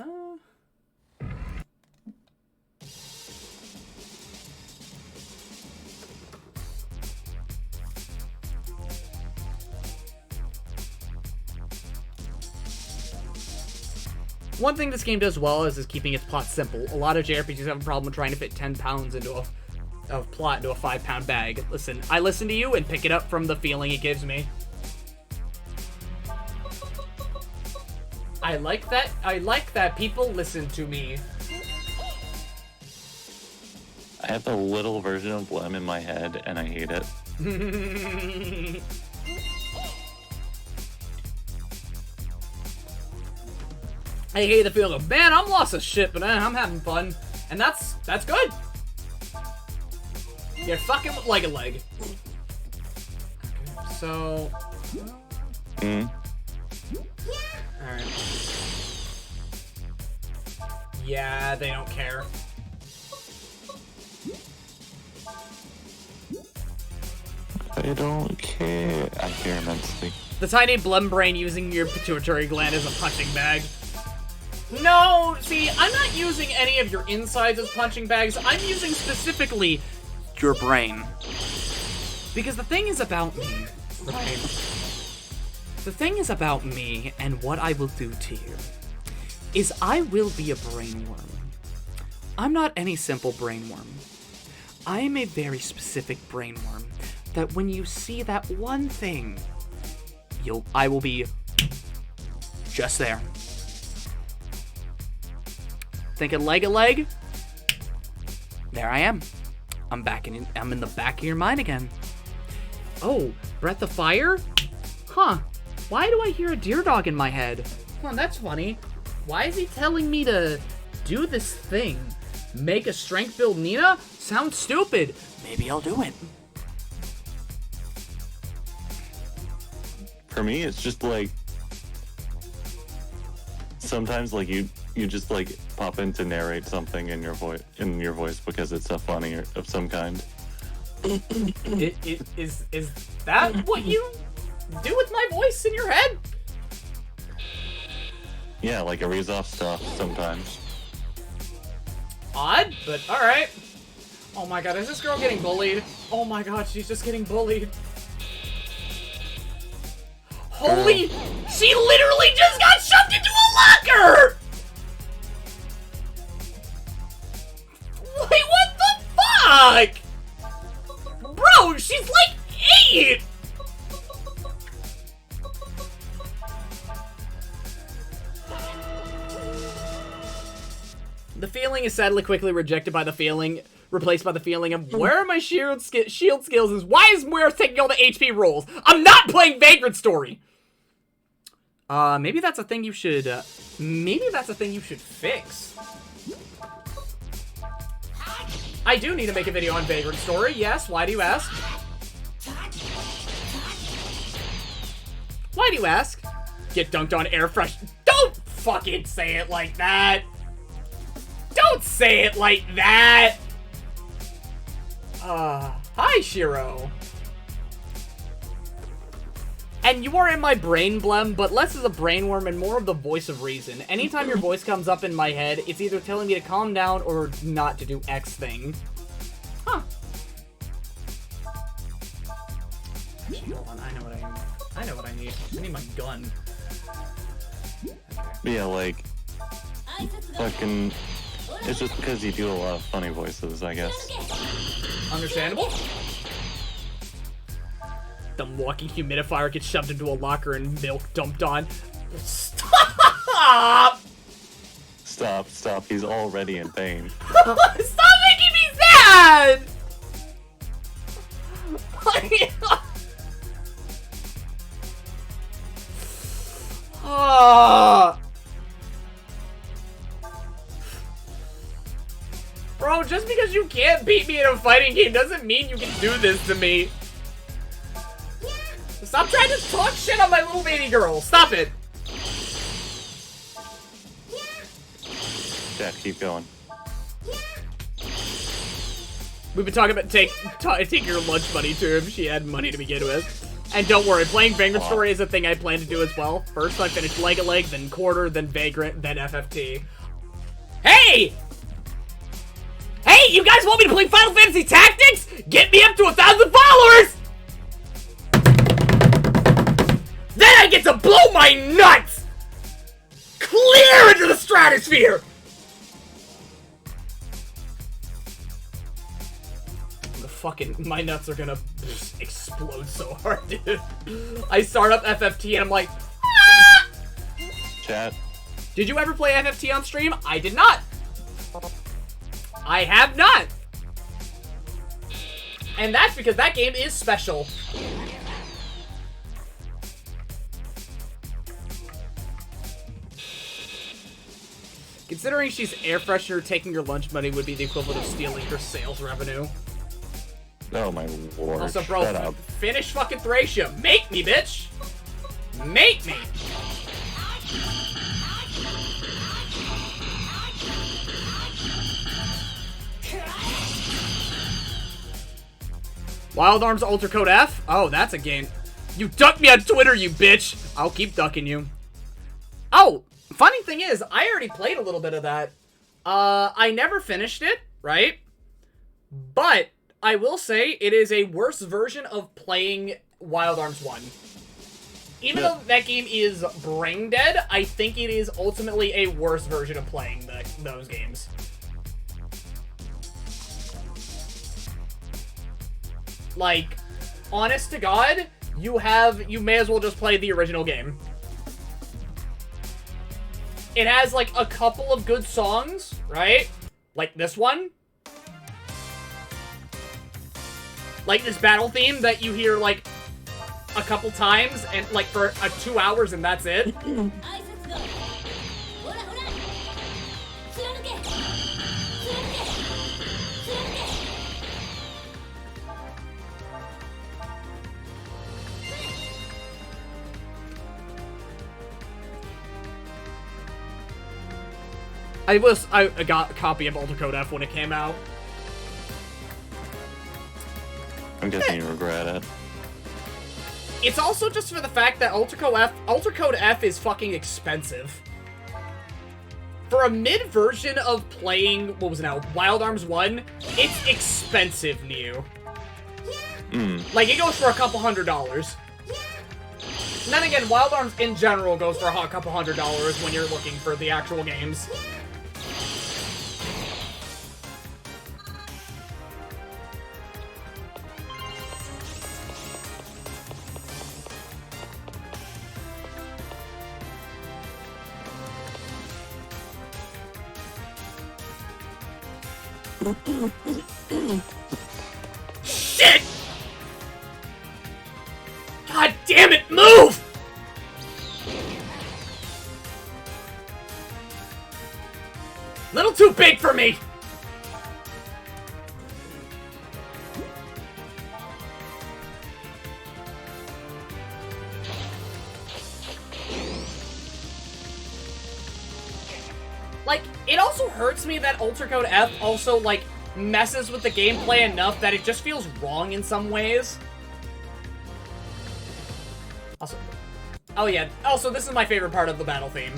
[SPEAKER 1] One thing this game does well is keeping its plot simple. A lot of JRPGs have a problem trying to fit 10 pounds into a plot into a 5-pound bag. Listen, I listen to you and pick it up from the feeling it gives me. I like that. I like that people listen to me.
[SPEAKER 4] I have a little version of Blem in my head, and I hate it.
[SPEAKER 1] I hate the feeling of, man, I'm lost as shit, but I'm having fun. And that's good. You're fucking with leg a leg. Okay, so... Alright. Yeah, they don't care.
[SPEAKER 4] I don't care. I care immensely.
[SPEAKER 1] The tiny Blem brain using your pituitary gland as a punching bag. No, see, I'm not using any of your insides as punching bags. I'm using specifically your brain. Because the thing is about me, right? The thing is about me and what I will do to you is I will be a brainworm. I'm not any simple brainworm. I am a very specific brainworm that when you see that one thing, I will be just there. Think a leg? There I am. I'm in the back of your mind again. Oh, Breath of Fire? Huh. Why do I hear a deer dog in my head? Huh, that's funny. Why is he telling me to do this thing? Make a strength build Nina? Sounds stupid. Maybe I'll do it.
[SPEAKER 4] For me, it's just like... Sometimes, like, you just, like, pop in to narrate something in your voice because it's so funny or of some kind.
[SPEAKER 1] Is that what you do with my voice in your head?
[SPEAKER 4] Yeah, like it reads off stuff sometimes.
[SPEAKER 1] Odd, but alright. Oh my god, is this girl getting bullied? Oh my god, she's just getting bullied. Holy... She literally just got shoved into a locker! Wait, what the fuck? Bro, she's like 8! The feeling is sadly quickly rejected by the feeling, replaced by the feeling of where are my shield skills is why is Moira's taking all the HP rolls? I'm not playing Vagrant Story! Maybe that's a thing you should, fix. I do need to make a video on Vagrant Story, yes, why do you ask? Why do you ask? Get dunked on air fresh. Don't fucking say it like that! Don't say it like that! Hi, Shiro. And you are in my brain, Blem, but less as a brainworm and more of the voice of reason. Anytime your voice comes up in my head, it's either telling me to calm down or not to do X thing. Huh. Actually, hold on, I know what I need. I need my gun.
[SPEAKER 4] Yeah, like... Fucking... It's just because you do a lot of funny voices, I guess.
[SPEAKER 1] Understandable. The walking humidifier gets shoved into a locker and milk dumped on. Stop!
[SPEAKER 4] Stop. He's already in pain.
[SPEAKER 1] Stop making me sad! Bro, just because you can't beat me in a fighting game doesn't mean you can do this to me. Stop trying to talk shit on my little baby girl. Stop it.
[SPEAKER 4] Jack, keep going.
[SPEAKER 1] We've been talking about take your lunch money to him. She had money to begin with. And don't worry, playing Vagrant Story is a thing I plan to do as well. First I finish Leg a Leg, then Quarter, then Vagrant, then FFT. Hey! Hey, you guys want me to play Final Fantasy Tactics? Get me up to 1,000 followers! Then I get to blow my nuts! Clear into the stratosphere! My nuts are gonna explode so hard, dude. I start up FFT and I'm like, ah!
[SPEAKER 4] Chat,
[SPEAKER 1] Did you ever play FFT on stream? I did not. I have not. And that's because that game is special. Considering she's air freshener, taking your lunch money would be the equivalent of stealing her sales revenue.
[SPEAKER 4] Oh my lord.
[SPEAKER 1] Also, bro, finish fucking Thracia. Make me, bitch. Make me. Wild Arms Ultra Code F? Oh, that's a game. You ducked me on Twitter, you bitch. I'll keep ducking you. Oh, funny thing is, I already played a little bit of that. I never finished it, right? But I will say it is a worse version of playing Wild Arms 1. Even though that game is brain dead, I think it is ultimately a worse version of playing those games. Like, honest to God, you may as well just play the original game. It has, like, a couple of good songs, right? Like this one. Like this battle theme that you hear, like, a couple times, and, like, for 2 hours, and that's it. I got a copy of Ultra Code F when it came out.
[SPEAKER 4] I'm guessing you regret it.
[SPEAKER 1] It's also just for the fact that Ultra Code F is fucking expensive. For a mid version of playing, what was it now, Wild Arms 1, it's expensive, New. Like, it goes for a couple $100s. And then again, Wild Arms in general goes for a couple $100s when you're looking for the actual games. Shit! God damn it, move! Little too big for me! Like, it also hurts me that Ultra Code F also, like, messes with the gameplay enough that it just feels wrong in some ways. Also, oh yeah, also this is my favorite part of the battle theme.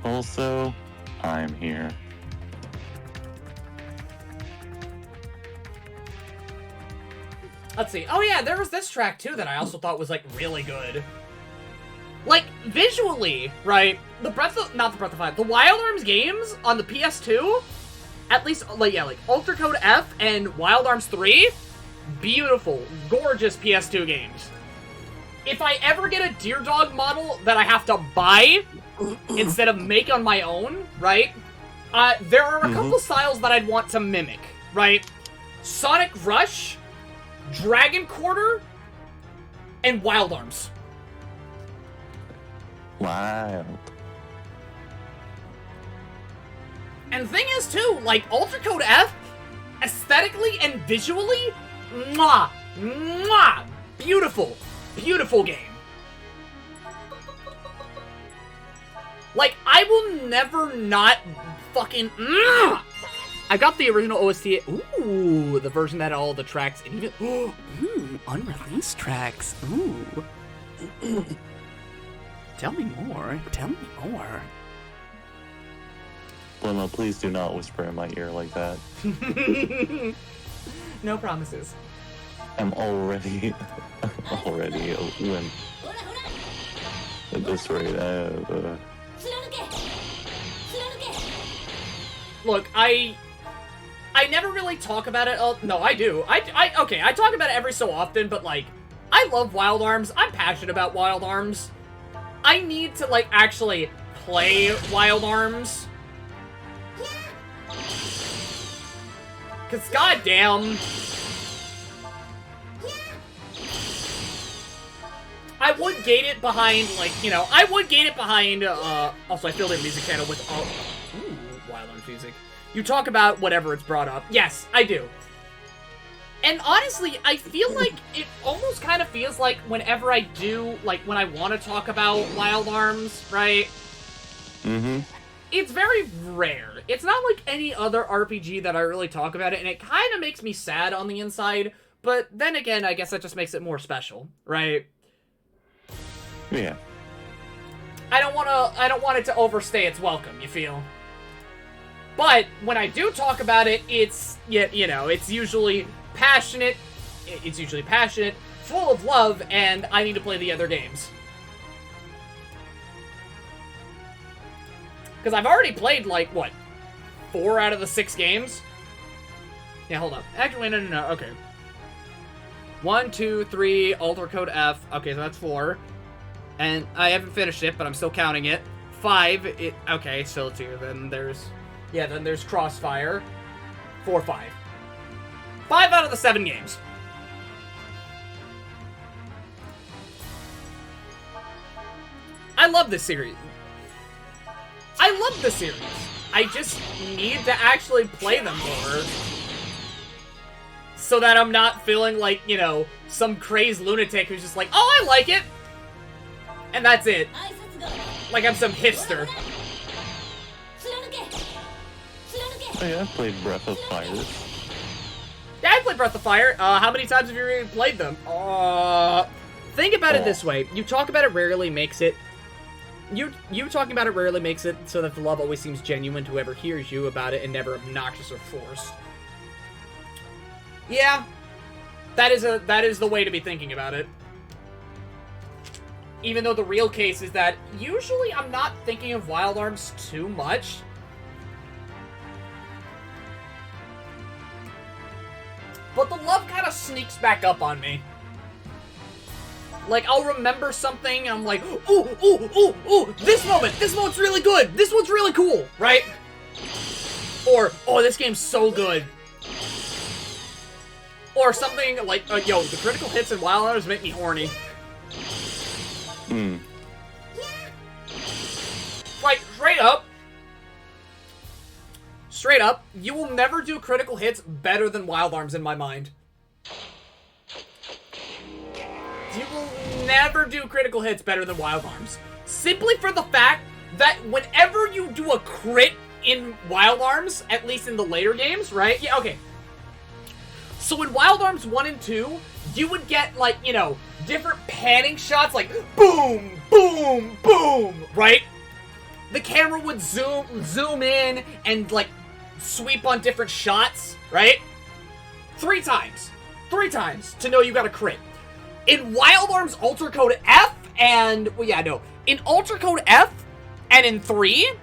[SPEAKER 4] Also, I'm here.
[SPEAKER 1] Let's see. Oh yeah, there was this track too that I also thought was, like, really good. Like, visually, right? The Wild Arms games on the PS2, at least, like, yeah, like, Ultra Code F and Wild Arms 3, beautiful, gorgeous PS2 games. If I ever get a Deer Dog model that I have to buy instead of make on my own, right? There are a couple styles that I'd want to mimic, right? Sonic Rush, Dragon Quarter, and Wild Arms.
[SPEAKER 4] Wild.
[SPEAKER 1] And the thing is, too, like, Ultra Code F, aesthetically and visually, mwah, mwah, beautiful, beautiful game. Like, I will never not fucking, I got the original OST, ooh, the version that had all the tracks, and even, ooh, unreleased tracks, ooh. Tell me more, tell me more.
[SPEAKER 4] Blem, please do not whisper in my ear like that.
[SPEAKER 1] No promises.
[SPEAKER 4] I'm already a wimp at this rate.
[SPEAKER 1] look, I never really talk about it. Oh, no, I do. Okay, I talk about it every so often, but, like, I love Wild Arms. I'm passionate about Wild Arms. I need to, like, actually play Wild Arms. Because, goddamn, I would gate it behind, like, you know, I would gate it behind, also, I filled in music channel with, ooh, Wild Arms music. You talk about whatever it's brought up. Yes, I do. And honestly, I feel like it almost kind of feels like whenever I do, like, when I want to talk about Wild Arms, right?
[SPEAKER 4] Mm-hmm.
[SPEAKER 1] It's very rare. It's not like any other RPG that I really talk about it, and it kind of makes me sad on the inside, but then again, I guess that just makes it more special, right?
[SPEAKER 4] Yeah.
[SPEAKER 1] I don't want it to overstay its welcome, you feel? But when I do talk about it, it's, you know, it's usually passionate, full of love, and I need to play the other games. Because I've already played, like, what, 4 out of the 6 games? Yeah, hold up. Actually, no, okay. 1, 2, 3, Alter Code F. Okay, so that's 4. And I haven't finished it, but I'm still counting it. 5, okay, still 2. Then there's Crossfire. 4, 5. 5 out of the 7 games. I love this series. I just need to actually play them more. So that I'm not feeling like, you know, some crazed lunatic who's just like, oh, I like it! And that's it. Like I'm some hipster.
[SPEAKER 4] Oh yeah, I played Breath of Fire.
[SPEAKER 1] Yeah, I played Breath of Fire. How many times have you really played them? Think about it this way. You talk about it rarely makes it... You talking about it rarely makes it so that the love always seems genuine to whoever hears you about it and never obnoxious or forced. Yeah. That is the way to be thinking about it. Even though the real case is that usually I'm not thinking of Wild Arms too much. But the love kind of sneaks back up on me. Like, I'll remember something, and I'm like, ooh, this moment's really good, this one's really cool, right? Or, oh, this game's so good. Or something like, yo, the critical hits in Wild Arms make me horny. Like, straight up, you will never do critical hits better than Wild Arms in my mind. You will never do critical hits better than Wild Arms. Simply for the fact that whenever you do a crit in Wild Arms, at least in the later games, right? Yeah, okay. So in Wild Arms 1 and 2, you would get, like, you know, different panning shots, like, boom, boom, boom, right? The camera would zoom in and, like, sweep on different shots, right? 3 times. 3 times to know you got a crit. In Wild Arms Alter Code F and... Well, yeah, no. In Alter Code F and in 3...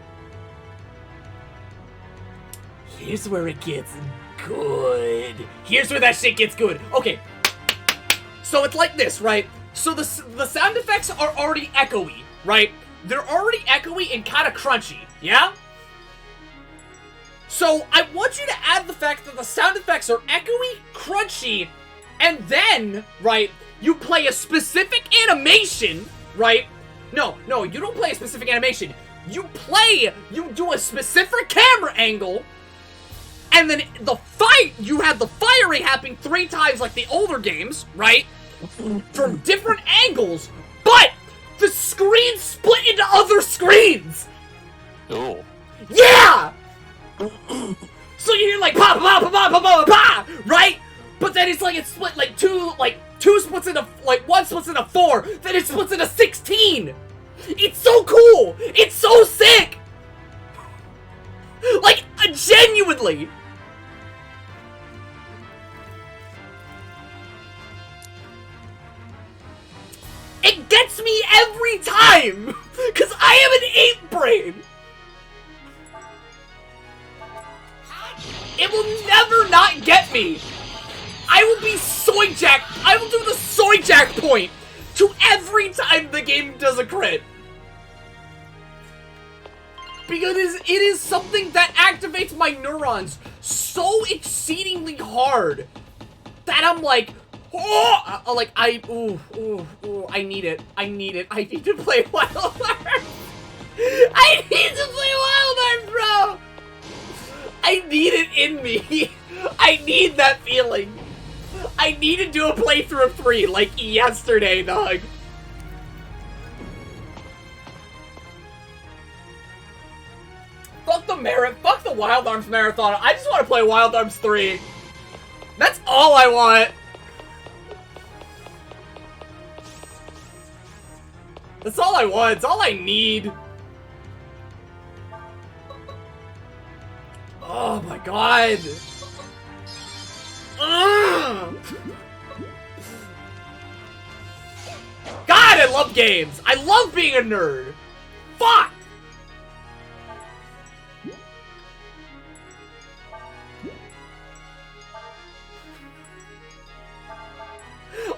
[SPEAKER 1] Here's where it gets good. Here's where that shit gets good. Okay. So it's like this, right? So the sound effects are already echoey, right? They're already echoey and kind of crunchy, yeah? So I want you to add the fact that the sound effects are echoey, crunchy, and then, right... You play a specific animation, right? No, you don't play a specific animation. You do a specific camera angle, and then you have the firing happening 3 times like the older games, right? From different angles, but the screen split into other screens!
[SPEAKER 4] Oh.
[SPEAKER 1] Yeah! So you hear like, pa, pa, pa, pa, pa, pa, pa, right? But then it's split like 2 splits into, 1 splits into 4, then it splits into 16! It's so cool! It's so sick! Like, genuinely! It gets me every time! Because I am an ape brain! will never not get me. I will be soy jack. I will do the soy jack point to every time the game does a crit. Because it is something that activates my neurons so exceedingly hard that I'm like, oh, like I need it. I need it. I need to play Wild Arms. I need to play Wild Arms, bro. I need it in me. I need that feeling. I need to do a playthrough of 3 like yesterday, dog. Fuck the Wild Arms marathon. I just want to play Wild Arms 3. That's all I want. That's all I want. It's all I need. Oh my god. Ugh. God, I love games. I love being a nerd. Fuck.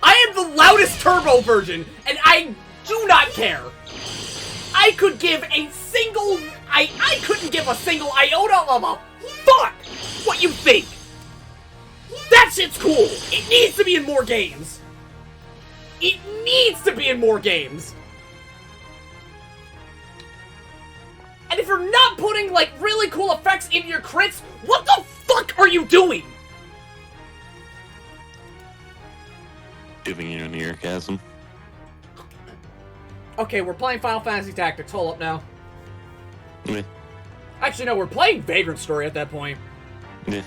[SPEAKER 1] I am the loudest turbo version, and I do not care. I could give a single... I couldn't give a single iota of a fuck what you think. That shit's cool. It needs to be in more games. It needs to be in more games. And if you're not putting, like, really cool effects in your crits, what the fuck are you doing?
[SPEAKER 4] Giving you an orgasm.
[SPEAKER 1] Okay, we're playing Final Fantasy Tactics. Hold up now.
[SPEAKER 4] Yeah.
[SPEAKER 1] Actually, no, we're playing Vagrant Story at that point.
[SPEAKER 4] Yeah.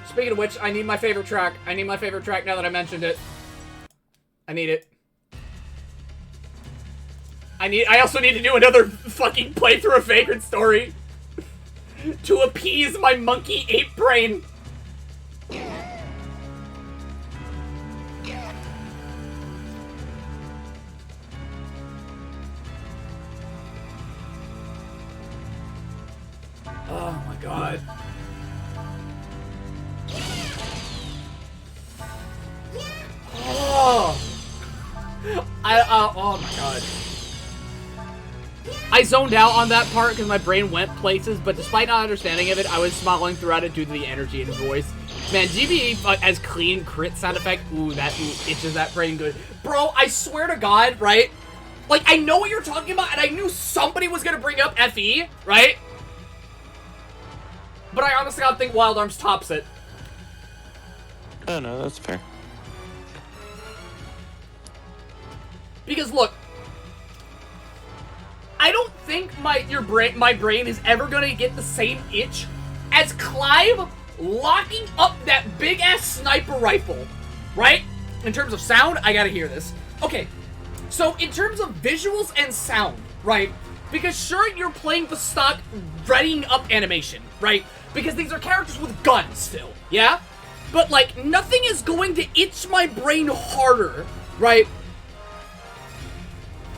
[SPEAKER 1] Speaking of which, I need my favorite track. I need my favorite track now that I mentioned it. I need it. I also need to do another fucking playthrough of Vagrant Story. To appease my monkey ape brain. Oh my god. Oh. Oh my god. I zoned out on that part because my brain went places, but despite not understanding of it, I was smiling throughout it due to the energy in voice. Man, GBE as clean crit sound effect, that itches that brain good. Bro, I swear to God, right? Like, I know what you're talking about, and I knew somebody was gonna bring up FE, right? But I honestly don't think Wild Arms tops it.
[SPEAKER 4] Oh, no, that's fair.
[SPEAKER 1] Because look, I don't think my brain is ever gonna get the same itch as Clive locking up that big ass sniper rifle, right? In terms of sound, I gotta hear this. Okay, so in terms of visuals and sound, right? Because sure, you're playing the stock readying up animation, right? Because these are characters with guns still, yeah? But like, nothing is going to itch my brain harder, right?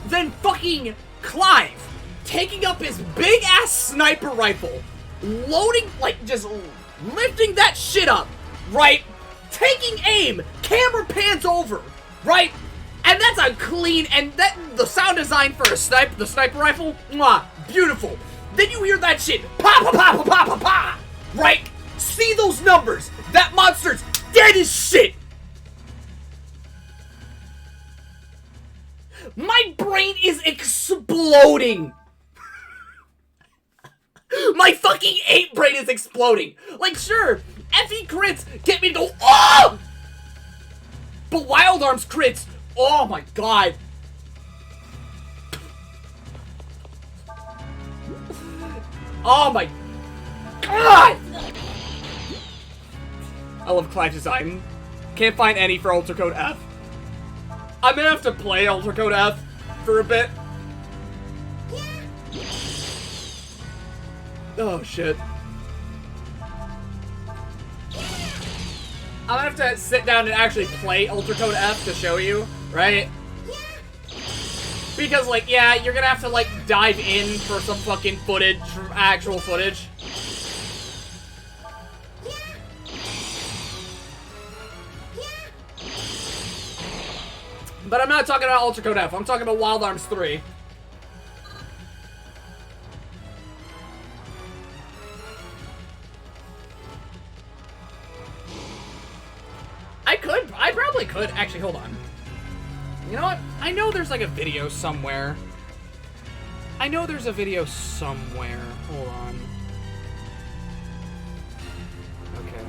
[SPEAKER 1] Than fucking Clive taking up his big ass sniper rifle, loading, like, just lifting that shit up, right? Taking aim, camera pans over, right? And that's a clean, and that the sound design for the sniper rifle, mwah, beautiful. Then you hear that shit, pa pa pa pa pa pa pa, right? See those numbers? That monster's dead as shit. My brain is exploding. My fucking ape brain is exploding. Like, sure, FE crits get me to go, oh! But Wild Arms crits, oh my god. Oh my god! I love Clive design. Can't find any for Ultra Code F. I'm gonna have to play Ultra Code F for a bit. Oh shit. I'm gonna have to sit down and actually play Ultra Code F to show you, right? Because, like, yeah, you're gonna have to, like, dive in for some fucking footage, actual footage. But I'm not talking about Ultra Code F, I'm talking about Wild Arms 3. I probably could. Actually, hold on. You know what? I know there's like a video somewhere. I know there's a video somewhere. Hold on. Okay.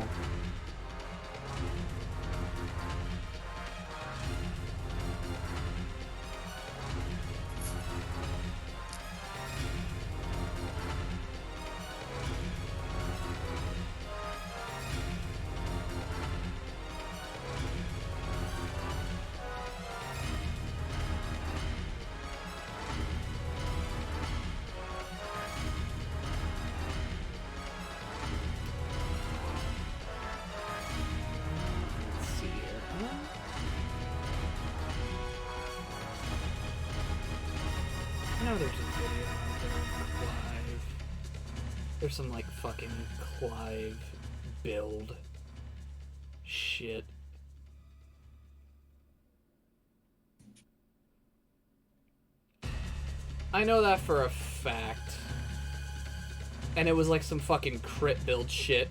[SPEAKER 1] I know there's a video out there of Clive. There's some, like, fucking Clive build shit. I know that for a fact. And it was like some fucking crit build shit.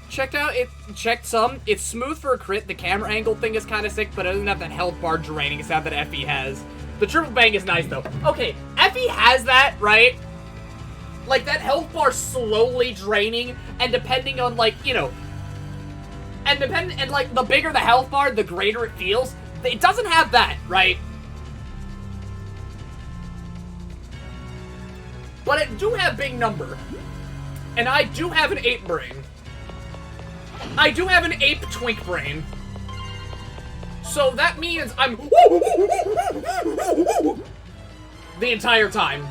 [SPEAKER 1] Checked some. It's smooth for a crit. The camera angle thing is kind of sick, but it doesn't have that health bar draining sound that Effie has. The triple bang is nice, though. Okay, Effie has that, right? Like, that health bar slowly draining, and depending on, like, you know... And, like, the bigger the health bar, the greater it feels. It doesn't have that, right? But it do have big number. And I do have an ape brain. I do have an ape twink brain. So that means I'm the entire time.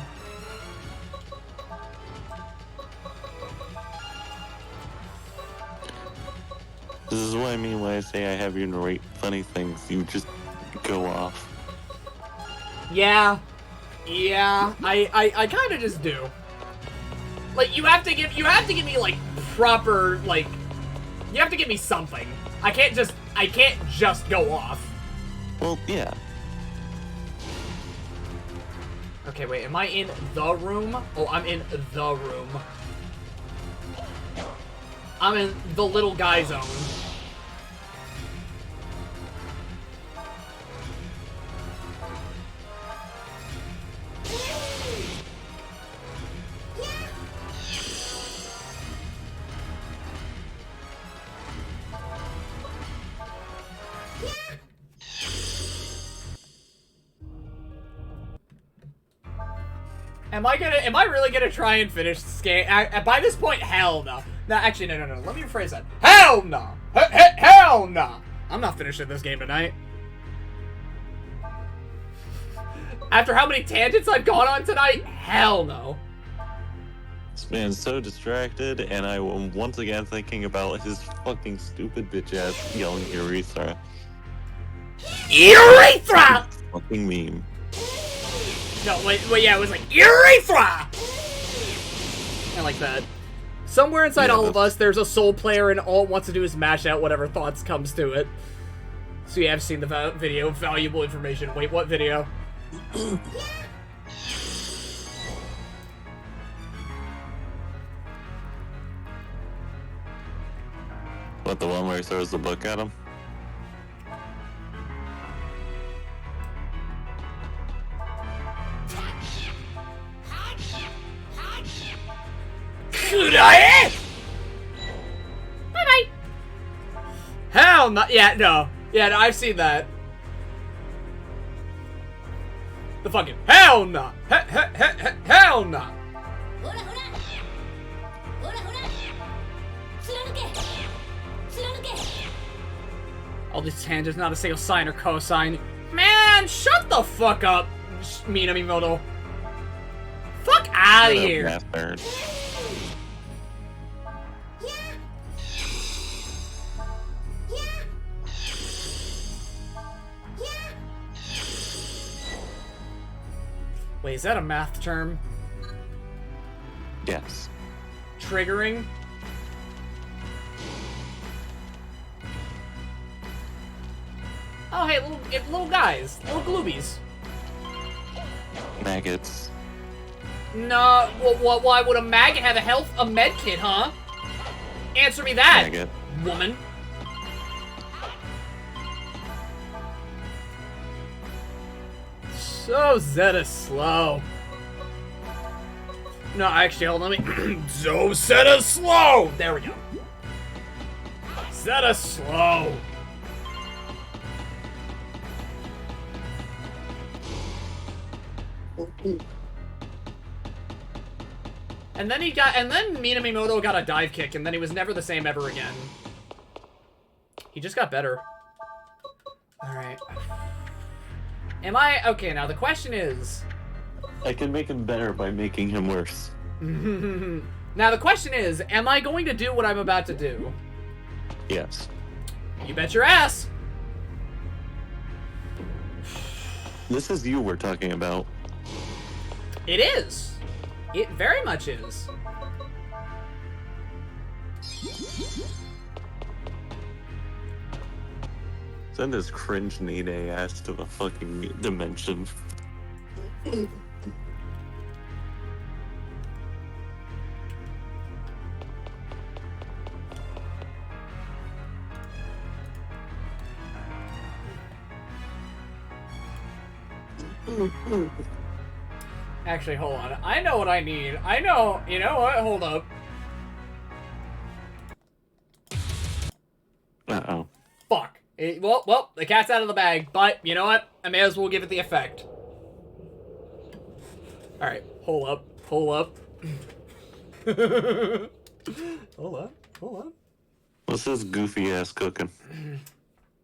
[SPEAKER 4] This is what I mean when I say I have you narrate funny things. You just go off.
[SPEAKER 1] Yeah. Yeah. I kind of just do. Like, you have to give me, like, proper, like, you have to give me something. I can't just go off.
[SPEAKER 4] Well, yeah.
[SPEAKER 1] Okay, wait, am I in the room? Oh, I'm in the room. I'm in the little guy zone. Am I really gonna try and finish this game? By this point, hell no. No, actually, no. Let me rephrase that. Hell no! Hell no! I'm not finishing this game tonight. After how many tangents I've gone on tonight, hell no.
[SPEAKER 4] This man's so distracted, and I am once again thinking about his fucking stupid bitch ass yelling urethra.
[SPEAKER 1] Urethra!
[SPEAKER 4] Fucking meme.
[SPEAKER 1] No, wait, yeah, it was like, urethra! I like that. Somewhere inside all of us, there's a soul player, and all it wants to do is mash out whatever thoughts comes to it. So you have seen the video, valuable information. Wait, what video?
[SPEAKER 4] What, the one where he throws the book at him?
[SPEAKER 1] Bye-bye. Hell no. Yeah, no. Yeah, no, I've seen that. The fucking hell no. Hell no. All these tangents, not a single sine or cosine. Man, shut the fuck up, Minamimoto. Fuck out of here.
[SPEAKER 4] Bastard.
[SPEAKER 1] Wait, is that a math term?
[SPEAKER 4] Yes.
[SPEAKER 1] Triggering? Oh, hey, little guys. Little gloobies.
[SPEAKER 4] Maggots.
[SPEAKER 1] No, why would a maggot have a med kit, huh? Answer me that,
[SPEAKER 4] Maggot.
[SPEAKER 1] woman. So Zeta's slow. No, actually, hold on, let me... So Zeta's slow! There we go. Zeta's slow. And then Minamimoto got a dive kick, and then he was never the same ever again. He just got better. Alright. Okay, now the question is...
[SPEAKER 4] I can make him better by making him worse.
[SPEAKER 1] Now the question is, am I going to do what I'm about to do?
[SPEAKER 4] Yes.
[SPEAKER 1] You bet your ass!
[SPEAKER 4] This is you we're talking about.
[SPEAKER 1] It is! It very much is.
[SPEAKER 4] Send his cringe Nene ass to the fucking dimension.
[SPEAKER 1] Actually, hold on. I know what I need. I know. You know what? Hold up.
[SPEAKER 4] Uh-oh.
[SPEAKER 1] Fuck. Well, the cat's out of the bag, but you know what? I may as well give it the effect. Alright, hold up. Hold up. Hold up. Hold up.
[SPEAKER 4] What's this goofy ass cooking?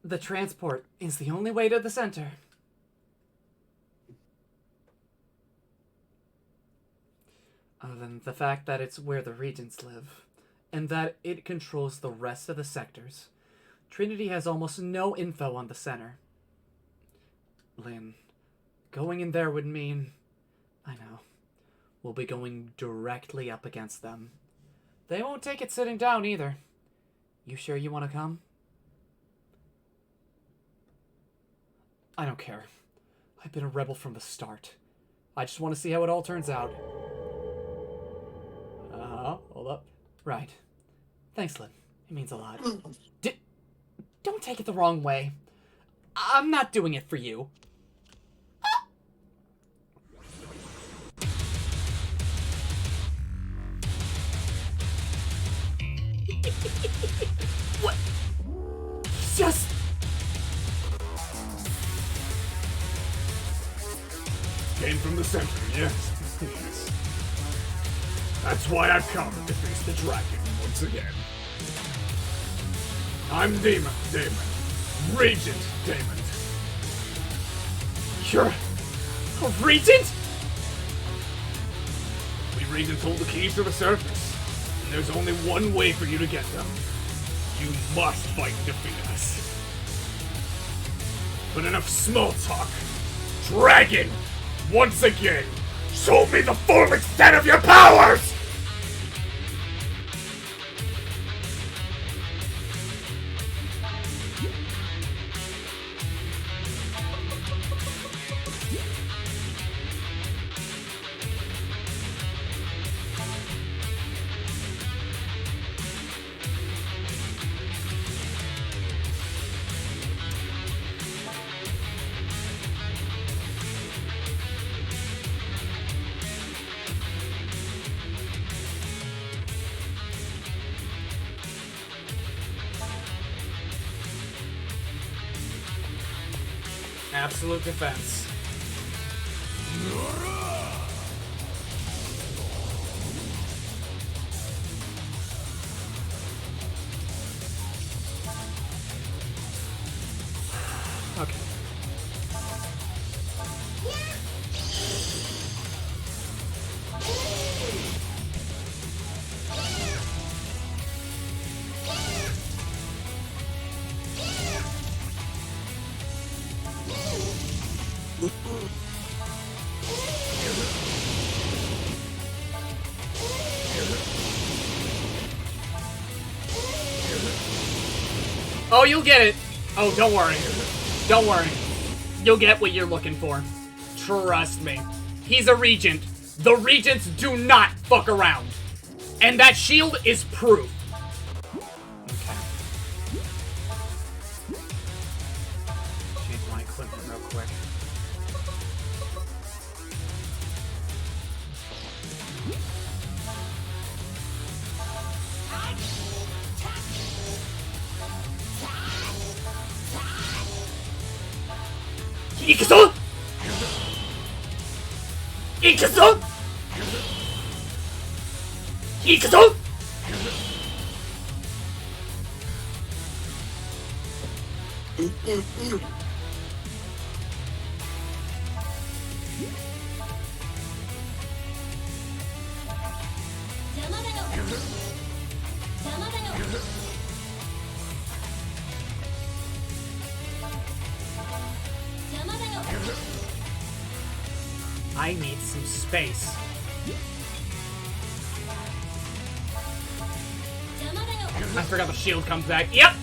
[SPEAKER 1] The transport is the only way to the center. Other than the fact that it's where the regents live, and that it controls the rest of the sectors, Trinity has almost no info on the center. Lynn, going in there would mean... I know. We'll be going directly up against them. They won't take it sitting down either. You sure you want to come? I don't care. I've been a rebel from the start. I just want to see how it all turns out. Hold up. Right. Thanks, Lynn. It means a lot. Don't take it the wrong way. I'm not doing it for you. What? Just...
[SPEAKER 3] Came from the center, yes. Yes. That's why I've come to face the dragon once again. I'm Damon. Regent Damon.
[SPEAKER 1] You're a regent?
[SPEAKER 3] We regents hold the keys to the surface, and there's only one way for you to get them. You must fight and defeat us. But enough small talk. Dragon! Once again, show me the full extent of your powers!
[SPEAKER 1] Absolute defense. Okay. Oh, you'll get it. Oh, don't worry. Don't worry. You'll get what you're looking for. Trust me. He's a regent. The regents do not fuck around. And that shield is proof. Okay. Change my equipment real quick. Ikuzo! Ikuzo! Ikuzo! I need some space. I forgot the shield comes back. Yep.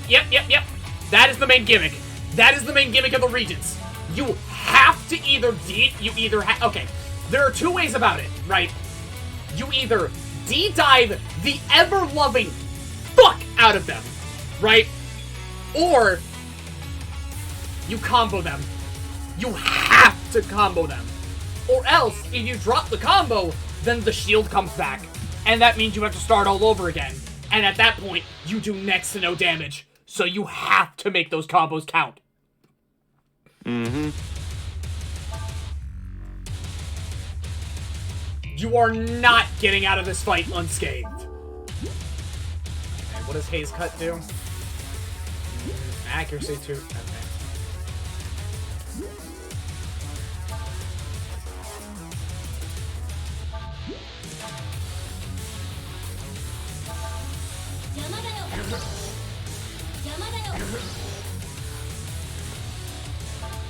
[SPEAKER 1] That is the main gimmick. That is the main gimmick of the Regents. You have to either okay, there are two ways about it, right? You either D-dive the ever-loving fuck out of them, right? Or you combo them. You have to combo them. Or else, if you drop the combo, then the shield comes back. And that means you have to start all over again. And at that point, you do next to no damage. So you have to make those combos count.
[SPEAKER 4] Mm-hmm.
[SPEAKER 1] You are not getting out of this fight unscathed. Okay, what does Haze Cut do? Accuracy 2. Okay.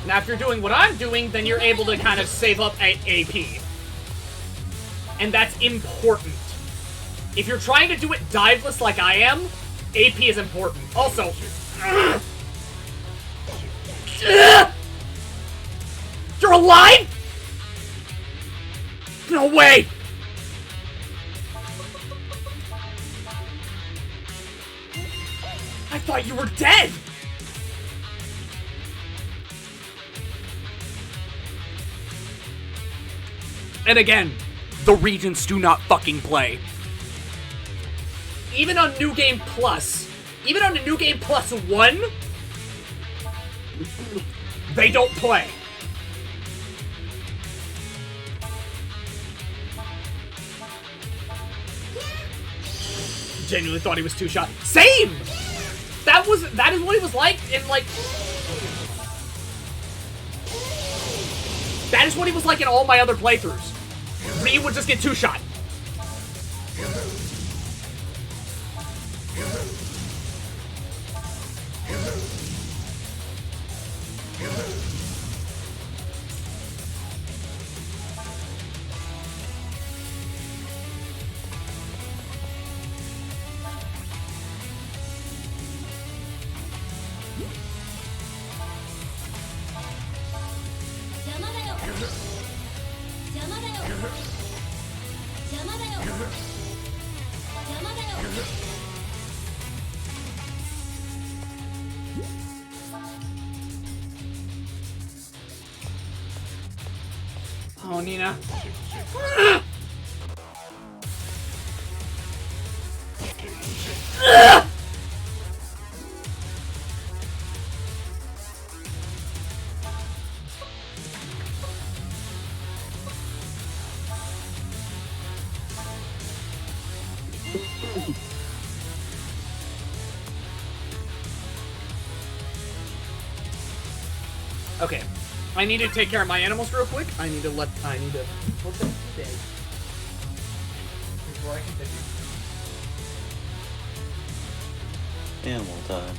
[SPEAKER 1] Now, if you're doing what I'm doing, then you're able to kind of save up AP. And that's important. If you're trying to do it diveless like I am, AP is important. Also, you're alive? No way! I thought you were dead! And again, the Regents do not fucking play. Even on New Game Plus, even on the New Game Plus 1, they don't play. Genuinely thought he was two-shot. Same! That is what he was like in, like... That is what he was like in all my other playthroughs. Ryu would just get two-shot. Oh, Nina. Okay, I need to take care of my animals real quick. I need to put them to bed before I continue.
[SPEAKER 4] Animal time.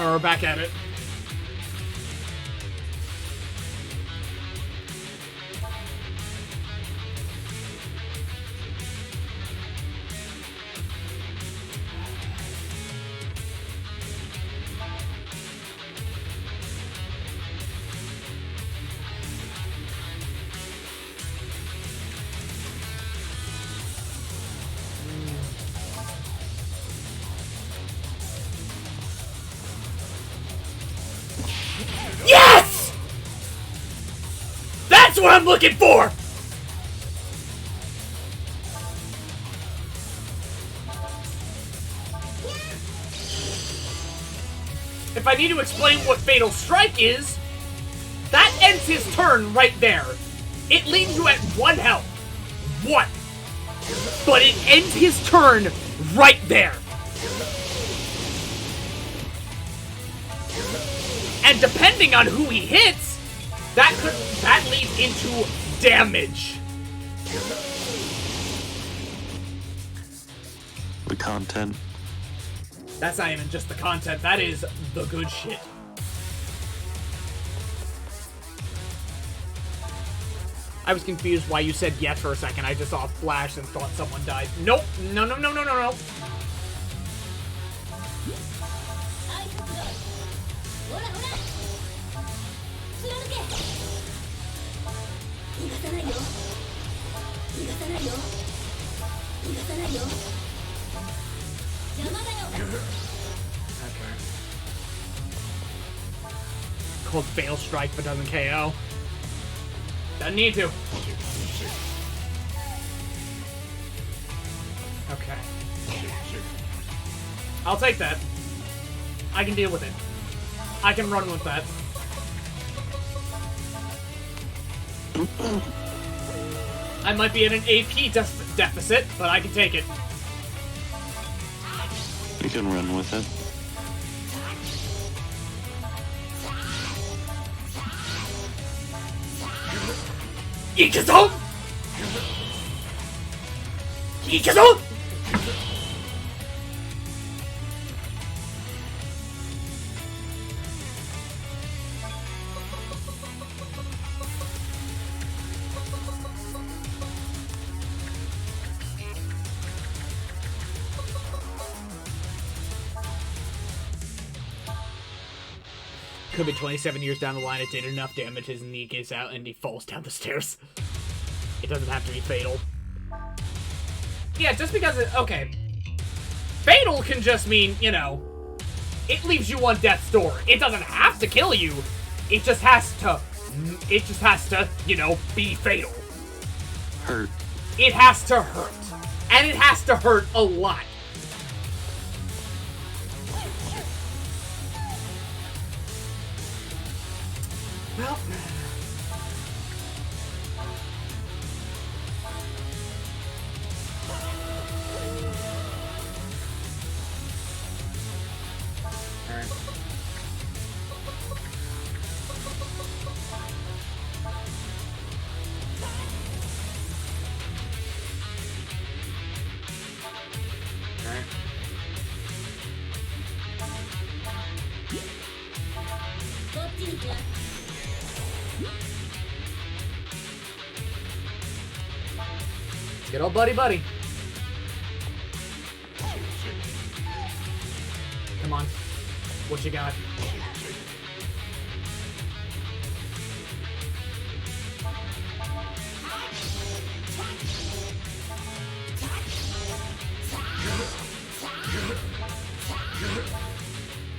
[SPEAKER 1] We're back at it. Yes! That's what I'm looking for! If I need to explain what Fatal Strike is, that ends his turn right there. It leaves you at 1 health. 1. But it ends his turn right there. And depending on who he hits, that leads into damage.
[SPEAKER 4] The content.
[SPEAKER 1] That's not even just the content, that is the good shit. I was confused why you said yes for a second. I just saw a flash and thought someone died. Nope. No, no, no, no, no, no. Okay. Called Fatal Strike but doesn't KO. Doesn't need to. Okay. I'll take that. I can deal with it. I can run with that. I might be at an AP deficit, but I can take it.
[SPEAKER 4] You can run with it.
[SPEAKER 1] Ikazo! Ikazo! Could be 27 years down the line, it did enough damage, his knee gives out, and he falls down the stairs. It doesn't have to be fatal. Yeah, just because it... Okay. Fatal can just mean, you know, it leaves you on death's door. It doesn't have to kill you. It just has to... It just has to, you know, be fatal.
[SPEAKER 4] Hurt.
[SPEAKER 1] It has to hurt. And it has to hurt a lot. Well... Good old buddy. Come on. What you got?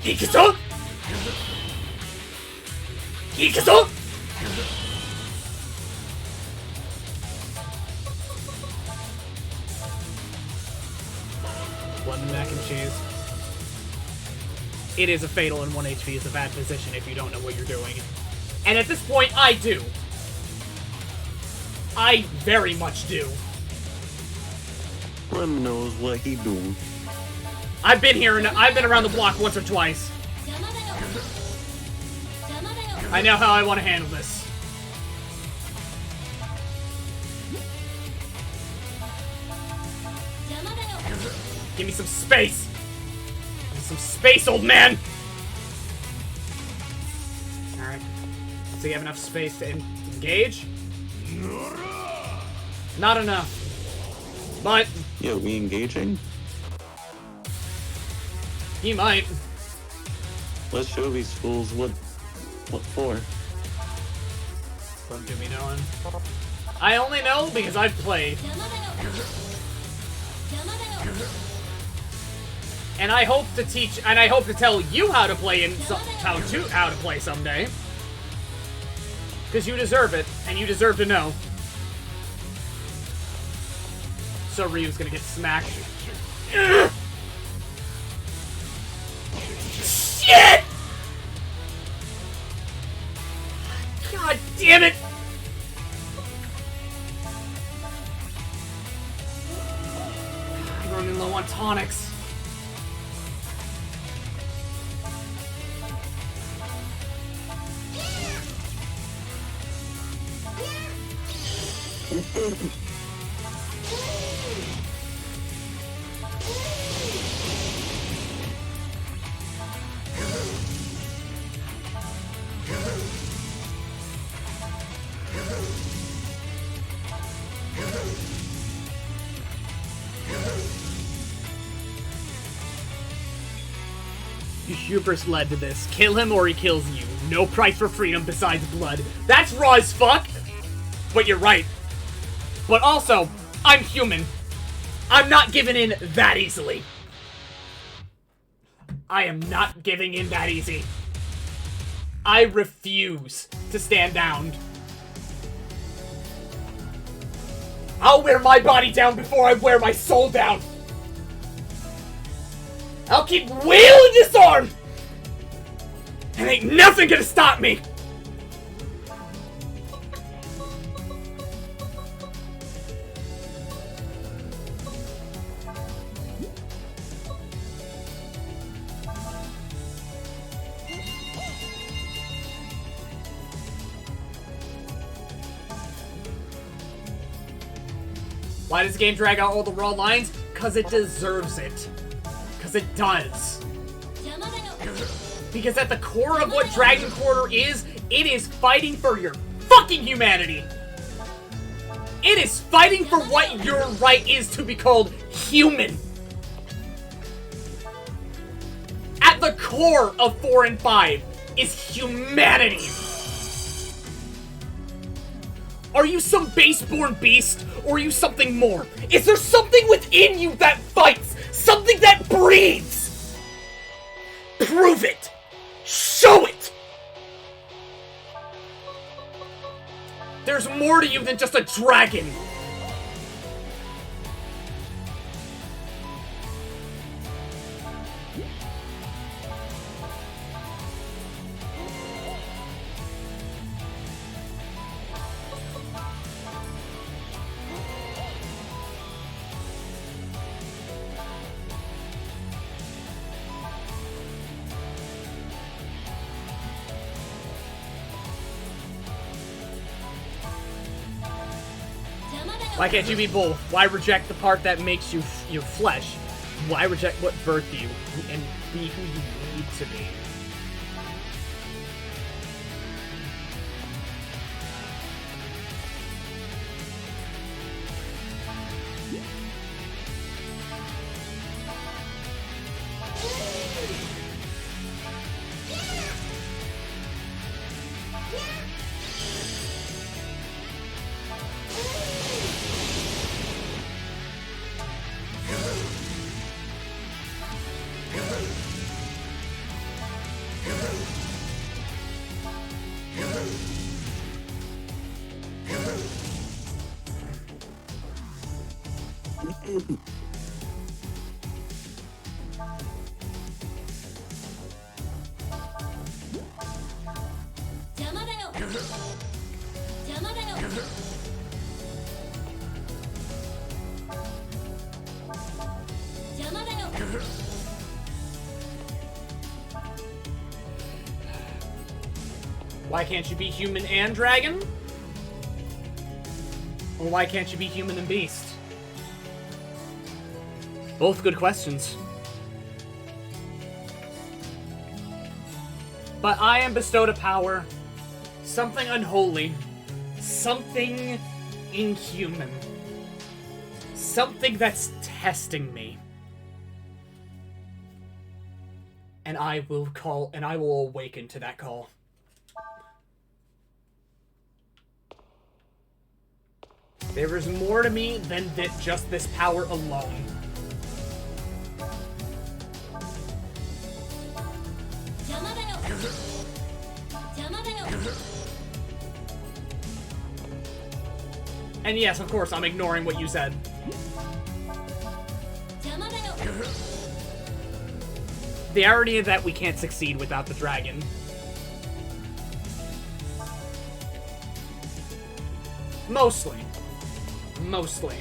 [SPEAKER 1] Ikazo! Ikazo! Lemon mac and cheese. It is a fatal, and 1 HP is a bad position if you don't know what you're doing. And at this point, I do. I very much do.
[SPEAKER 4] Lem knows what he doing.
[SPEAKER 1] I've been here, and I've been around the block once or twice. I know how I want to handle this. Give me some space. Give me some space, old man.
[SPEAKER 2] So you have enough space to engage? Not enough. But...
[SPEAKER 4] Yeah, we engaging?
[SPEAKER 2] He might.
[SPEAKER 4] Let's show these fools what for.
[SPEAKER 2] Don't do me knowing. I only know because I've played. And I hope to teach, and I hope to tell you how to play how to play someday. Because you deserve it, and you deserve to know. So Ryu's gonna get smacked. Shit! God damn it! I'm running low on tonics. Hubris led to this. Kill him or he kills you. No price for freedom besides blood. That's raw as fuck! But you're right. But also, I'm human. I'm not giving in that easily. I am not giving in that easy. I refuse to stand down. I'll wear my body down before I wear my soul down. I'll keep wielding this arm! And ain't nothing gonna stop me! Why does the game drag out all the raw lines? 'Cause it deserves it. 'Cause it does. Because at the core of what Dragon Quarter is, it is fighting for your fucking humanity. It is fighting for what your right is to be called human. At the core of 4 and 5 is humanity. Are you some baseborn beast, or are you something more? Is there something within you that fights? Something that breathes? Prove it! Show it! There's more to you than just a dragon. Why can't you be both? Why reject the part that makes you your flesh? Why reject what birthed you and be who you need to be? Why can't you be human and dragon? Or why can't you be human and beast? Both good questions. But I am bestowed a power
[SPEAKER 1] Something unholy. Something inhuman. Something that's testing me. And I will awaken to that call. There is more to me than just this power alone. And yes, of course, I'm ignoring what you said. The irony of that we can't succeed without the dragon. Mostly. Mostly.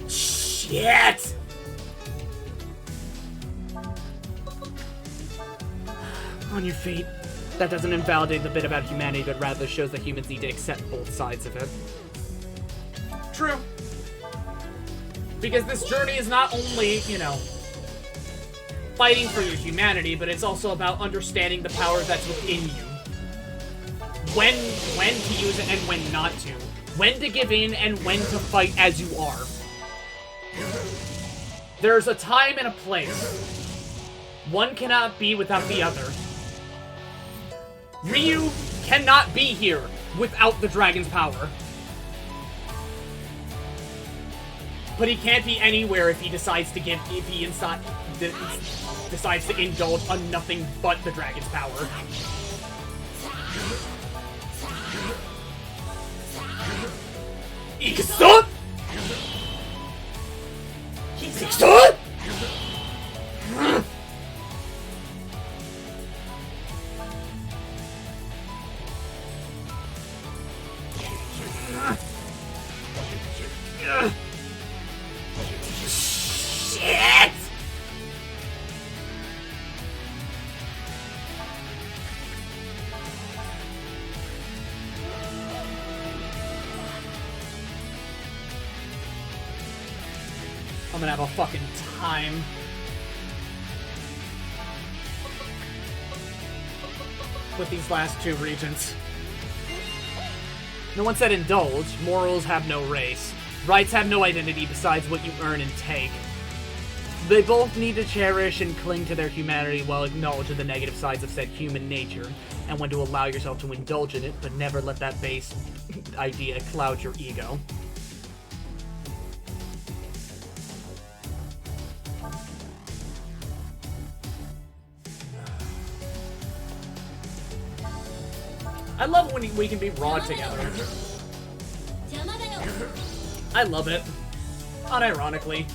[SPEAKER 1] Shit! On your feet. That doesn't invalidate the bit about humanity, but rather shows that humans need to accept both sides of it. True. Because this journey is not only, you know, fighting for your humanity, but it's also about understanding the power that's within you. When to use it and when not to. When to give in and when to fight as you are. There's a time and a place. One cannot be without the other. Ryu cannot be here without the dragon's power. But he can't be anywhere if he decides to decides to indulge on nothing but the dragon's power. Ikusa! Ikusa! Shit! I'm gonna have a fucking time. With these last two regions. No one said indulge. Morals have no race. Rights have no identity besides what you earn and take. They both need to cherish and cling to their humanity while acknowledging the negative sides of said human nature, and when to allow yourself to indulge in it, but never let that base idea cloud your ego. I love when we can be raw together. I love it. Unironically.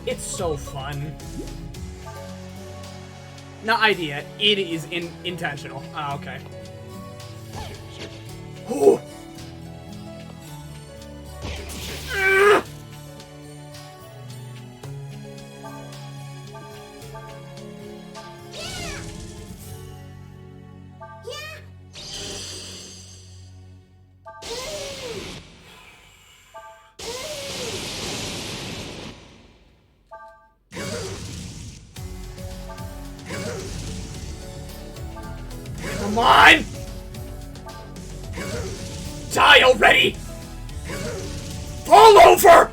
[SPEAKER 1] It's so fun. Not idea. It is intentional. Ah, okay. Ooh. Come on! Die already! Fall over!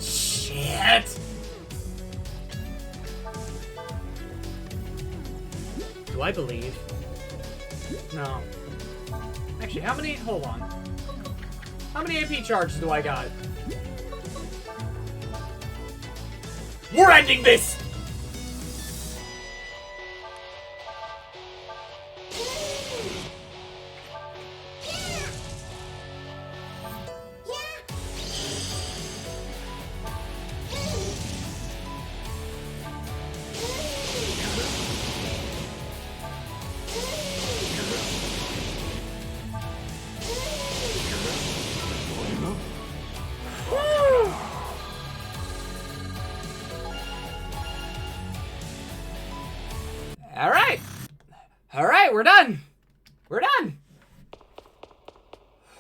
[SPEAKER 1] Shit! Do I believe? No. Actually, how many? Hold on. How many AP charges do I got? We're ending this! Alright, we're done. We're done.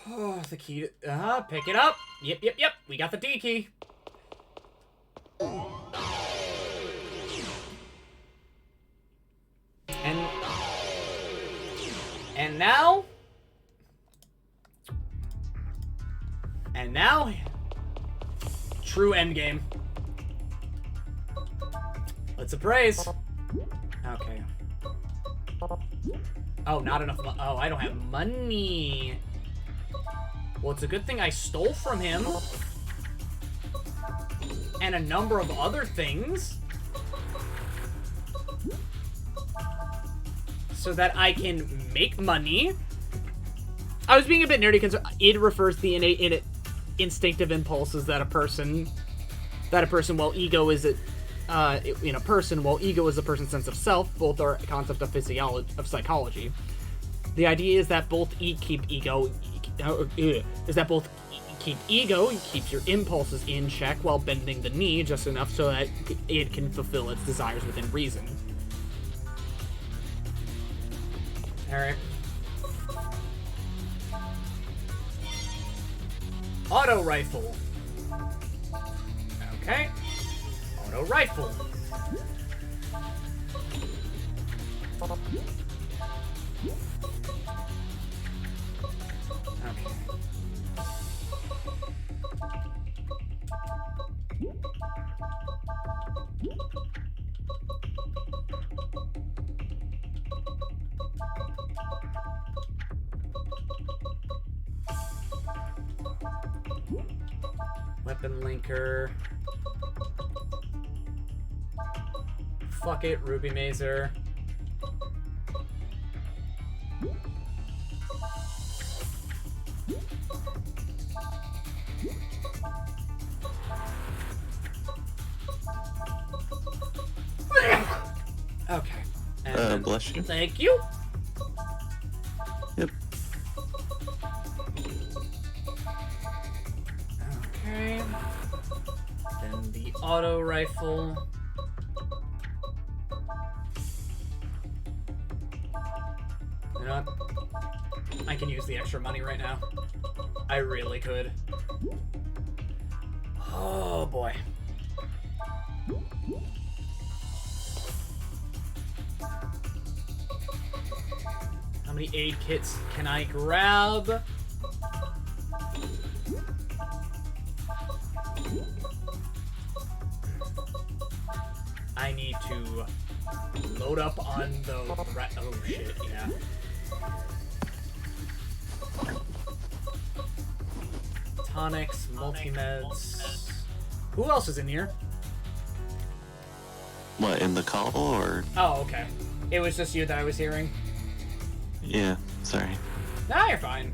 [SPEAKER 1] Oh, the key to... pick it up. Yep. We got the D key. And now... True endgame. Let's appraise. Okay. Oh, not enough oh, I don't have money. Well, it's a good thing I stole from him. And a number of other things. So that I can make money. I was being a bit nerdy because it refers to the innate instinctive impulses that a person, while ego is in a person, while ego is a person's sense of self, both are a concept of psychology. The idea is that both keep ego, keeps your impulses in check while bending the knee just enough so that it can fulfill its desires within reason. Alright. Auto rifle. Okay. Auto rifle. Okay. Weapon linker. Fuck it, Ruby Mazer. Okay. And
[SPEAKER 4] bless you.
[SPEAKER 1] Thank you.
[SPEAKER 4] Yep.
[SPEAKER 1] Okay. Then the auto rifle. You know what? I can use the extra money right now. I really could. Oh boy. How many aid kits can I grab? I need to load up on the oh shit, yeah. Tonics, multi-meds. Who else is in here?
[SPEAKER 4] What, in the call or?
[SPEAKER 1] Oh, okay. It was just you that I was hearing.
[SPEAKER 4] Yeah, sorry.
[SPEAKER 1] Nah, you're fine.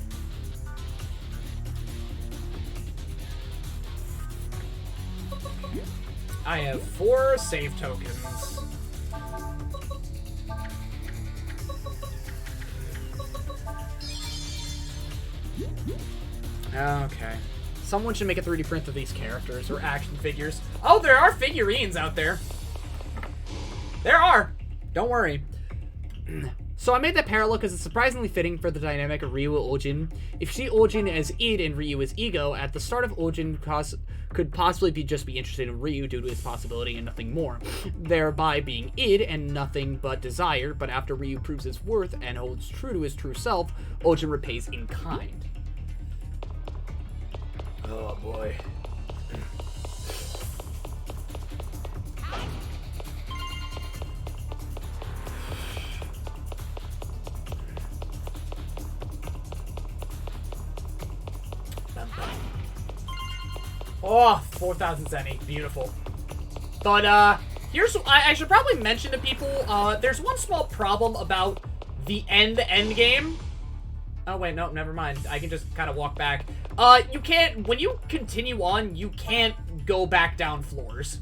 [SPEAKER 1] I have 4 save tokens. Okay. Someone should make a 3D print of these characters, or action figures. Oh, there are figurines out there! There are! Don't worry. So I made that parallel because it's surprisingly fitting for the dynamic of Ryu and Ojin. If you see Ojin as id and Ryu as ego, at the start of Ojin could possibly just be interested in Ryu due to his possibility and nothing more, thereby being id and nothing but desire, but after Ryu proves his worth and holds true to his true self, Ojin repays in kind. Oh boy. Oh, 4,000 Zenny. Beautiful. But, I should probably mention to people, there's one small problem about the end game. Oh, wait, no, never mind. I can just kind of walk back. You can't, when you continue on, you can't go back down floors.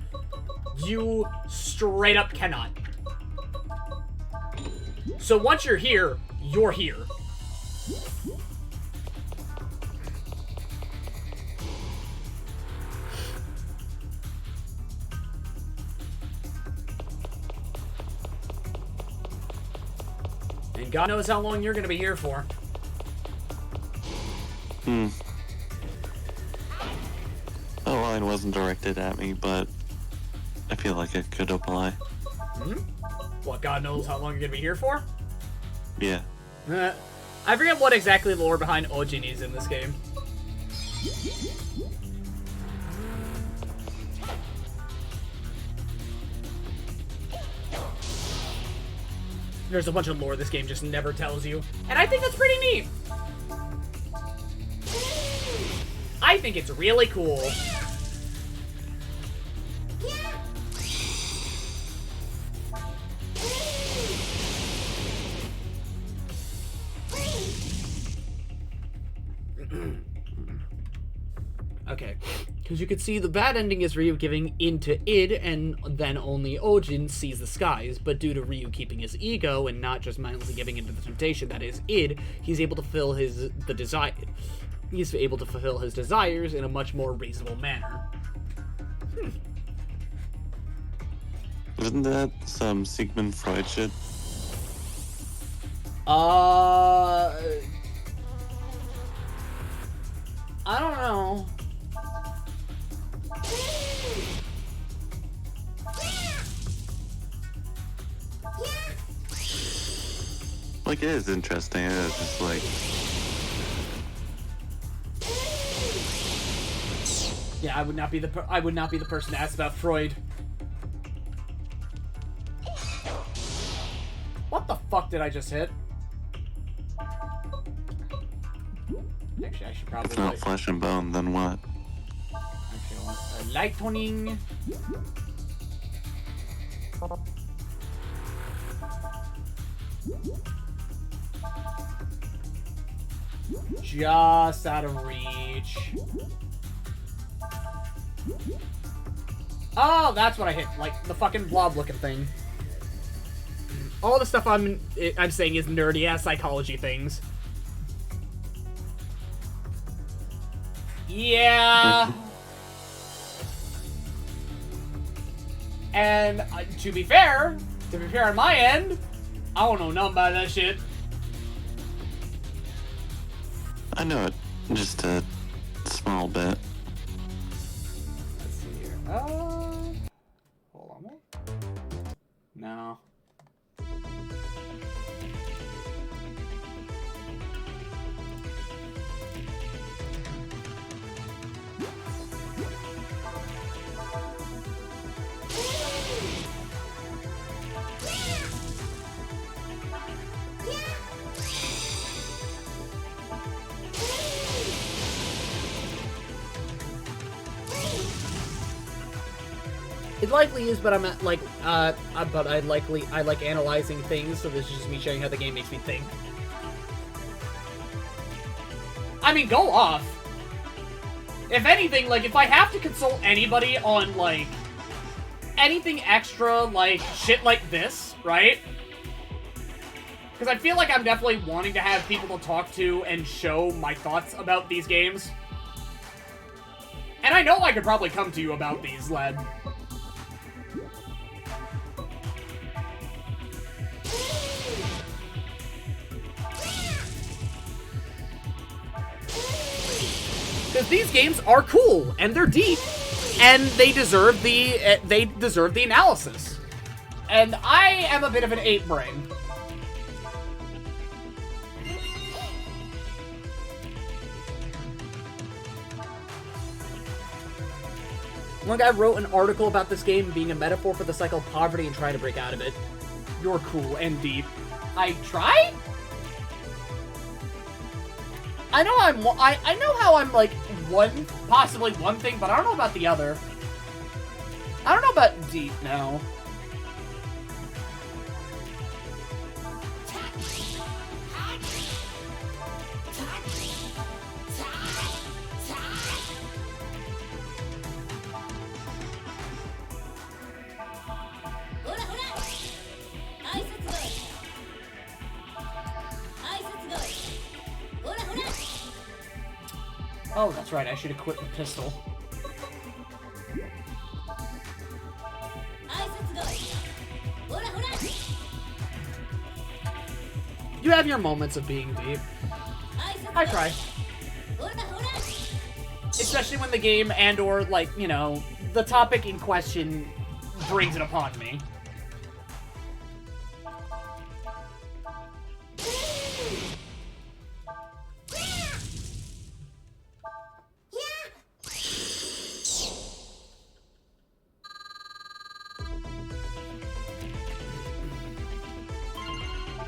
[SPEAKER 1] You straight up cannot. So once you're here, you're here. And God knows how long you're gonna be here for.
[SPEAKER 4] That line wasn't directed at me, but I feel like it could apply.
[SPEAKER 1] What, God knows how long you're gonna be here for?
[SPEAKER 4] Yeah.
[SPEAKER 1] I forget what exactly the lore behind Ojin is in this game. There's a bunch of lore this game just never tells you. And I think that's pretty neat. I think it's really cool. Okay, because you could see the bad ending is Ryu giving in to id, and then only Ojin sees the skies, but due to Ryu keeping his ego and not just mindlessly giving into the temptation that is id, he's able to fulfill his desires in a much more reasonable manner.
[SPEAKER 4] Isn't that some Sigmund Freud shit?
[SPEAKER 1] I don't know.
[SPEAKER 4] Like, it is interesting. It's just like...
[SPEAKER 1] Yeah, I would not be the person to ask about Freud. What the fuck did I just hit? Actually, I should probably...
[SPEAKER 4] It's not flesh and bone, then what?
[SPEAKER 1] Actually, I want lightning. Just out of reach. Oh, that's what I hit. Like, the fucking blob-looking thing. All the stuff I'm saying is nerdy-ass psychology things. Yeah. And to be fair on my end, I don't know nothing about that shit.
[SPEAKER 4] I know it, just a small bit.
[SPEAKER 1] Let's see here. Hold on. No. It likely is, but I'm at, like, but I like analyzing things, so this is just me showing how the game makes me think. I mean, go off. If anything, like, if I have to consult anybody on, like, anything extra, like, shit like this, right? Because I feel like I'm definitely wanting to have people to talk to and show my thoughts about these games. And I know I could probably come to you about these, lad. Because these games are cool, and they're deep, and they deserve the analysis. And I am a bit of an ape brain. One guy wrote an article about this game being a metaphor for the cycle of poverty and trying to break out of it. You're cool and deep. I try? I know how I'm like possibly one thing, but I don't know about the other.
[SPEAKER 2] I don't know about deep now. Oh, that's right, I should equip the pistol. You have your moments of being deep. I try. Especially when the game and or, like, you know, the topic in question brings it upon me.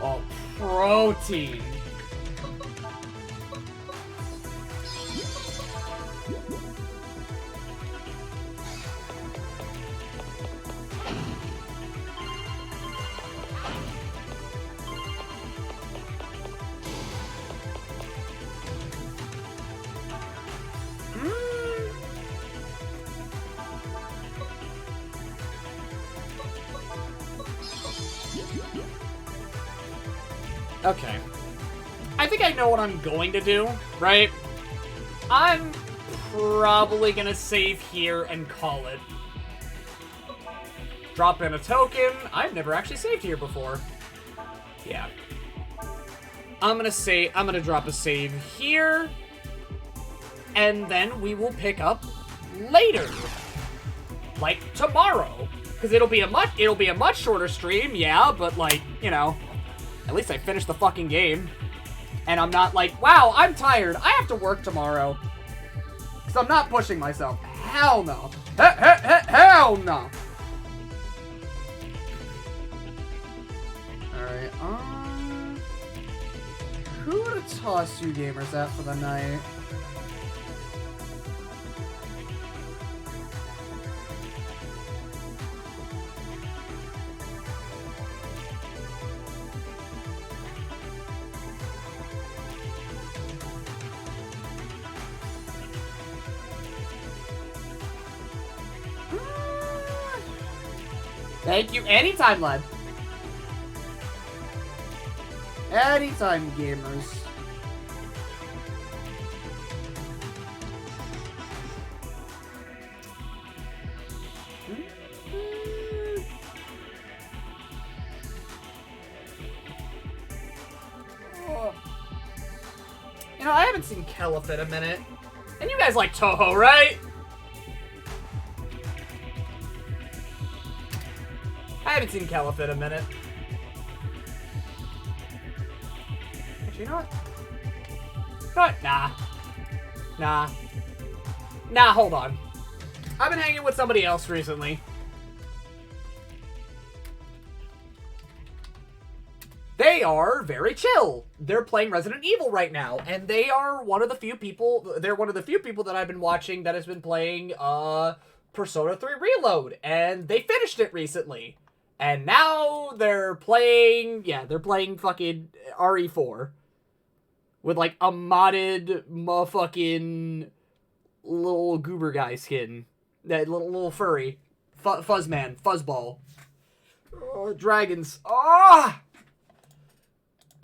[SPEAKER 2] Oh, protein. Okay. I think I know what I'm going to do, right? I'm probably gonna save here and call it. Drop in a token. I've never actually saved here before. Yeah. I'm gonna drop a save here. And then we will pick up later. Like tomorrow. Because it'll be a much shorter stream, yeah, but like, you know, at least I finished the fucking game. And I'm not like, wow, I'm tired. I have to work tomorrow. Because I'm not pushing myself. Hell no. Hell no. Alright, who would have tossed you gamers at for the night? Thank you. Anytime, lad. Anytime, gamers. You know, I haven't seen Kelif in a minute. And you guys like Toho, right? I haven't seen Kelif in a minute. Actually, you know what? You know what? Nah, hold on. I've been hanging with somebody else recently. They are very chill. They're playing Resident Evil right now, and they are one of the few people, that I've been watching that has been playing, Persona 3 Reload, and they finished it recently. And now they're playing fucking RE4. With, like, a modded motherfucking little goober guy skin. That little furry. Fuzzman. Fuzzball. Oh, dragons. Ah!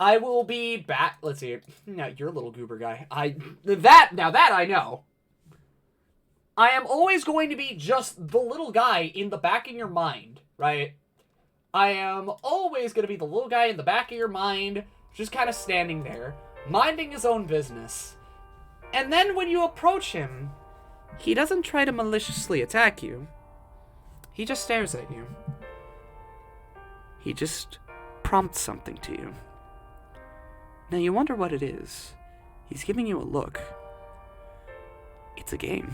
[SPEAKER 2] I will be back. Let's see. No, you're a little goober guy. Now that I know. I am always going to be just the little guy in the back of your mind, right? I am always going to be the little guy in the back of your mind, just kind of standing there, minding his own business. And then when you approach him, he doesn't try to maliciously attack you. He just stares at you. He just prompts something to you. Now you wonder what it is. He's giving you a look. It's a game.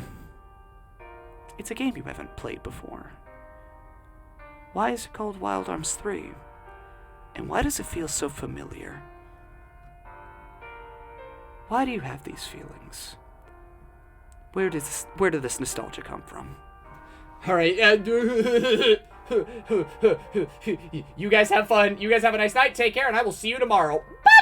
[SPEAKER 2] It's a game you haven't played before. Why is it called Wild Arms 3? And why does it feel so familiar? Why do you have these feelings? Where did this nostalgia come from?
[SPEAKER 1] All right. You guys have fun. You guys have a nice night. Take care, and I will see you tomorrow. Bye!